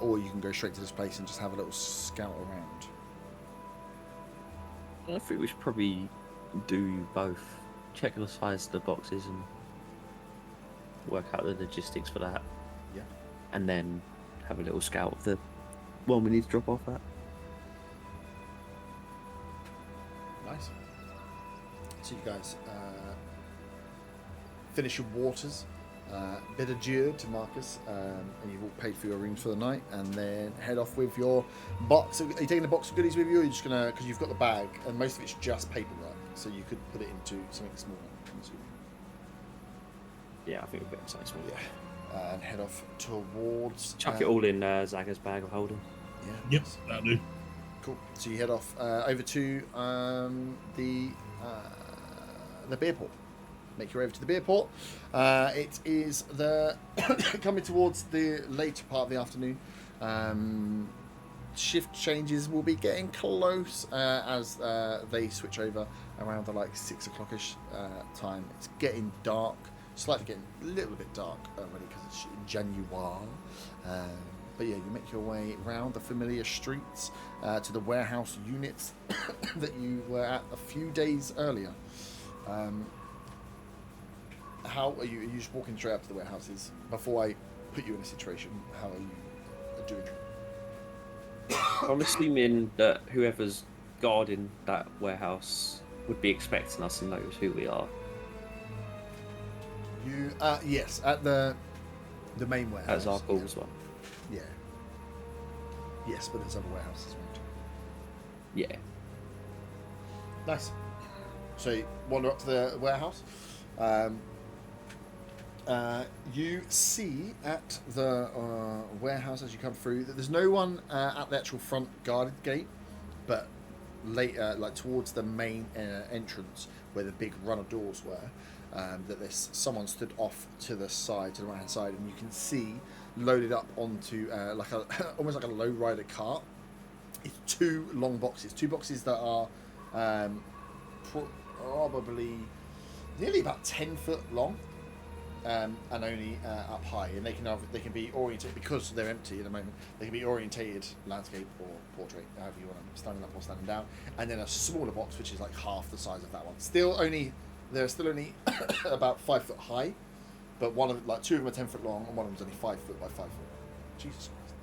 A: Or you can go straight to this place and just have a little scout around.
E: I think we should probably do both. Check the size of the boxes and work out the logistics for that.
A: Yeah.
E: And then have a little scout of the one we need to drop off at.
A: Nice. So you guys finish your waters. Bid adieu to Marcus, and you've all paid for your rooms for the night, and then head off with your box. Are you taking the box of goodies with you, or are you just gonna, because you've got the bag and most of it's just paperwork, so you could put it into something smaller, I'm assuming.
E: Yeah, I think we'll get something small.
A: Yeah. and head off towards.
E: Chuck it all in Zaga's bag of holding.
A: Yeah.
B: Yep, that'll do.
A: Cool. So you head off over to the beer port. Make your way over to the beer port. It is the coming towards the later part of the afternoon. Shift changes will be getting close as they switch over around the 6 o'clockish time. It's getting dark, slightly getting a little bit dark already because it's January. But yeah, you make your way around the familiar streets to the warehouse units that you were at a few days earlier. How are you? Are you just walking straight up to the warehouses? Before I put you in a situation, how are you doing?
E: I'm assuming that whoever's guarding that warehouse would be expecting us and knows who we are.
A: You, yes, at the main warehouse.
E: As our calls one.
A: Yeah. Yes, but there's other warehouses around.
E: Yeah.
A: Nice. So you wander up to the warehouse. You see at the warehouse as you come through that there's no one at the actual front guarded gate, but later, towards the main entrance where the big runner doors were, that there's someone stood off to the side, to the right hand side, and you can see loaded up onto almost like a lowrider cart. It's two long boxes, that are probably nearly about 10 foot long. And only up high, and they can be oriented because they're empty at the moment. They can be orientated landscape or portrait, however you want them, standing up or standing down. And then a smaller box, which is like half the size of that one. They're still only about 5 foot high, but two of them are 10 foot long, and one of them's only 5 foot by 5 foot. Jesus Christ!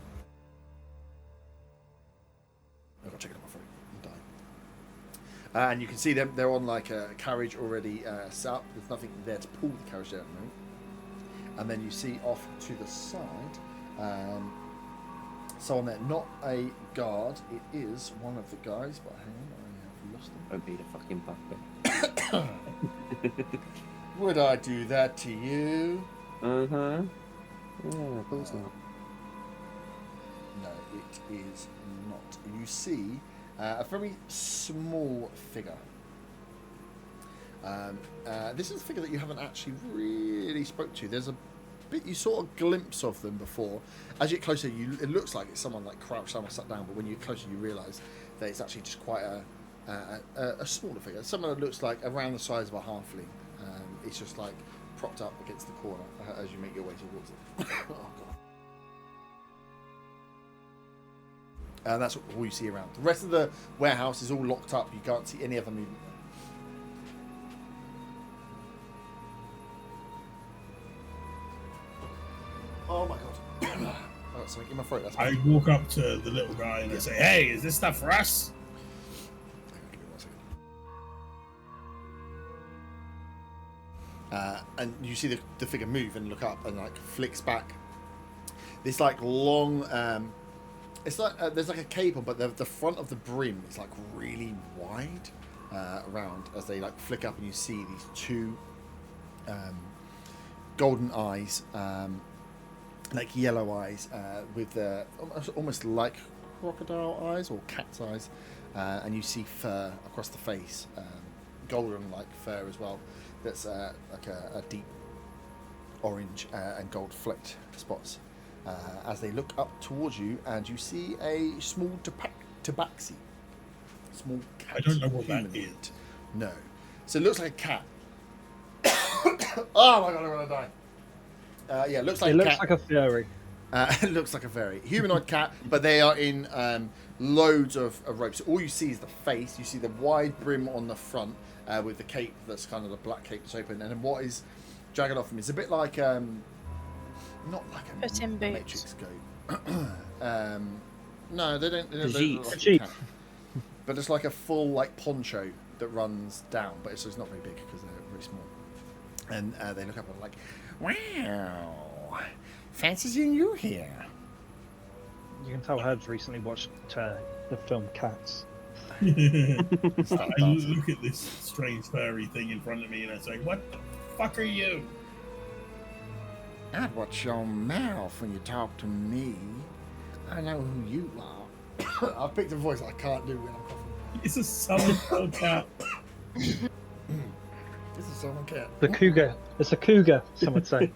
A: I've got to check it out my phone. I'm dying. And you can see them. They're on a carriage already set up. There's nothing there to pull the carriage down at the moment. And then you see off to the side, someone there, not a guard. It is one of the guys, but hang on, I have lost him.
E: Don't be the fucking bugbear.
A: Would I do that to you?
E: Yeah, of course not.
A: No, it is not. You see a very small figure. This is a figure that you haven't actually really spoke to. There's a bit you saw a glimpse of them before. As you get closer, it looks like it's someone crouched down or sat down, but when you get closer, you realise that it's actually just quite a smaller figure. Someone that looks like around the size of a halfling. It's just propped up against the corner as you make your way towards it. Oh god. And that's all you see around. The rest of the warehouse is all locked up. You can't see any other movement. Oh my god. I got something in my throat.
B: I walk up to the little guy and I say, "Hey, is this stuff for us?"
A: Give me 1 second. And you see the figure move and look up and flicks back. This long, it's there's a cape on, but the front of the brim is really wide around as they flick up, and you see these two golden eyes. Yellow eyes with almost like crocodile eyes or cat's eyes, and you see fur across the face, golden fur as well. That's a deep orange and gold flecked spots as they look up towards you, and you see a small tabaxi. Small cat.
B: I don't know what that is.
A: No, so it looks like a cat. Oh my god, I'm gonna die. Yeah, it looks like
G: a fairy.
A: It looks like a very humanoid cat, but they are in loads of ropes. So all you see is the face. You see the wide brim on the front with the cape that's kind of the black cape that's open, and then what is dragging off them is a bit like not like a
F: Put in
A: Matrix
F: boots.
A: goat. No, they don't. They don't
E: Jeep.
A: look like a
G: Jeep.
A: cat. But it's like a full poncho that runs down, but it's not very big because they're very small. And they look up and wow, fancy seeing you here.
G: You can tell Herb's recently watched the film Cats.
B: I look at this strange furry thing in front of me and I say, "What the fuck are you?"
A: I'd watch your mouth when you talk to me. I know who you are. I've picked a voice I can't do when I'm coughing.
B: It's a southern cat.
A: This is someone cat.
G: The cougar. It's a cougar, some would say.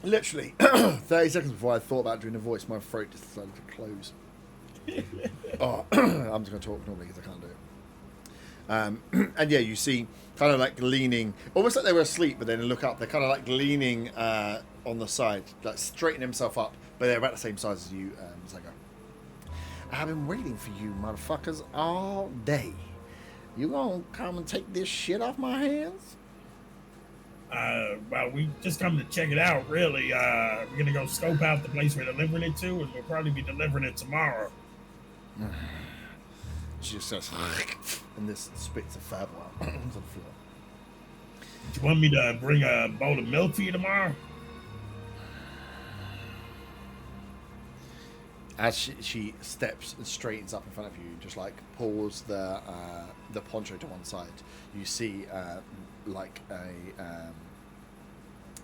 A: Literally, 30 seconds before I thought about doing a voice, my throat just decided to close. Oh, I'm just going to talk normally because I can't do it. And yeah, you see kind of like leaning, almost like they were asleep, but then look up. They're kind of like leaning on the side, like straightening themselves up, but they're about the same size as you, Zaga. I've been waiting for you motherfuckers all day. You gonna come and take this shit off my hands?
B: Well, we just come to check it out, really. We're gonna go scope out the place we're delivering it to, and we'll probably be delivering it tomorrow.
A: She just says, and this spits a fab out onto the floor.
B: Do you want me to bring a bowl of milk for you tomorrow?
A: As she steps and straightens up in front of you, just like pulls the poncho to one side, you see like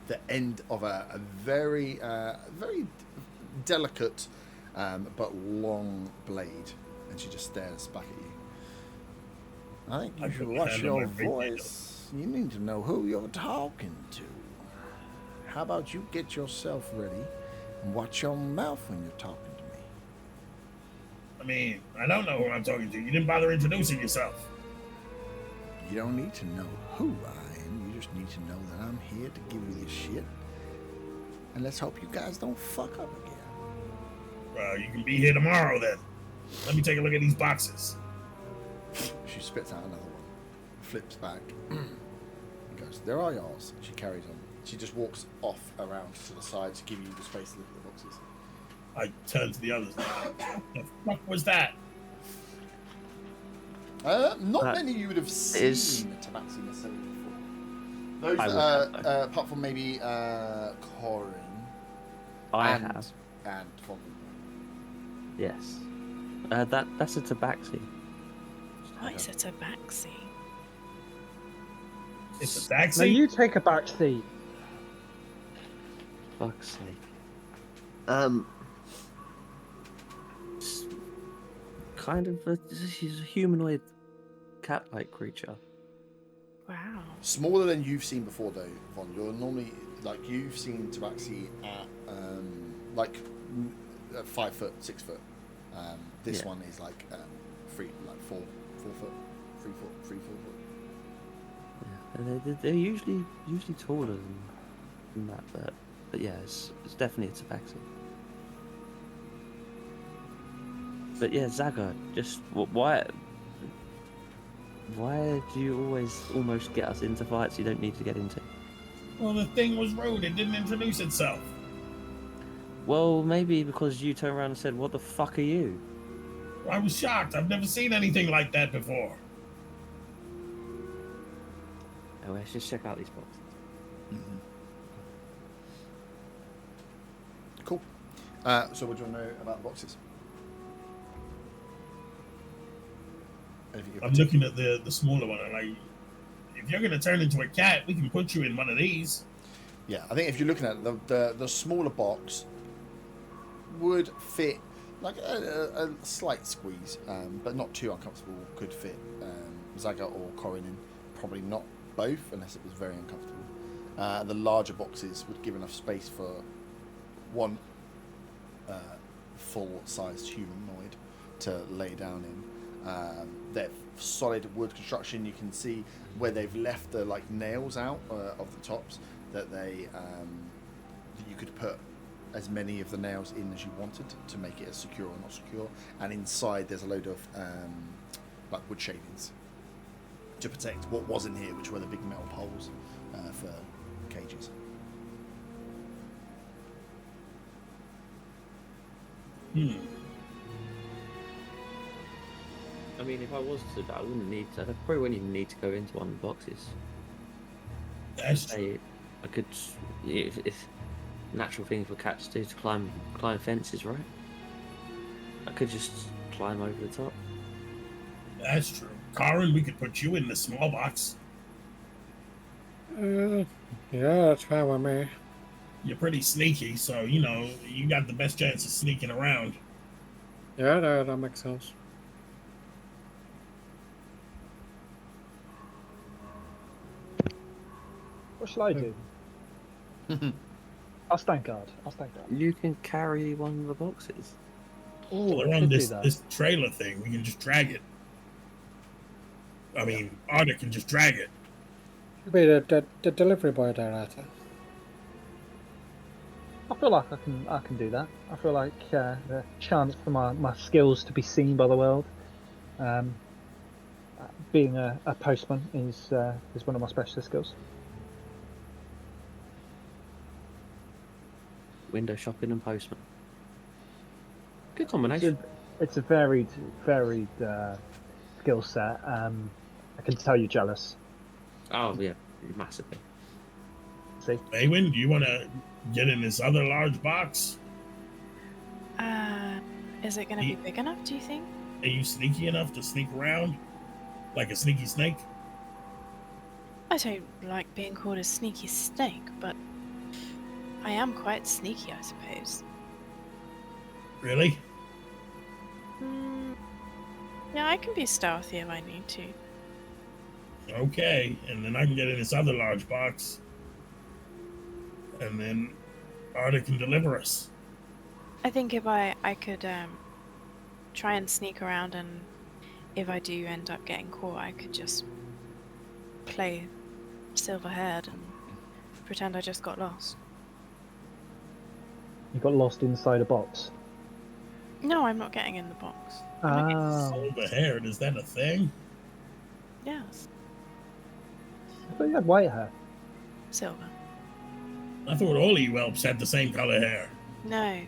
A: the end of a very very delicate but long blade, and she just stares back at you. I think you should watch your voice. You need to know who you're talking to. How about you get yourself ready and watch your mouth when you're talking to me?
B: I mean, I don't know who I'm talking to. You didn't bother introducing yourself.
A: You don't need to know who I am. You just need to know that I'm here to give you this shit. And let's hope you guys don't fuck up again.
B: Well, you can be here tomorrow then. Let me take a look at these boxes.
A: She spits out another one, flips back, and goes, "There are yours." She carries on. She just walks off around to the side to give you the space to look at the boxes.
B: I turn to the others. The fuck was that?
A: Not many you would have seen Tabaxi necessarily before. Those, apart from maybe Corin.
E: have.
A: And Foggy.
E: Yes. That's a tabaxi.
F: Oh, it's a tabaxi.
B: It's a taxi?
G: No, you take a back seat.
E: Fuck's sake. Kind of she's a humanoid cat-like creature.
F: Wow.
A: Smaller than you've seen before, though, Von. You're normally like you've seen Tabaxi at like 5 foot, 6 foot. This one is like 4 foot, 3 foot, 4 foot.
E: Yeah, they're usually taller than that, but yeah, it's definitely a tabaxi. But yeah, Zaga, just why do you always almost get us into fights you don't need to get into?
B: Well, the thing was rude. It didn't introduce itself.
E: Well, maybe because you turned around and said, "What the fuck are you?"
B: I was shocked. I've never seen anything like that before.
E: Anyway, let's just check out these boxes.
A: Mm-hmm. Cool. So what do you want to know about the boxes?
B: I'm looking at the smaller one, and like, if you're gonna turn into a cat, we can put you in one of these.
A: Yeah, I think if you're looking at it, the smaller box would fit like a slight squeeze, but not too uncomfortable. Could fit Zaga or Corin in. Probably not both, unless it was very uncomfortable. The larger boxes would give enough space for one full-sized humanoid to lay down in. They're solid wood construction. You can see where they've left the like nails out of the tops that they that you could put as many of the nails in as you wanted to make it as secure or not secure. And inside there's a load of like wood shavings to protect what was in here, which were the big metal poles for cages.
E: I mean, if I was to, I wouldn't need to. I probably wouldn't even need to go into one of the boxes.
B: That's true.
E: I could, if natural thing for cats do to climb fences, right? I could just climb over the top.
B: That's true. Corin, we could put you in the small box.
H: Yeah, that's fine with me.
B: You're pretty sneaky, so you got the best chance of sneaking around.
H: Yeah, that makes sense.
G: What shall I do? I'll stand guard.
E: You can carry one of the boxes.
B: Well, they're
G: I
B: on
G: could do
B: this
G: that.
B: trailer thing. We can just drag it. I mean, Arda can just drag it.
H: You'll be the delivery boy there, Arthur.
G: I feel like I can do that. I feel like the chance for my skills to be seen by the world. Being a postman is one of my specialist skills.
E: Window shopping and postman. Good combination.
G: It's a varied skill set. I can tell you're jealous.
E: Oh yeah, massively.
G: See,
B: Awen, do you want to get in this other large box?
F: Is it going to be big enough, do you think?
B: Are you sneaky enough to sneak around? Like a sneaky snake?
F: I don't like being called a sneaky snake, but I am quite sneaky, I suppose.
B: Really?
F: Yeah, I can be stealthy if I need to.
B: Okay, and then I can get in this other large box. And then Arda can deliver us.
F: I think if I could try and sneak around, and if I do end up getting caught, I could just play silver-haired and pretend I just got lost.
G: you got lost inside a box.
F: No, I'm not getting in the box.
B: Silver-haired, is that a thing?
F: Yes,
G: I thought you had white hair.
F: silver.
B: I thought all you elves had the same color hair.
F: No,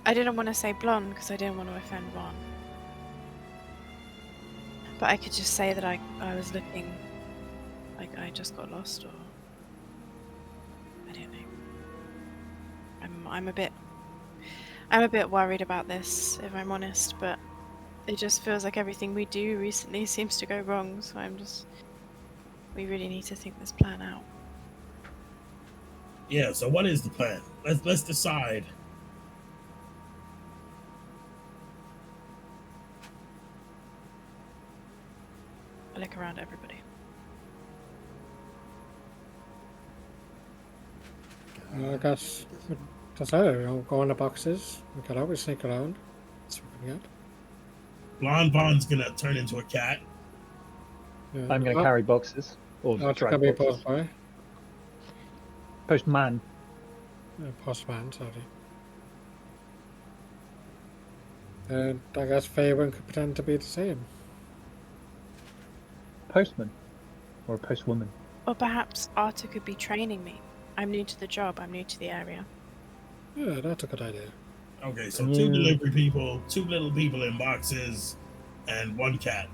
F: I didn't want to say blonde because I didn't want to offend Ron. But I could just say that I was looking like I just got lost, or I don't know. I'm a bit worried about this, if I'm honest, but it just feels like everything we do recently seems to go wrong, so we really need to think this plan out.
B: Yeah, so what is the plan? Let's decide.
F: I look around at everybody.
H: I guess that's it. Go in the boxes. We can always sneak around. That's what we can get.
B: Blonde Bond's gonna turn into a cat.
H: Yeah.
G: I'm going to carry boxes or
H: Arthur
G: drag
H: can be a
G: boxes.
H: postboy.
G: Postman.
H: Postman, sorry. And I guess Faerun could pretend to be the same.
G: Postman or a postwoman.
F: Or perhaps Arta could be training me. I'm new to the job, I'm new to the area.
H: Yeah, that's a good idea.
B: Okay, so 2 delivery people, 2 little people in boxes, and 1 cat.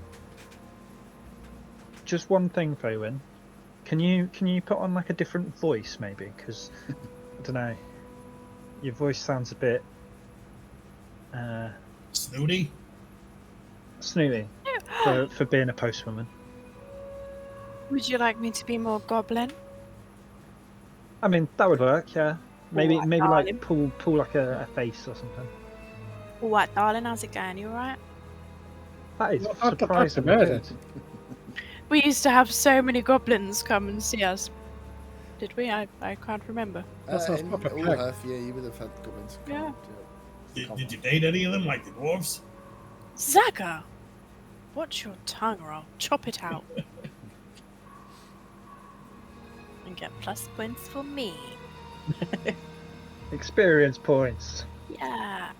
G: Just one thing, Faywin. Can you put on like a different voice maybe? Because I don't know, your voice sounds a bit
B: Snooty?
G: snooty for being a postwoman.
F: Would you like me to be more goblin?
G: I mean, that would work. Yeah, maybe
F: Alright,
G: maybe
F: darling.
G: like pull like a face or something.
F: What, darling? How's it going? You alright?
G: That is
H: Well, that's
G: surprisingly
H: amazing.
G: good.
F: We used to have so many goblins come and see us. Did we? I can't remember.
H: That sounds
A: In
H: proper
A: all
H: peg.
A: Earth, yeah, you would have had goblins.
F: Yeah.
B: Did you date any of them, like the dwarves?
F: Zaga! Watch your tongue or I'll chop it out. And get plus points for me.
G: Experience points.
F: Yeah.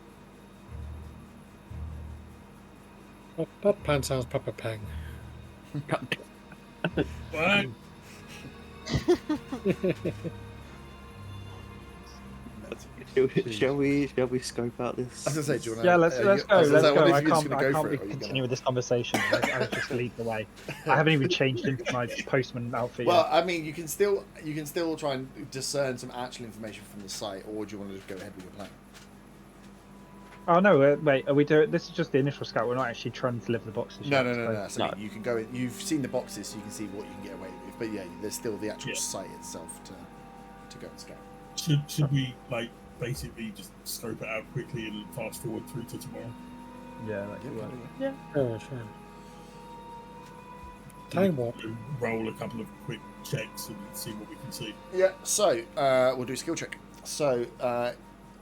H: That plan sounds proper peng.
B: What?
E: Shall we scope out this?
A: I was gonna say, do you want
G: Yeah, let's go.
A: I was
G: Let's
A: like,
G: go.
A: what
G: I
A: if you're just
G: can't
A: gonna go for
G: be
A: it, or you
G: continue
A: gonna-
G: with this conversation. I just lead the way. I haven't even changed into my postman outfit
A: Well,
G: yet.
A: I mean, you can still try and discern some actual information from the site, or do you want to just go ahead with your plan?
G: Oh no! Wait, are we doing? This is just the initial scout. We're not actually trying to deliver the boxes.
A: No,
G: yet,
A: no, no,
G: so-
A: no. So
E: No.
A: you can go in. You've seen the boxes, so you can see what you can get away with. But yeah, there's still the actual
B: Yeah.
A: site itself to go and scout.
B: Should we like basically just scope it out quickly and fast forward through to tomorrow?
G: Yeah, that could work.
H: Sure, sure. Time warp.
B: Roll a couple of quick checks and see what we can see.
A: Yeah. So we'll do a skill check. So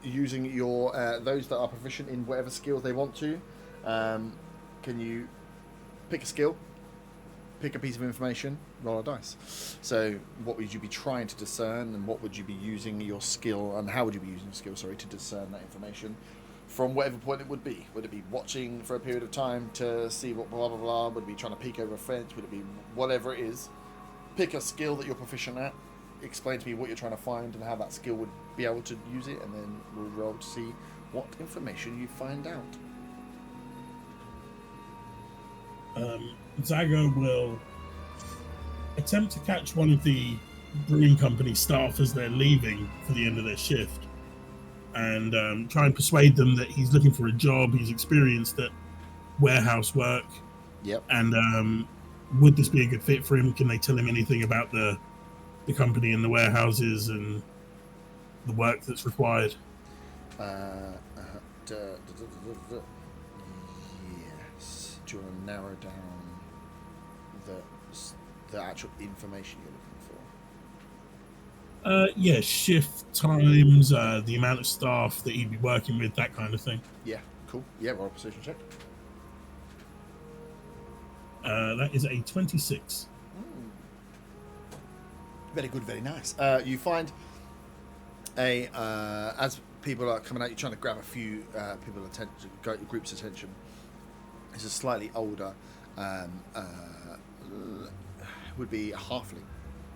A: using your those that are proficient in whatever skills they want to, can you pick a skill, pick a piece of information, roll a dice. So what would you be trying to discern, and what would you be using your skill, and how would you be using your skill, sorry, to discern that information from whatever point it would be? Would it be watching for a period of time to see what blah blah blah? Would it be trying to peek over a fence? Would it be whatever it is? Pick a skill that you're proficient at. Explain to me what you're trying to find and how that skill would be able to use it, and then we'll roll to see what information you find out.
B: Zago will attempt to catch one of the brewing company staff as they're leaving for the end of their shift, and try and persuade them that he's looking for a job. He's experienced at warehouse work,
A: Yep.
B: and would this be a good fit for him? Can they tell him anything about the company and the warehouses and the work that's required?
A: Yes. Do you want to narrow down the actual information you're looking for?
B: Yeah, shift times, the amount of staff that he'd be working with, that kind of thing.
A: Yeah. Cool. Yeah. Roll a precision check.
B: That is a 26.
A: Very good, very nice. You find as people are coming out, you're trying to grab a few people's attention, group's attention. It's a slightly older, would be a halfling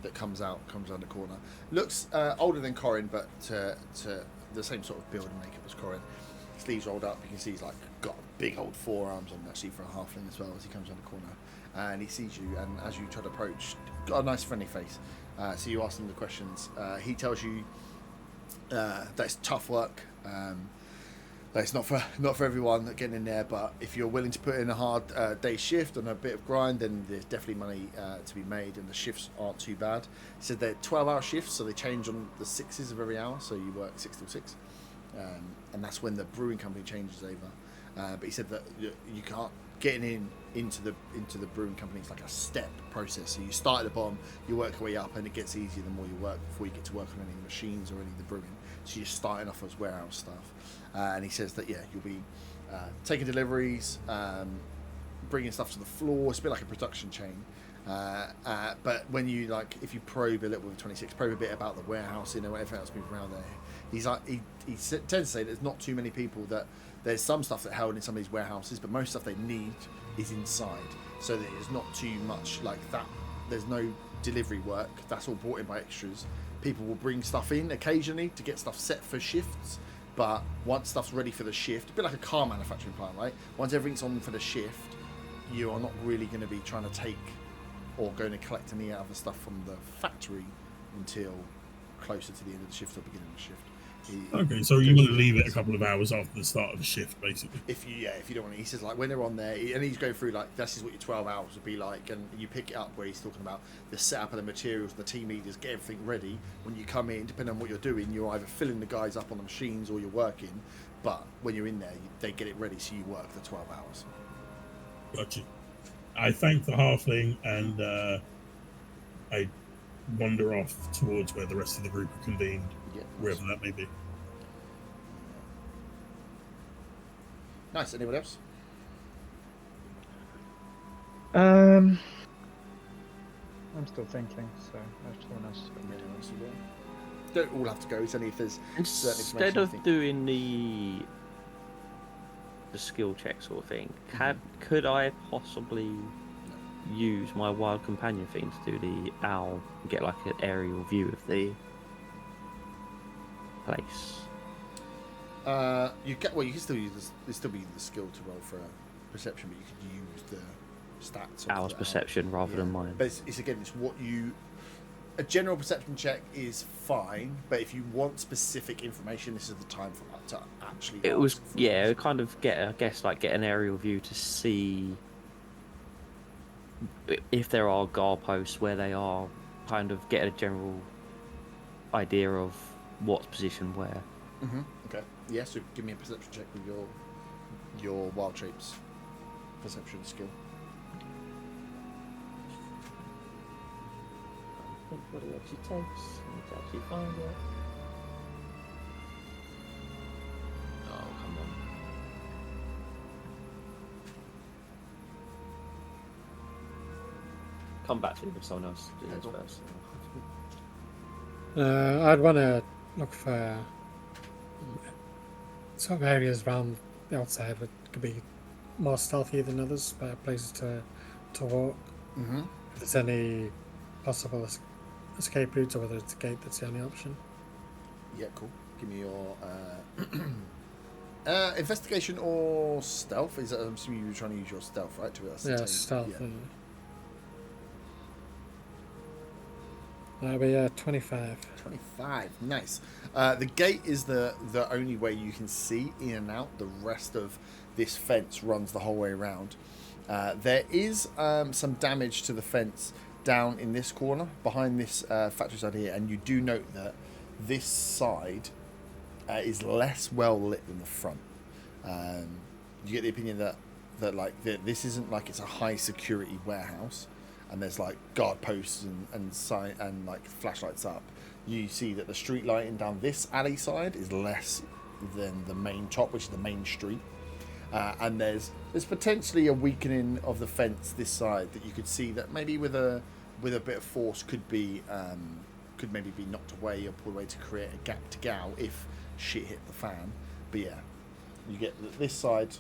A: that comes around the corner. Looks older than Corin, but to the same sort of build and makeup as Corin. Sleeves rolled up. You can see he's like got big old forearms on, actually, for a halfling as well, as he comes around the corner. And he sees you, and as you try to approach, got a nice friendly face. So you ask him the questions. He tells you that it's tough work. That it's not for everyone getting in there, but if you're willing to put in a hard day shift and a bit of grind, then there's definitely money to be made, and the shifts aren't too bad. He said they're 12-hour shifts, so they change on the 6s of every hour, so you work 6 till 6. And that's when the brewing company changes over. But he said that you can't getting into the brewing company is like a step process. So you start at the bottom, you work your way up, and it gets easier the more you work before you get to work on any of the machines or any of the brewing. So you're starting off as warehouse stuff. And he says that you'll be taking deliveries, bringing stuff to the floor. It's a bit like a production chain. But when you if you probe a little with 26, probe a bit about the warehousing and whatever else moving around there, he's like he tends to say there's not too many people that there's some stuff that held in some of these warehouses, but most stuff they need is inside. So there's not too much like that. There's no delivery work. That's all brought in by extras. People will bring stuff in occasionally to get stuff set for shifts. But once stuff's ready for the shift, a bit like a car manufacturing plant, right? Once everything's on for the shift, you are not really going to be trying to take or going to collect any other stuff from the factory until closer to the end of the shift or beginning of the shift.
B: Okay, so you want to leave it a couple of hours after the start of the shift, basically.
A: If you don't want to, he says when they're on there, and he's going through this is what your 12 hours would be like, and you pick it up where he's talking about the setup of the materials, the team leaders get everything ready. When you come in, depending on what you're doing, you're either filling the guys up on the machines or you're working. But when you're in there, they get it ready, so you work the 12 hours.
B: Gotcha. I thank the halfling, and I wander off towards where the rest of the group are convened, wherever that may be.
A: Nice. Anybody else?
G: I'm still thinking, so I just want us.
A: Don't all have to go. It's only if there's certain
E: Instead
A: information.
E: of doing the skill check sort of thing, could I possibly use my wild companion thing to do the owl and get like an aerial view of the place?
A: You can still use this. There's still be the skill to roll for perception, but you could use the stats.
E: Owl's perception rather than mine.
A: But it's what you. A general perception check is fine, but if you want specific information, this is the time for that. to actually.
E: It was
A: ask for
E: yeah,
A: permission.
E: kind of get an aerial view to see if there are guard posts where they are, kind of get a general idea of what's positioned where.
A: Okay. Yeah. So give me a perception check with your wild shapes perception skill.
E: I think what it actually takes. I need to actually find it. Oh, come on. Come back to me with someone else do this first.
H: I'd want to look for sort of areas around the outside that could be more stealthy than others, better places to walk.
A: Mm-hmm.
H: If there's any possible escape routes, or whether it's a gate that's the only option.
A: Yeah. Cool. Give me your investigation or stealth. Is that, I'm assuming you're trying to use your stealth, right? To ascertain.
H: Yeah, stealth.
A: Yeah.
H: That'll be 25.
A: 25. Nice. The gate is the only way you can see in and out. The rest of this fence runs the whole way around. There is some damage to the fence down in this corner behind this factory side here, and you do note that this side is less well lit than the front. You get the opinion that this isn't like it's a high security warehouse and there's like guard posts and sign and like flashlights up. You see that the street lighting down this alley side is less than the main top, which is the main street. And there's potentially a weakening of the fence this side that you could see that maybe with a bit of force could maybe be knocked away or pulled away to create a gap to go if shit hit the fan. But yeah, you get this side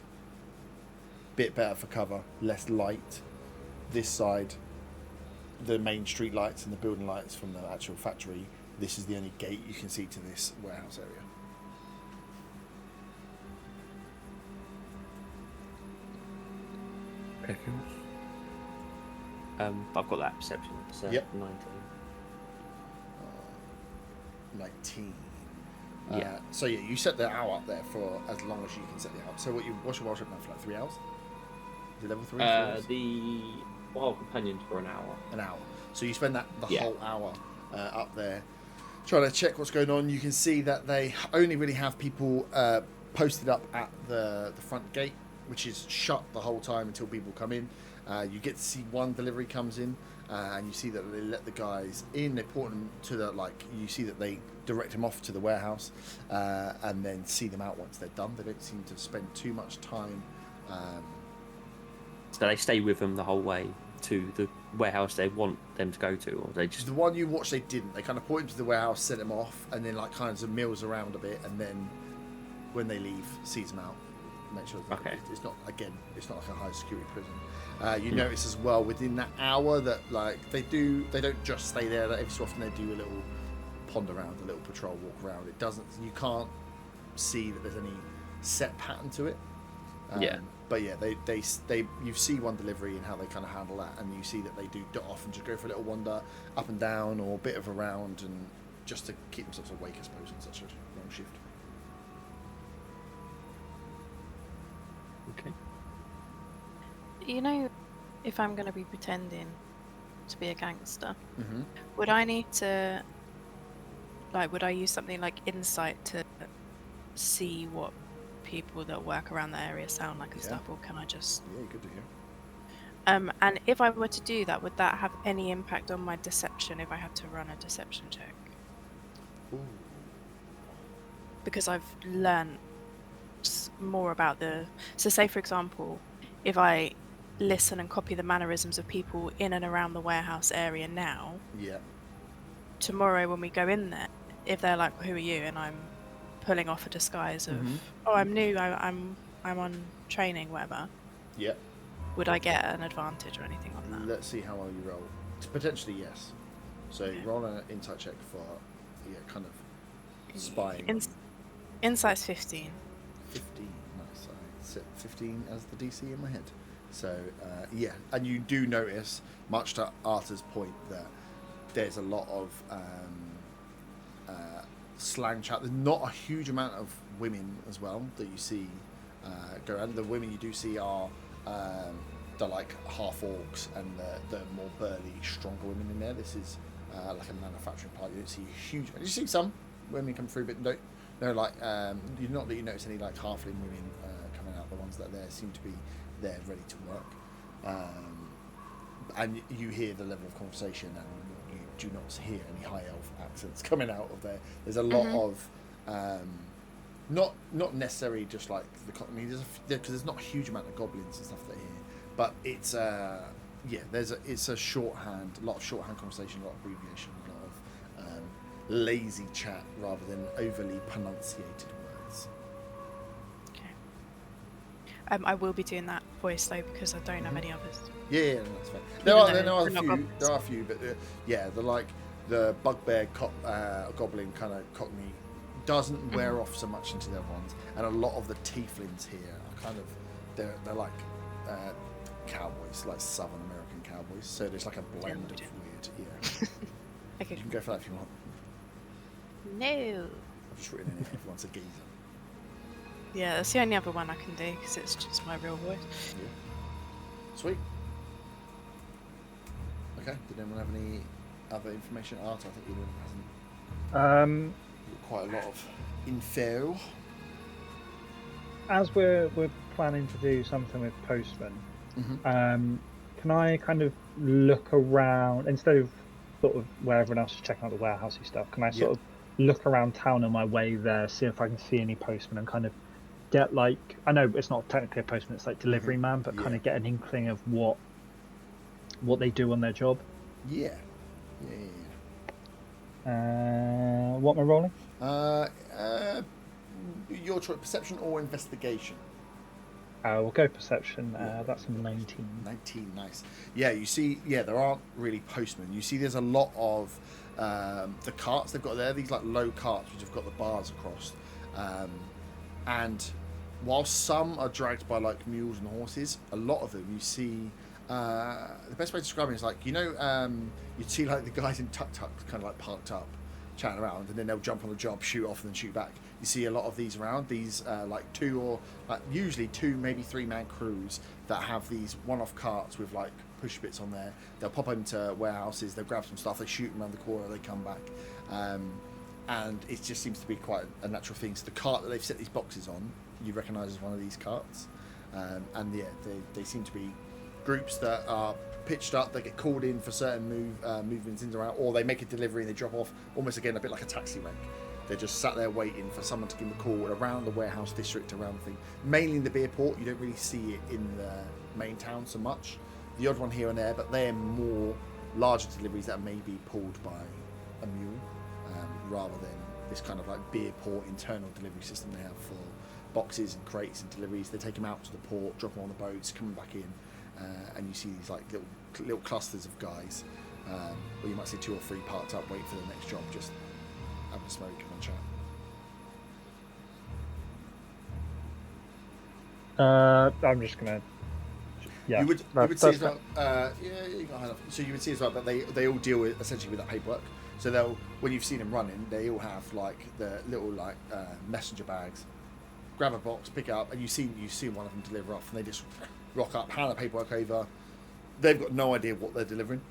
A: bit better for cover, less light. This side, the main street lights and the building lights from the actual factory. This is the only gate you can see to this warehouse area.
E: I've got that perception. So
A: Yep.
E: 19.
A: 19.
E: Yeah.
A: So yeah, you set the hour up there for as long as you can set the hour. So what's your wild shape now for, like 3 hours? Is it level 3? 4 hours?
E: The wild companions for an hour.
A: An hour. So you spend the
E: Yeah.
A: whole hour up there trying to check what's going on. You can see that they only really have people posted up at the front gate, which is shut the whole time until people come in. You get to see one delivery comes in, and you see that they let the guys in. They put them to you see that they direct them off to the warehouse, and then see them out once they're done. They don't seem to spend too much time.
E: So they stay with them the whole way to the warehouse they want them to go to, or they just...
A: The one you watched, they didn't. They kind of put him to the warehouse, sent him off, and then like kind of mills around a bit, and then when they leave, sees them out. Make sure that it's not like a high security prison. You notice as well within that hour that like they don't just stay there. That every so often they do a little pond around, a little patrol walk around. You can't see that there's any set pattern to it. But yeah, you see one delivery and how they kind of handle that, and you see that they do dot off and just go for a little wander up and down or a bit of a round, and just to keep themselves awake, I suppose, on such a long shift.
E: Okay.
F: You know, if I'm going to be pretending to be a gangster,
A: Mm-hmm.
F: would I need to, would I use something like insight to see what people that work around the area sound like and
A: Yeah.
F: stuff, or can I just...
A: Yeah, good to hear.
F: And if I were to do that, would that have any impact on my deception if I had to run a deception check?
A: Ooh.
F: Because I've learned more about so say for example, if I listen and copy the mannerisms of people in and around the warehouse area now,
A: Yeah.
F: tomorrow when we go in there, if they're like, who are you, and I'm pulling off a disguise of oh, I'm new, I'm on training, whatever,
A: Yeah.
F: would I get an advantage or anything on that?
A: Let's see how well you roll. Potentially yes. So roll an insight check for kind of spying.
F: Insight's 15.
A: 15. Nice. I set 15 as the DC in my head. So yeah, and you do notice, much to Arthur's point, that there's a lot of slang chat. There's not a huge amount of women as well that you see go around. The women you do see are the like half orcs and the more burly, stronger women in there. This is like a manufacturing part. You don't see a huge. You see some women come through, but no, like not that you notice any like halfling women coming out. The ones that are there seem to be there ready to work. And you hear the level of conversation, and you do not hear any high elf accents coming out of there. There's a lot of not necessarily just like the. I mean, because there's not a huge amount of goblins and stuff that are here, but it's it's a shorthand, a lot of shorthand conversation, a lot of abbreviation, a lot of lazy chat rather than overly pronunciated words.
F: Okay. I will be doing that voice though because I don't have any others.
A: Yeah, no, that's fine. There are a few, but the like the bugbear goblin kind of cockney doesn't wear off so much into the other ones, and a lot of the tieflings here are kind of they're like cowboys, like Southern American cowboys. So there's like a blend of weird. Yeah.
F: Okay.
A: You can go for that if you want.
F: No.
A: I've just written in it. Everyone's a geezer.
F: Yeah, that's the only other one I can do because it's just my real voice.
A: Yeah. Sweet. Okay. Did anyone have any other information? Art, I think you hasn't. Quite a lot of info.
G: As we're planning to do something with Postman, can I kind of look around instead of sort of where everyone else is checking out the warehousey stuff? Can I sort of look around town on my way there, see if I can see any postman, and kind of get like, I know it's not technically a postman, it's like delivery man, but kind of get an inkling of what they do on their job?
A: Yeah.
G: What am I rolling?
A: Your choice, perception or investigation?
G: We'll go perception. That's 19.
A: 19, nice. Yeah, you see, there aren't really postmen. You see there's a lot of the carts they've got there, these like low carts which have got the bars across. And while some are dragged by like mules and horses, a lot of them you see, the best way to describe it is like, you'd see like the guys in tuk-tuks kind of like parked up, chatting around, and then they'll jump on the job, shoot off, and then shoot back. You see a lot of these around. These like usually two, maybe 3-man crews that have these one-off carts with like push bits on there. They'll pop into warehouses, they'll grab some stuff, they shoot them around the corner, they come back, and it just seems to be quite a natural thing. So the cart that they've set these boxes on, you recognise as one of these carts, and they seem to be groups that are pitched up. They get called in for certain movements in and out, or they make a delivery and they drop off, almost again a bit like a taxi rank. They're just sat there waiting for someone to give them a call around the warehouse district, around the thing. Mainly in the beer port, you don't really see it in the main town so much. The odd one here and there, but they're more larger deliveries that may be pulled by a mule, rather than this kind of like beer port internal delivery system they have for boxes and crates and deliveries. They take them out to the port, drop them on the boats, coming back in, and you see these like little clusters of guys, or you might see 2 or 3 parked up, waiting for the next job, just having a smoke and chat.
G: I'm just gonna. Yeah,
A: you would see as well. You got enough. So you would see as well that they all deal with essentially with that paperwork. So they'll, when you've seen them running, they all have like the little like messenger bags. Grab a box, pick it up, and you see one of them deliver off, and they just rock up, hand the paperwork over. They've got no idea what they're delivering.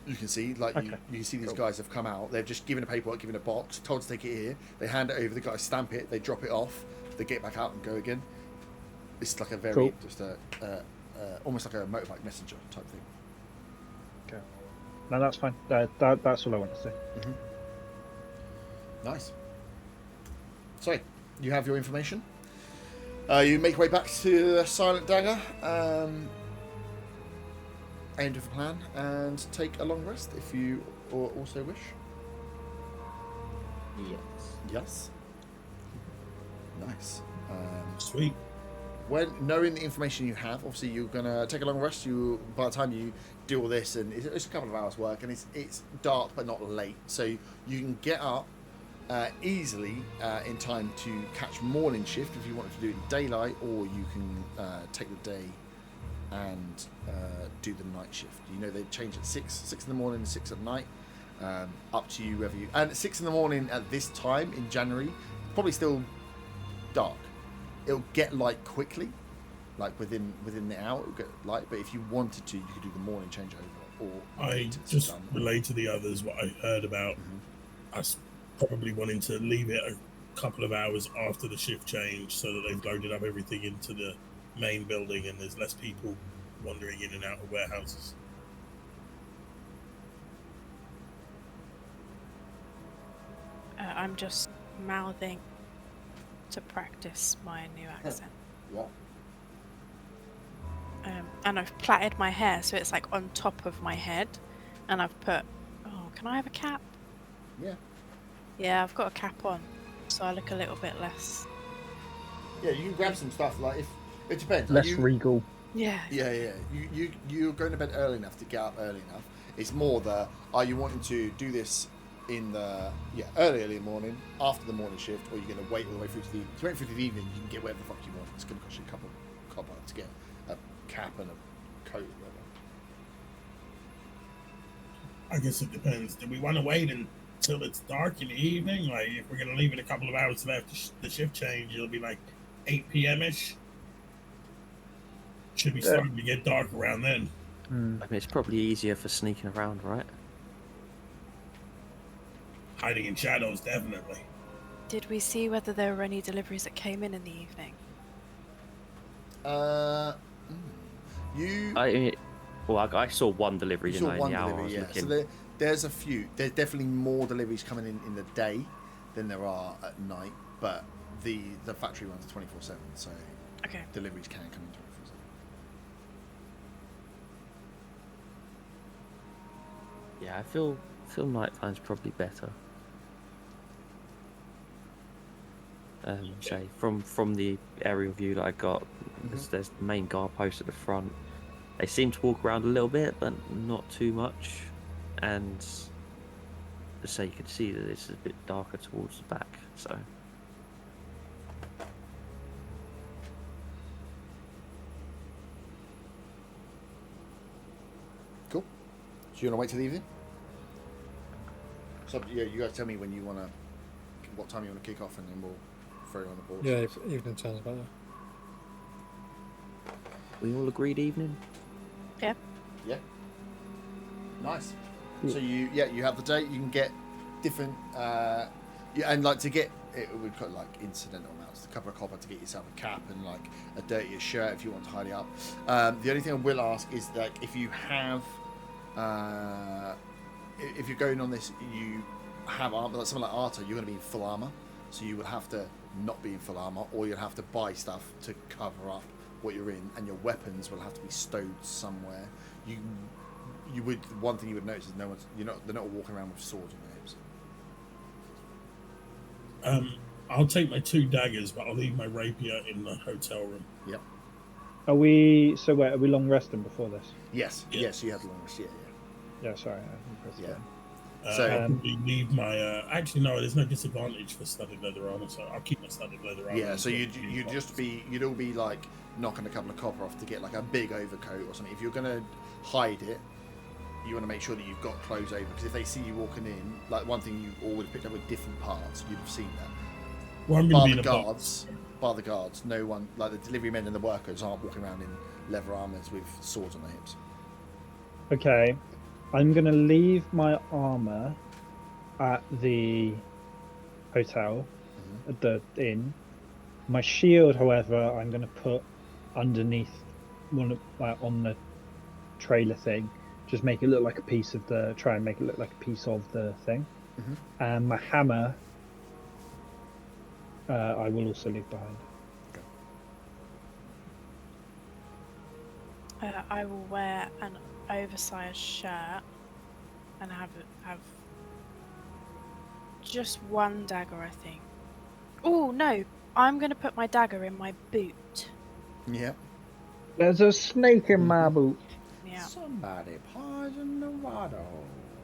A: You can see, like, you see these guys have come out. They've just given a paperwork, given a box, told to take it here. They hand it over. The guys stamp it. They drop it off. They get back out and go again. It's like a very just almost like a motorbike messenger type thing.
G: Okay. No, that's fine. That's all I want to say.
A: Nice. Sorry, you have your information. You make your way back to the Silent Dagger. End of the plan, and take a long rest if you also wish. Yes. Nice.
B: Sweet.
A: When knowing the information you have, obviously you're gonna take a long rest. By the time you do all this, and it's a couple of hours work, and it's dark but not late, so you can get up easily in time to catch morning shift if you wanted to do it in daylight, or you can take the day and do the night shift. They change at 6 in the morning and 6 at night. Up to you whether you. And at 6 in the morning at this time in January, probably still dark. It'll get light quickly, like within the hour. It'll get light. But if you wanted to, you could do the morning changeover. Or
B: I just relay to the others what I heard about us probably wanting to leave it a couple of hours after the shift change so that they've loaded up everything into the main building and there's less people wandering in and out of warehouses.
F: I'm just mouthing to practice my new accent.
A: What?
F: And I've plaited my hair so it's like on top of my head, and I've put. Oh, can I have a cap?
A: Yeah.
F: Yeah, I've got a cap on, so I look a little bit less.
A: Yeah, you can grab some stuff. Like if it depends.
G: Less regal.
F: Yeah.
A: Yeah. You're going to bed early enough to get up early enough. It's more are you wanting to do this in the early morning after the morning shift, or you're going to wait all the way through to the evening? You can get whatever the fuck you want. It's going to cost you a couple of copper to get a cap and a coat, whatever.
B: I guess it depends. Do we want to wait until it's dark in the evening? Like, if we're going to leave it a couple of hours left the shift change, it'll be like 8 p.m.-ish. Should be starting to get dark around then.
E: I mean, it's probably easier for sneaking around, right?
B: Hiding in shadows, definitely.
F: Did we see whether there were any deliveries that came in the evening?
E: I saw one delivery in the hour I was looking.
A: So there's a few. There's definitely more deliveries coming in the day than there are at night, but the factory runs 24/7, so
F: Okay.
A: deliveries can come in 24/7.
E: Yeah, I feel nighttime's probably better. Say from the aerial view that I got, there's the main guard post at the front. They seem to walk around a little bit, but not too much. And so you can see that it's a bit darker towards the back. So
A: Cool. So you want to wait till the evening? So yeah, you guys tell me when you want to, what time you want to kick off, and then we'll throw you on the board.
H: Yeah, evening sounds better.
E: we all agreed evening.
F: Yeah.
A: Yeah. Nice. So you have the date. You can get different and like to get it would cut like incidental amounts, a couple of copper to get yourself a cap and like a dirtier shirt if you want to tidy up. The only thing I will ask is like if you have if you're going on this, you have armor, like something like Arta, you're going to be in full armor, so you will have to not be in full armor, or you'll have to buy stuff to cover up what you're in, and your weapons will have to be stowed somewhere. You would, one thing you would notice is they're not walking around with swords on their hips.
B: I'll take my 2 daggers, but I'll leave my rapier in the hotel room.
A: Yep.
G: Are we long resting before this?
A: Yes.
B: Yeah.
A: Yes, you have the longest. Yeah.
G: Yeah, sorry. I pressed
A: Yeah.
G: button.
A: So-
B: I'll probably leave my. Actually, no. There's no disadvantage for studded leather armor, so I'll keep my studded leather armor.
A: Yeah, so you'd all be like knocking a couple of copper off to get like a big overcoat or something. If you're gonna hide it, you want to make sure that you've got clothes over, because if they see you walking in, like one thing you all would have picked up with different parts, you'd have seen that.
B: Well, I'm
A: Bar
B: going to
A: the
B: be in a
A: guards, no one, like the delivery men and the workers, aren't walking around in leather armors with swords on their hips.
G: Okay, I'm gonna leave my armor at the hotel, at the inn. My shield, however, I'm gonna put underneath on the trailer thing. Just make it look like a piece of the. Try and make it look like a piece of the thing. And my hammer, I will also leave behind.
F: I will wear an oversized shirt and have just one dagger, I think. Oh no! I'm gonna put my dagger in my boot.
A: Yeah.
G: There's a snake in my boot.
F: Yeah.
A: Somebody poison the water.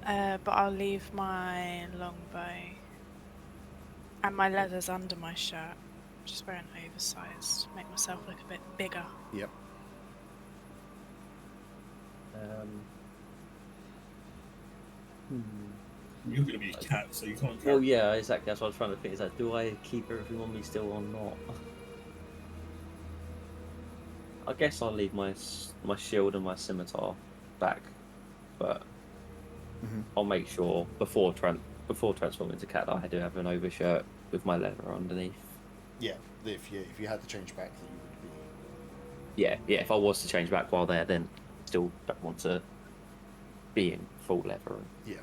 F: But I'll leave my longbow and my leathers under my shirt. Just wear an oversized, make myself look a bit bigger.
A: Yep.
B: You're going to be a cat, so you can't.
E: Well, yeah, exactly. That's what I was trying to think. Is that do I keep everything on me still or not? I guess I'll leave my shield and my scimitar back, but I'll make sure before transforming into cat that I do have an overshirt with my leather underneath.
A: Yeah, if you had to change back, then you would be.
E: Yeah. If I was to change back while there, then still don't want to be in full leather and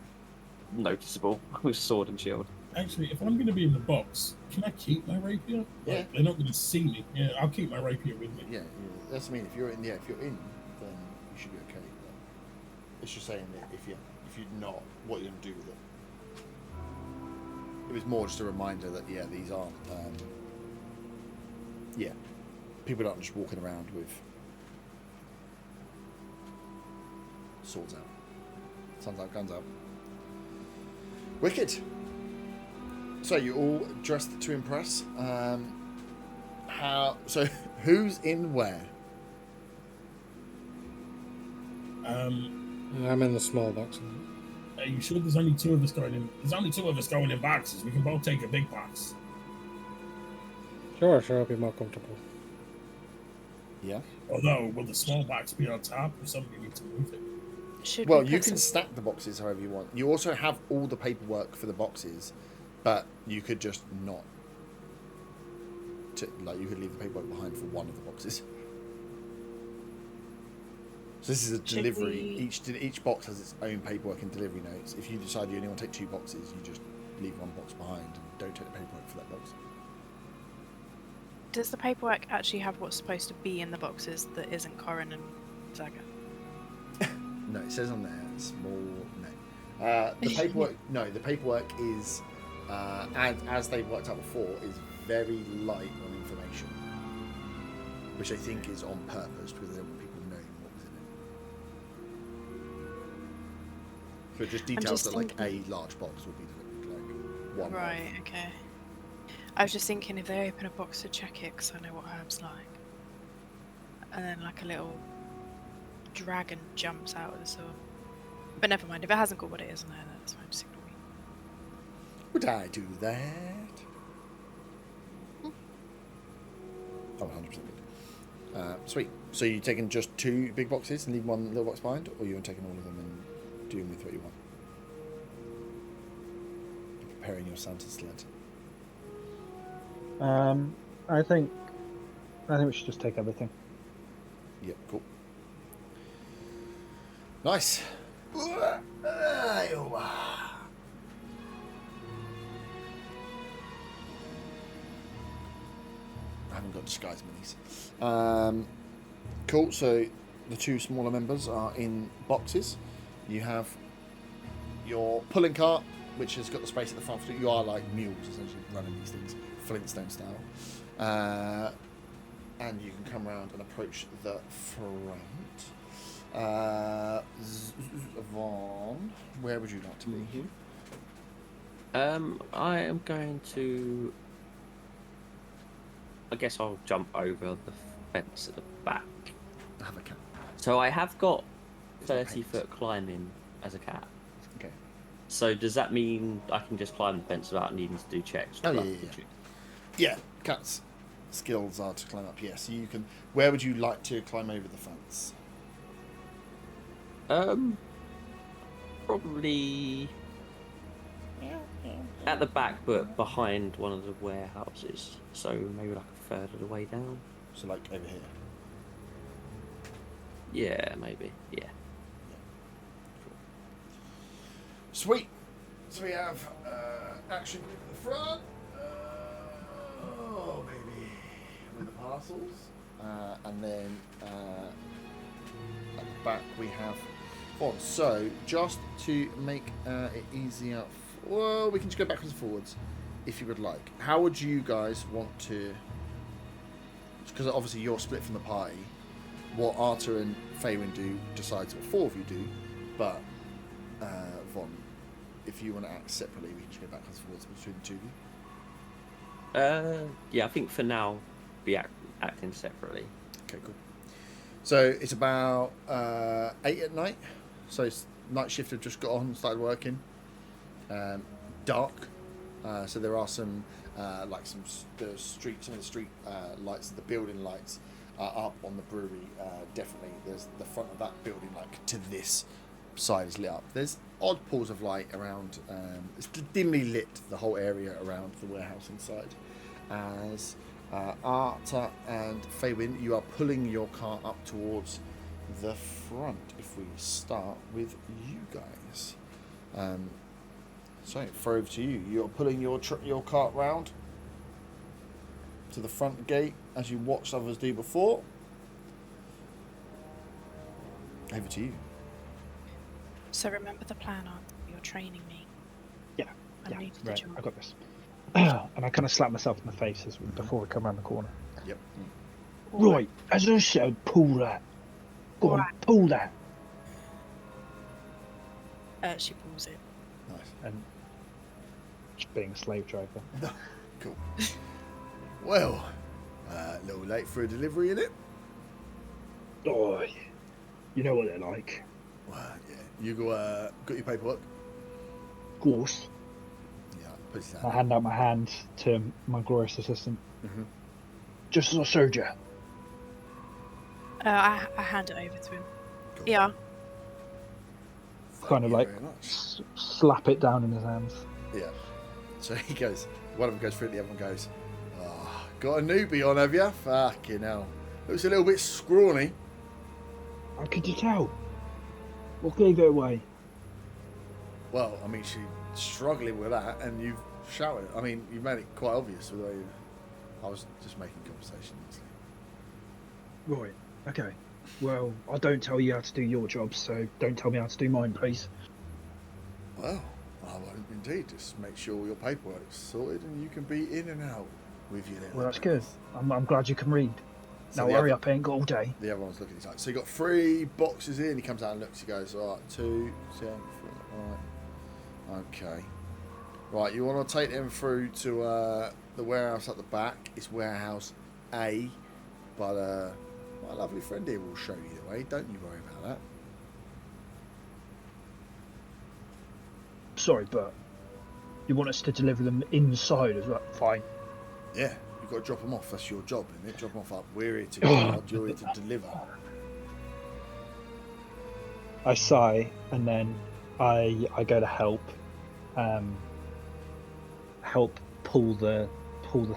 E: noticeable with sword and shield.
B: Actually, if I'm going to be in the box, can I keep my rapier?
A: Yeah.
B: Like, they're not going to see me. Yeah, I'll keep my rapier with me.
A: Yeah, that's what I mean. If you're in, then you should be okay. But it's just saying that if you're not, what you're going to do with it. It was more just a reminder that these aren't. People aren't just walking around with swords out. Sounds like guns out. Wicked. So you're all dressed to impress. So who's in where?
H: I'm in the small box.
B: Are you sure there's only two of us going in? There's only two of us going in boxes. We can both take a big box.
H: Sure, I'll be more comfortable.
A: Yeah.
B: Although, will the small box be on top or something you need to move it?
A: Well, you can stack the boxes however you want. You also have all the paperwork for the boxes, but you could just not. You could leave the paperwork behind for one of the boxes. So this is a delivery. Each box has its own paperwork and delivery notes. If you decide you only want to take 2 boxes, you just leave one box behind and don't take the paperwork for that box.
F: Does the paperwork actually have what's supposed to be in the boxes that isn't Corin and Zaga?
A: No, it says on there small. No, the paperwork. No, the paperwork is, as they've worked out before, is very light on information, which I think is on purpose because they don't want people knowing what was in it. So it just details that like a large box will be like one.
F: Right. Okay. I was just thinking if they open a box to check it, because I know what Herb's like, and then like a little dragon jumps out of the sword. But never mind, if it hasn't got what it is on there, that's fine, just ignore me.
A: Would I do that? Oh, 100% good. Sweet. So you taking just 2 big boxes and leave one little box behind, or you're taking all of them and doing with what you want? You're preparing your Santa sled.
G: I think we should just take everything.
A: Yep, cool. Nice. I haven't got disguise minis. Cool, so the 2 smaller members are in boxes. You have your pulling cart, which has got the space at the front. You are like mules, essentially, running these things, Flintstone style. And you can come around and approach the front. Vaughn, where would you like to be?
E: I am going to. I guess I'll jump over the fence at the back.
A: Have a cat.
E: So I have got 30-foot climbing as a cat.
A: Okay.
E: So does that mean I can just climb the fence without needing to do checks?
A: Oh, yeah. Cats' skills are to climb up. Yes, you can. Where would you like to climb over the fence?
E: Probably at the back, but behind one of the warehouses. So maybe like a third of the way down.
A: So like over here.
E: Yeah, maybe. Yeah.
A: Cool. Sweet. So we have action group at the front. Oh baby, with the parcels, and then at the back we have. So just to make it easier, well, we can just go backwards and forwards if you would like. How would you guys want to? Because obviously you're split from the party. What Arthur and Faywin do decides what 4 of you do, but Von, if you want to act separately, we can just go backwards and forwards between the 2 of you.
E: Yeah, I think for now, be acting separately.
A: Okay, cool. So it's about 8 at night. So night shift have just got on, started working. dark. So there are some some of the street lights, the building lights are up on the brewery. Definitely, there's the front of that building, like to this side, is lit up. There's odd pools of light around. It's dimly lit, the whole area around the warehouse inside. As Arta and Faywin, you are pulling your car up towards the front. If we start with you guys, so throw over to you. You're pulling your cart round to the front gate as you watched others do before. Over to you.
F: So remember the plan, Aunt. You're training me.
G: Yeah,
F: I'm new to the
G: right,
F: job.
G: I got this. And I kind of slap myself in the face before we come around the corner.
A: Yep.
G: Right, as I said, pull that. Go on,
F: Alright.
G: pull that.
F: She pulls it.
A: Nice.
G: And just being a slave driver.
A: Cool. Well, a little late for a delivery, innit?
G: Oh, you know what they're like.
A: Well, yeah. You got your paperwork?
G: Of course.
A: Yeah. Put it
G: I
A: down.
G: hand out my hand to my glorious assistant.
A: Mhm.
G: Just as I showed you.
F: I hand it over to him.
A: Cool.
F: Yeah.
G: Kind of
A: you
G: like
A: very much.
G: slap it down in his hands.
A: Yeah. So he goes, one of them goes through it, the other one goes, oh, got a newbie on, have you? Fucking hell. Looks a little bit scrawny.
G: How could you tell? What gave it away?
A: Well, I mean, she's struggling with that, and you've shouted. I mean, you've made it quite obvious with the way I was just making conversation. Honestly.
G: Right, okay. Well, I don't tell you how to do your job, so don't tell me how to do mine, please.
A: Well, I won't indeed. Just make sure your paperwork's sorted and you can be in and out with your little.
G: Well, that's good. I'm glad you can read.
A: So
G: Now
A: the
G: hurry
A: other-
G: up, I ain't got all day.
A: The other one's looking at his like, so you got 3 boxes here, and he comes out and looks. He goes, all right, 2, 10, 3, right. Okay. Right, you want to take them through to the warehouse at the back. It's warehouse A, but my lovely friend here will show you the way. Don't you worry about that.
G: Sorry, but you want us to deliver them inside as well? Fine.
A: Yeah, you've got to drop them off. That's your job, isn't it? Drop them off up. We're here to guard. You're here to deliver.
G: I sigh, and then I go to help pull the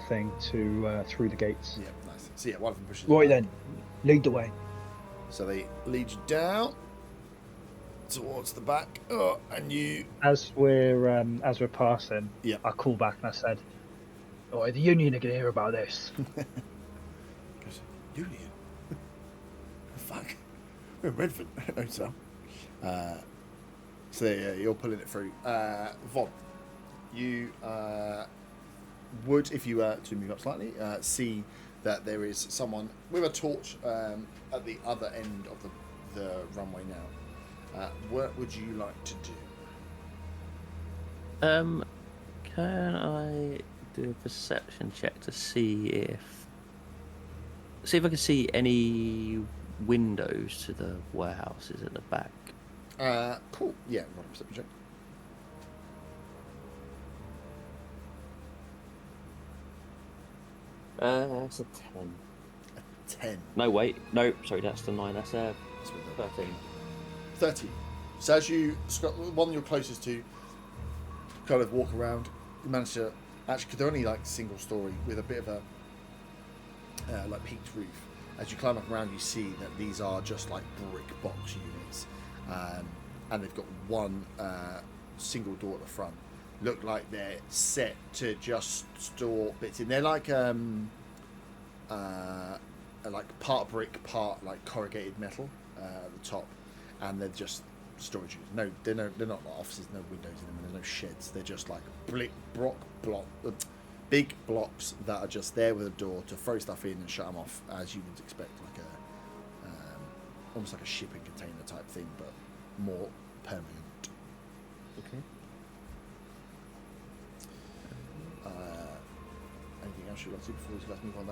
G: thing to through the gates.
A: Yeah, nice. So yeah, one of them pushes.
G: Right
A: it back.
G: then, lead the way.
A: So they lead you down towards the back, and you.
G: As we're passing,
A: Yeah.
G: I call back and I said, "Oh, the union are gonna hear about this."
A: Goes, Union? Fuck. We're in Redvant. No, so. So yeah, you're pulling it through. Von, you would, if you were to move up slightly, see that there is someone with a torch at the other end of the runway now. What would you like to do?
E: Can I do a perception check to see if I can see any windows to the warehouses at the back?
A: Cool. Yeah, roll a perception check.
E: That's a 10.
A: 10.
E: No, wait. No, sorry, that's the 9. That's a
A: That's what
E: 13.
A: 30. So as you, one you're closest to, kind of walk around, you manage to, actually, because they're only like single story with a bit of a like peaked roof. As you climb up around, you see that these are just like brick box units, and they've got one single door at the front. Look like they're set to just store bits in. They're like part brick, part like corrugated metal at the top, and they're just storage units. No, they're not like offices. No windows in them. And there's no sheds. They're just like big blocks that are just there with a door to throw stuff in and shut them off, as you would expect, like a almost like a shipping container type thing, but more permanent.
E: Okay.
A: Anything else you'd like to do before we move on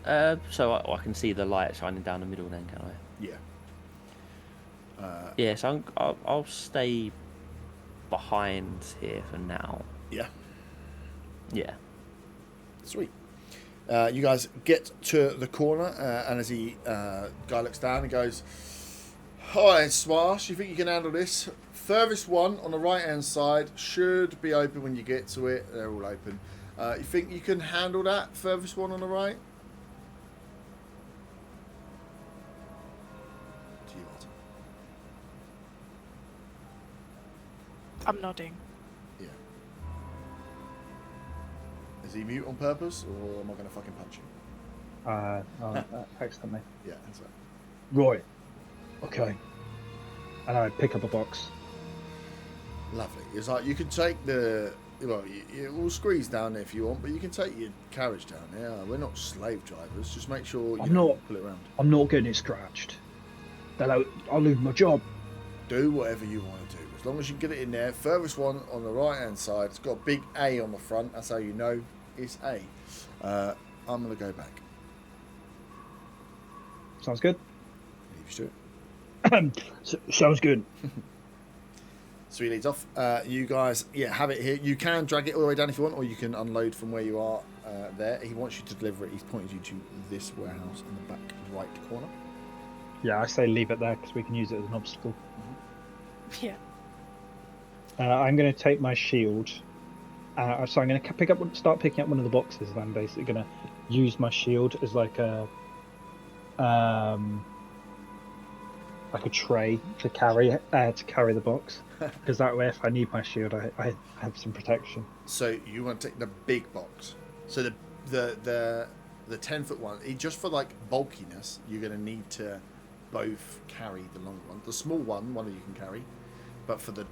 A: down?
E: So I can see the light shining down the middle then, can I?
A: Yeah.
E: Yeah, so I'll stay behind here for now.
A: Yeah.
E: Yeah.
A: Sweet. You guys get to the corner, and as the guy looks down and goes, "All right, Swash, you think you can handle this? Furthest one on the right-hand side should be open when you get to it. They're all open. You think you can handle that furthest one on the right?" To you, Arthur.
F: I'm nodding.
A: Yeah. Is he mute on purpose, or am I going to fucking punch him?
G: Accidentally.
A: Yeah, that's right.
G: Right. Okay. And I pick up a box.
A: Lovely. It's like you can take the... Well, it will squeeze down there if you want, but you can take your carriage down there. We're not slave drivers. Just make sure you pull it around.
G: I'm not getting it scratched. I'll lose my job.
A: Do whatever you want to do. As long as you get it in there. Furthest one on the right-hand side. It's got a big A on the front. That's how you know it's A. I'm going to go back.
G: Sounds good.
A: Leave you to it.
G: Sounds good.
A: So he leads off. You guys, have it here. You can drag it all the way down if you want, or you can unload from where you are there. He wants you to deliver it. He's pointed you to this warehouse in the back right corner.
G: Yeah, I say leave it there because we can use it as an obstacle.
F: Yeah.
G: I'm going to take my shield. So I'm going to start picking up one of the boxes. And I'm basically going to use my shield as like a tray to carry the box, because that way, if I need my shield, I have some protection.
A: So you want to take the big box. So the 10-foot one, just for like bulkiness, you're going to need to both carry the longer one. The small one of you can carry, but for the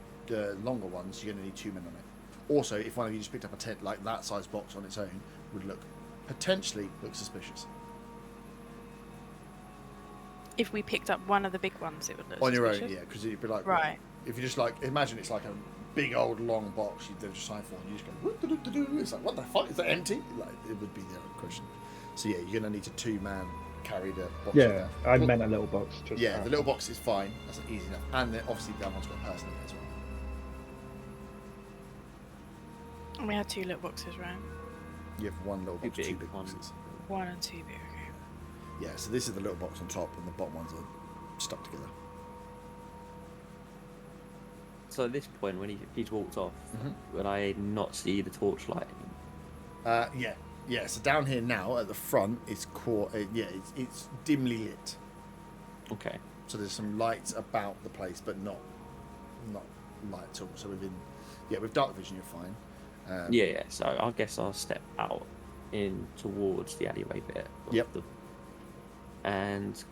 A: longer ones, you're going to need 2 men on it. Also, if one of you just picked up a tent like that size box on its own, would potentially look suspicious.
F: If we picked up one of the big ones, it would look
A: on your
F: suspicious.
A: own, yeah, because it'd be like,
F: right.
A: If you just like imagine it's like a big old long box you've just signed for, and you just go, "Whoop-de-doo-de-doo." It's like, what the fuck, is that empty? Like, it would be the other question. So yeah, you're gonna need a 2-man carry the box.
G: Yeah, I meant a little box.
A: Yeah, the little box is fine. That's easy enough, and then obviously the other one's got a person in it as well.
F: And we had 2 little boxes, right?
A: You have one little box, 2 big
E: ones.
A: boxes.
F: 1 and 2 big. Okay.
A: Yeah, so this is the little box on top, and the bottom ones are stuck together.
E: So at this point, when he's walked off, would I not see the torchlight?
A: Yeah. So down here now at the front, it's it's dimly lit.
E: Okay.
A: So there's some lights about the place, but not light at all. So with dark vision, you're fine.
E: Yeah. So I guess I'll step out in towards the alleyway bit.
A: Yep.
E: And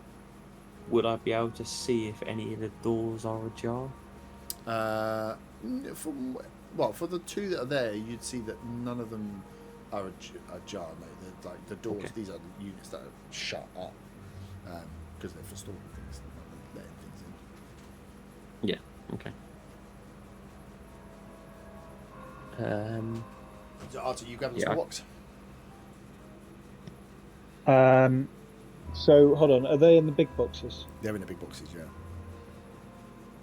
E: would I be able to see if any of the doors are ajar?
A: For the 2 that are there, you'd see that none of them are ajar. No, they're like the doors.
E: Okay.
A: These are the units that are shut up because they're for storing things, not letting things in.
E: Yeah. Okay.
A: So Arthur, you grab the small box.
G: So hold on, are they in the big boxes?
A: They're in the big boxes, yeah.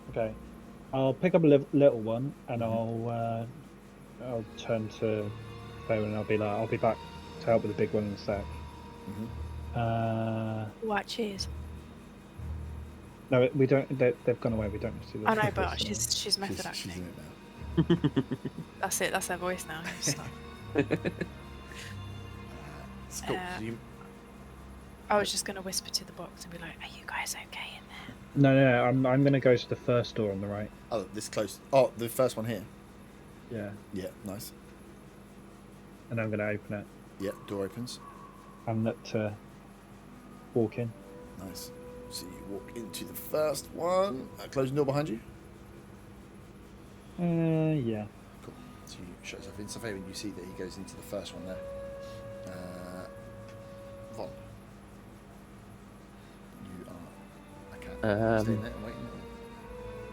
G: Okay, I'll pick up a little one, and I'll turn to Bo, and I'll be back to help with the big one in a sec.
F: What, cheers?
G: No, we don't. They've gone away. We don't see them.
F: I know, but she's method acting.
A: She's in it now.
F: That's it. That's her voice now. It's like-
A: It's cool. So
F: I was just gonna whisper to the box and be like, "Are you guys okay in there?"
G: No. I'm gonna go to the first door on the right.
A: Oh, this close. Oh, the first one here.
G: Yeah.
A: Yeah, nice.
G: And I'm gonna open it.
A: Yeah, door opens.
G: And look to walk in.
A: Nice. So you walk into the first one. Closing door behind you.
G: Yeah.
A: Cool. So you shut yourself in. So when you see that he goes into the first one there. Von. You are a cat. Staying there and waiting.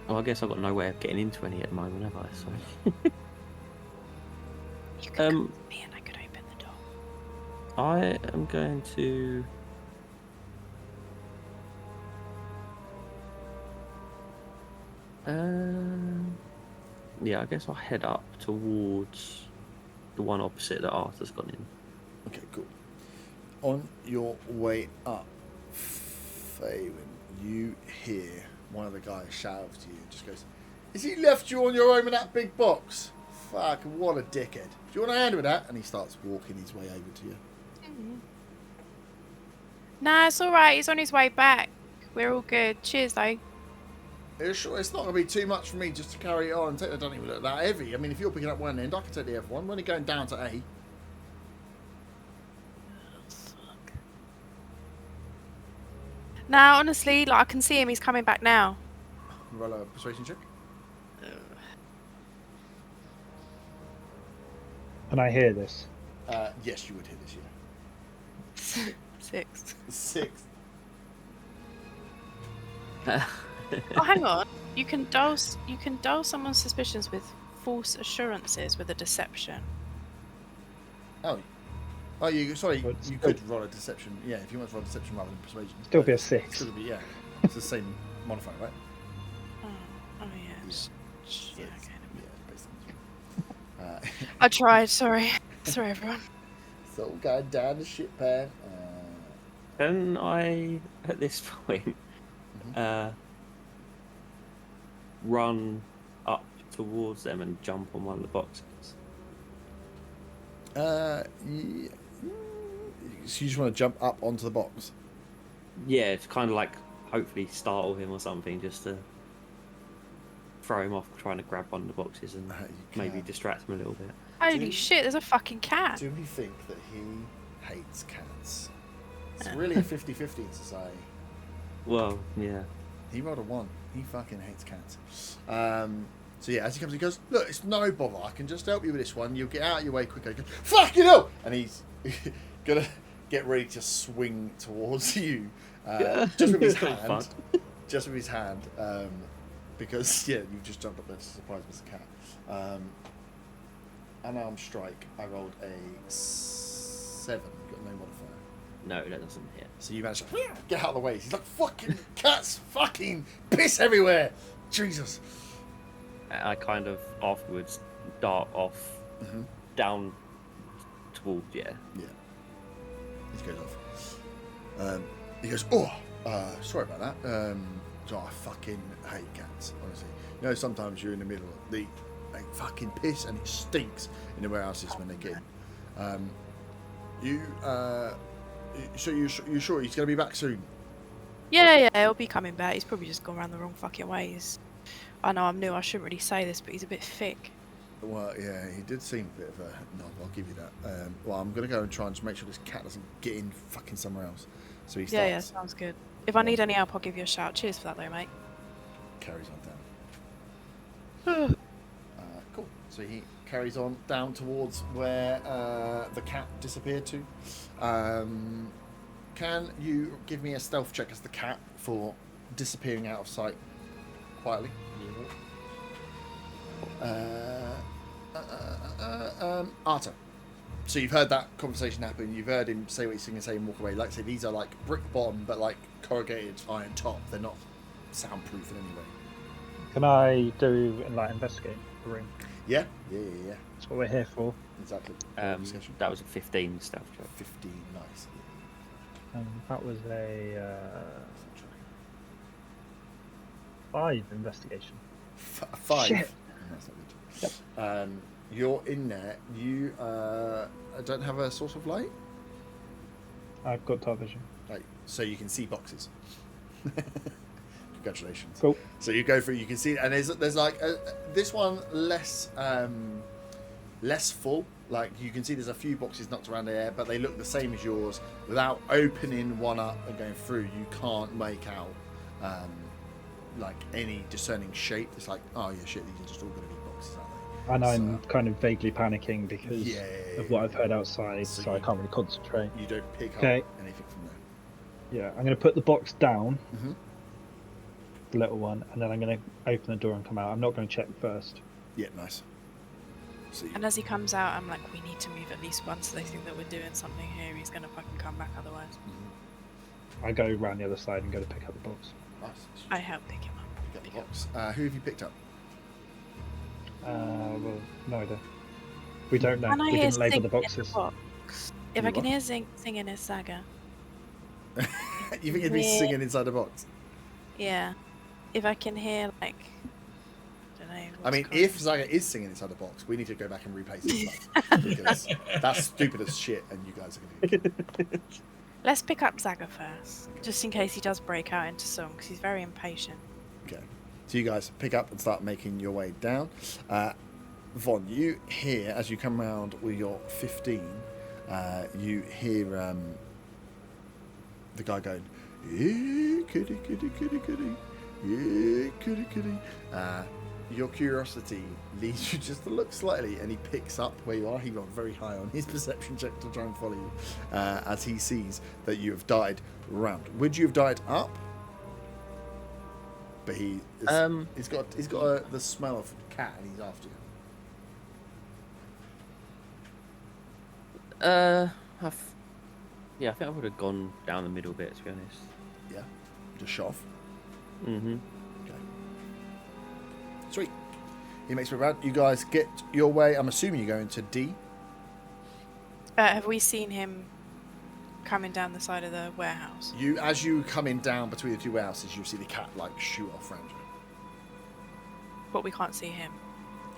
E: Well, I guess I've got no way of getting into any at the moment, have I? So.
F: You could come with me and I could open the door.
E: I am going to. Yeah, I guess I'll head up towards the one opposite that Arthur's gone in.
A: Okay, cool. On your way up, Faywin, you hear one of the guys shout to you and just goes, "Has he left you on your own with that big box? Fuck, what a dickhead. Do you want a hand with that?" And he starts walking his way over to you.
F: Nah, it's alright. He's on his way back. We're all good. Cheers, though.
A: Sure, it's not going to be too much for me just to carry it on and take. It don't even look that heavy. I mean, if you're picking up one end, I can take the other one. We're only going down to A.
F: Nah, honestly, like I can see him. He's coming back now.
A: Roll a persuasion check.
G: Can I hear this?
A: Yes, you would hear this, yeah.
F: 6.
A: 6.
F: Oh, hang on. You can dull someone's suspicions with false assurances with a deception.
A: Oh, sorry. You could roll a deception. Yeah, if you want to roll deception rather than persuasion.
G: Still be a 6.
A: Still be, yeah. It's the same modifier, right?
F: Oh yeah.
A: Yeah,
F: Okay.
A: based on this one.
F: I tried. Sorry, everyone.
A: So going down the ship pan.
E: Can I, at this point, run up towards them and jump on one of the boxes?
A: Yeah. So you just want to jump up onto the box?
E: Yeah, it's kind of like hopefully startle him or something, just to throw him off trying to grab one of the boxes and maybe distract him a little bit.
F: Holy shit! There's a fucking cat.
A: Do we think that he hates cats? It's really a 50-50 in society.
E: Well, yeah.
A: He rolled a 1. He fucking hates cats. So yeah, as he comes, he goes, "Look, it's no bother. I can just help you with this one. You'll get out of your way quicker." He goes, "Fuck you know!" And he's gonna get ready to swing towards you, just with his hand. Just with his hand, because yeah, you just jumped up there to surprise Mr. Cat. Unarmed strike. I rolled a 7. You got no modifier.
E: No, that doesn't hit.
A: So you managed to get out of the way. He's like, "Fucking cats, fucking piss everywhere, Jesus."
E: I kind of afterwards dart off down towards, yeah.
A: He goes off. He goes, "Oh, sorry about that. So I fucking hate cats, honestly. You know, sometimes you're in the middle of they fucking piss and it stinks in the warehouses when they get in. So you sure he's gonna be back soon?"
F: Yeah, he'll be coming back. He's probably just gone around the wrong fucking ways. I know I'm new. I shouldn't really say this, but he's a bit thick.
A: Well, yeah, he did seem a bit of a knob. I'll give you that. Well, I'm gonna go and try and just make sure this cat doesn't get in fucking somewhere else. So he starts.
F: Yeah, sounds good. If I need any help, I'll give you a shout. Cheers for that, though, mate.
A: Carries on down. Cool. So he carries on down towards where the cat disappeared to. Can you give me a stealth check as the cat for disappearing out of sight quietly? Arta. So you've heard that conversation happen. You've heard him say what he's going to say and walk away. Like I say, these are like brick bottom, but like corrugated iron top. They're not soundproof in any way.
G: Can I do like investigate the room?
A: Yeah.
G: That's what we're here for.
A: Exactly.
E: That was a 15 stealth check.
A: 15, nice.
G: That was a 5 investigation.
A: 5.
G: Shit.
A: That's not good. You're in there. You don't have a source of light?
G: I've got dark vision.
A: Right, so you can see boxes. Congratulations.
G: Cool.
A: So you go through, you can see, and there's like this one less full. Like you can see, there's a few boxes knocked around there, but they look the same as yours. Without opening one up and going through, you can't make out like any discerning shape. It's like, oh yeah, shit, these are just all going to be boxes, aren't they?
G: And I'm kind of vaguely panicking because of what I've heard outside, so I can't really concentrate.
A: You don't pick up anything from there.
G: Yeah, I'm going to put the box down, the little one, and then I'm going to open the door and come out. I'm not going to check first.
A: Yeah, nice. So
F: And as he comes out, I'm like, we need to move at least once so they think that we're doing something here. He's going to fucking come back otherwise.
G: I go around the other side and go to pick up the box.
A: Nice.
F: I help pick him up.
A: Pick up the box. Who have you picked up?
G: Well, no idea. We don't know.
F: Can I
G: We
F: hear
G: didn't label
F: singing
G: the
F: in
G: boxes.
F: box? If
A: You
F: I can
A: what?
F: hear singing in Saga.
A: You think it'd be
F: Yeah.
A: singing inside the box?
F: Yeah. If I can hear, like, I don't know.
A: I
F: what's
A: mean,
F: called.
A: if Zaga is singing inside the box, we need to go back and replay some stuff because that's stupid as shit, and you guys are going to get
F: Let's pick up Zaga first, just in case he does break out into song, because he's very impatient.
A: Okay. So you guys pick up and start making your way down. Von, you hear, as you come round with your 15, you hear the guy going, yeah, kitty, kitty, kitty, kitty. Yeah, kitty, kitty. Your curiosity leads you just to look slightly, and he picks up where you are. He got very high on his perception check to try and follow you, as he sees that you have died round. Would you have died up? But he's got the smell of cat, and he's after you.
E: Yeah, I think I would have gone down the middle bit, to be honest.
A: Yeah, just shove.
E: Mm-hmm.
A: Okay. Sweet. He makes me round. You guys get your way. I'm assuming you're going to D.
F: Have we seen him coming down the side of the warehouse?
A: As you come in down between the two warehouses, you see the cat like shoot off round you.
F: But we can't see him.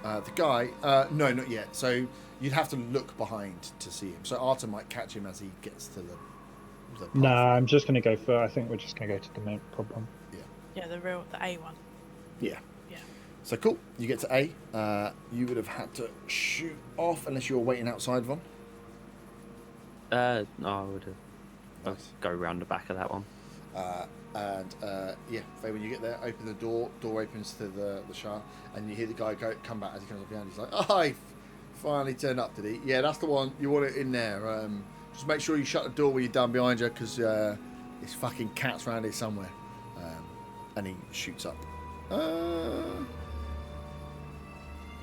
A: The guy, no, not yet. So you'd have to look behind to see him. So Arta might catch him as he gets to the
G: Nah, I'm just going to go for. I think we're just going to go to the main problem.
F: Yeah, the A one.
A: Yeah.
F: Yeah.
A: So cool. You get to A. You would have had to shoot off unless you were waiting outside, Von.
E: No, I would have. I'll
A: Nice.
E: go around the back of that one.
A: Yeah, Faye, when you get there, open the door. Door opens to the Shah, and you hear the guy come back as he comes up behind. He's like, "Oh, he finally turned up, did he? Yeah, that's the one. You want it in there. Just make sure you shut the door when you're done behind you, because there's fucking cats around here somewhere." And he shoots up.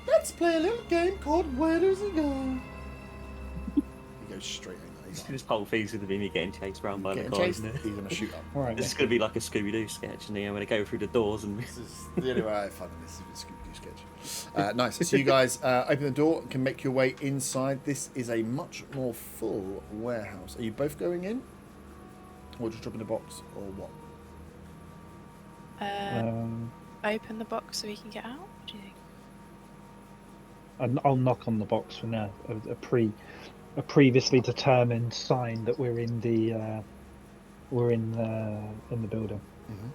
A: Let's play a little game called Where Does It Go? He goes straight in. He's
E: This whole thing's going to be me getting chased around by the
A: getting
E: car,
A: chased.
E: isn't it?
A: He's gonna shoot up.
G: All right.
E: This is going to be like a Scooby-Doo sketch, and I'm going to go through the doors and...
A: This is the only way I find this is a Scooby-Doo sketch. Nice. So you guys open the door and can make your way inside. This is a much more full warehouse. Are you both going in? Or just dropping the box? Or what?
F: Open the box so we can get out? What do you think?
G: I'll knock on the box for now. A previously determined sign that we're in the building.
A: Mm-hmm.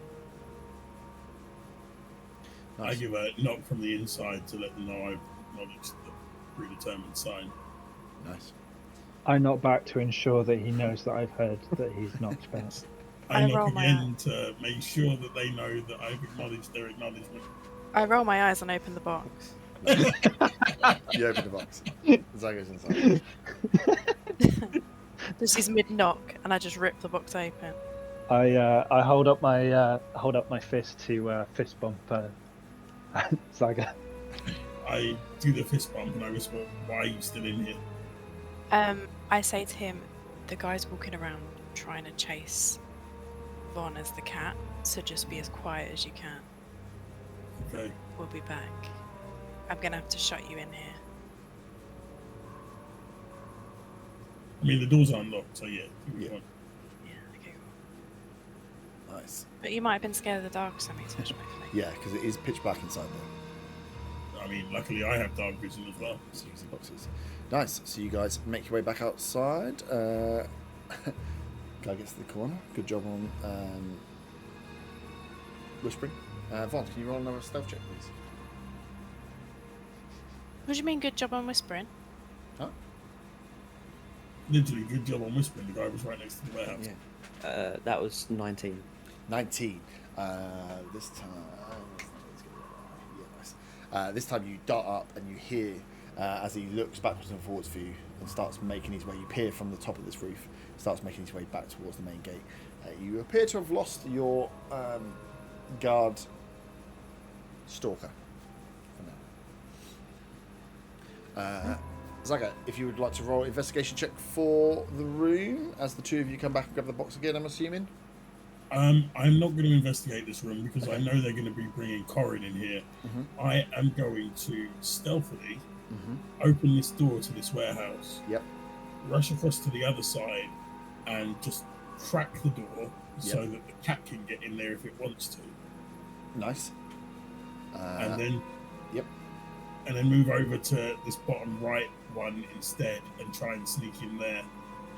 B: I give a knock from the inside to let them know I've acknowledged the predetermined sign.
A: Nice.
G: I knock back to ensure that he knows that I've heard that he's knocked back.
B: I
F: I
B: knock
F: roll my
B: again to make sure that they know that I've acknowledged their acknowledgement.
F: I roll my eyes and open the box.
A: You open the box. Zaga's inside.
F: This is mid-knock, and I just rip the box open.
G: I hold up my fist to fist bump Zaga.
B: I do the fist bump and I whisper, "Why are you still in here?"
F: I say to him, the guy's walking around trying to chase Von as the cat, so just be as quiet as you can.
B: Okay.
F: We'll be back. I'm gonna have to shut you in here.
B: I mean, the doors are unlocked, so yeah.
A: Yeah.
F: Yeah, okay.
A: Nice.
F: But you might have been scared of the dark, so I need to touch my face.
A: Yeah, because it is pitch black inside there.
B: I mean, luckily I have dark vision as well.
A: So you can see boxes. Nice. So you guys make your way back outside. Guy gets to the corner. Good job on whispering. Vaughn, can you roll another stealth check, please?
F: What do you mean, good job on whispering?
A: Huh?
B: Literally, good job on whispering. The guy was right next to the warehouse.
A: Yeah.
E: that was 19.
A: 19. This time. Yeah, nice. This time you dart up and you hear as he looks backwards and forwards for you and starts making his way. You peer from the top of this roof, starts making his way back towards the main gate. You appear to have lost your guard stalker for now. Zaga, if you would like to roll investigation check for the room as the two of you come back and grab the box again, I'm assuming.
B: I'm not going to investigate this room because I know they're going to be bringing Corin in here. I am going to stealthily open this door to this warehouse.
A: Yep.
B: Rush across to the other side and just crack the door so that the cat can get in there if it wants to.
A: Nice.
B: And then
A: Yep.
B: and then move over to this bottom right one instead and try and sneak in there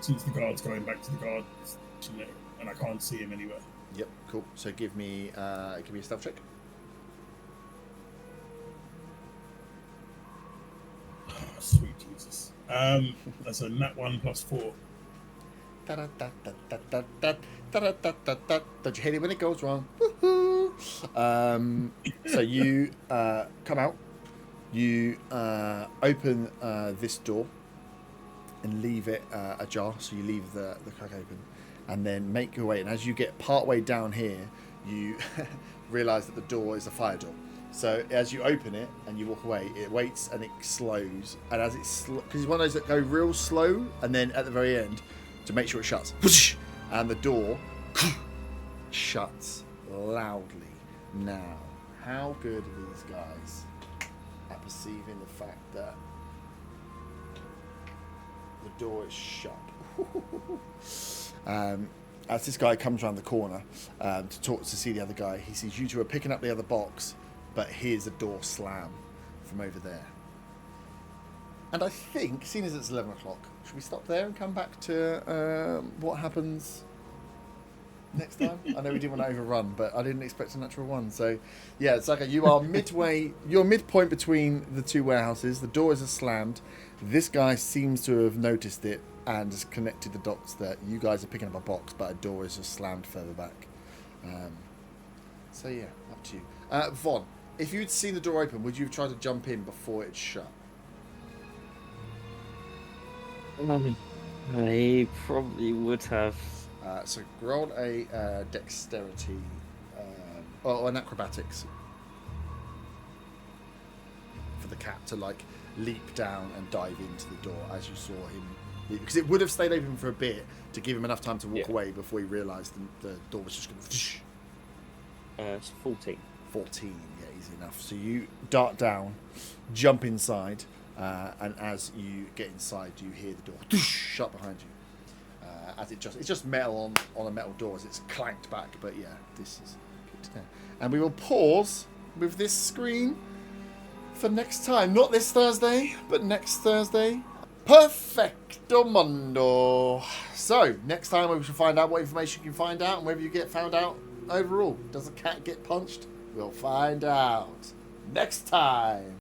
B: since the guard's going back to the guard station and I can't see him anywhere.
A: Yep, cool. So give me a stealth check.
B: Oh, sweet Jesus. That's a nat 1 + 4.
A: Don't you hate it when it goes wrong? Woohoo! So you come out, you open this door and leave it ajar. So you leave the crack open, and then make your way. And as you get part way down here, you realise that the door is a fire door. So as you open it and you walk away, it waits and it slows. And as it's because it's one of those that go real slow, and then at the very end, to make sure it shuts, whoosh, and the door shuts loudly. Now, how good are these guys at perceiving the fact that the door is shut? As this guy comes around the corner to see the other guy, he sees you two are picking up the other box, but hears a door slam from over there. And I think, seeing as it's 11 o'clock, should we stop there and come back to what happens next time? I know we didn't want to overrun, but I didn't expect a natural one. So, yeah, Saka, you are you're midpoint between the two warehouses. The doors are slammed. This guy seems to have noticed it and has connected the dots that you guys are picking up a box, but a door is just slammed further back. So, yeah, up to you. Von, if you'd seen the door open, would you have tried to jump in before it's shut?
E: I probably would have.
A: So roll a dexterity or an acrobatics for the cat to like leap down and dive into the door as you saw him leap, because it would have stayed open for a bit to give him enough time to walk away before he realised the door was just going to.
E: It's 14.
A: 14, yeah, easy enough. So you dart down, jump inside, and as you get inside, you hear the door shut behind you. As it's just metal on a metal door as it's clanked back, but yeah, this is kicked down. And we will pause with this screen for next time. Not this Thursday, but next Thursday. Perfecto mundo. So next time we shall find out what information you can find out and whether you get found out overall. Does the cat get punched? We'll find out next time.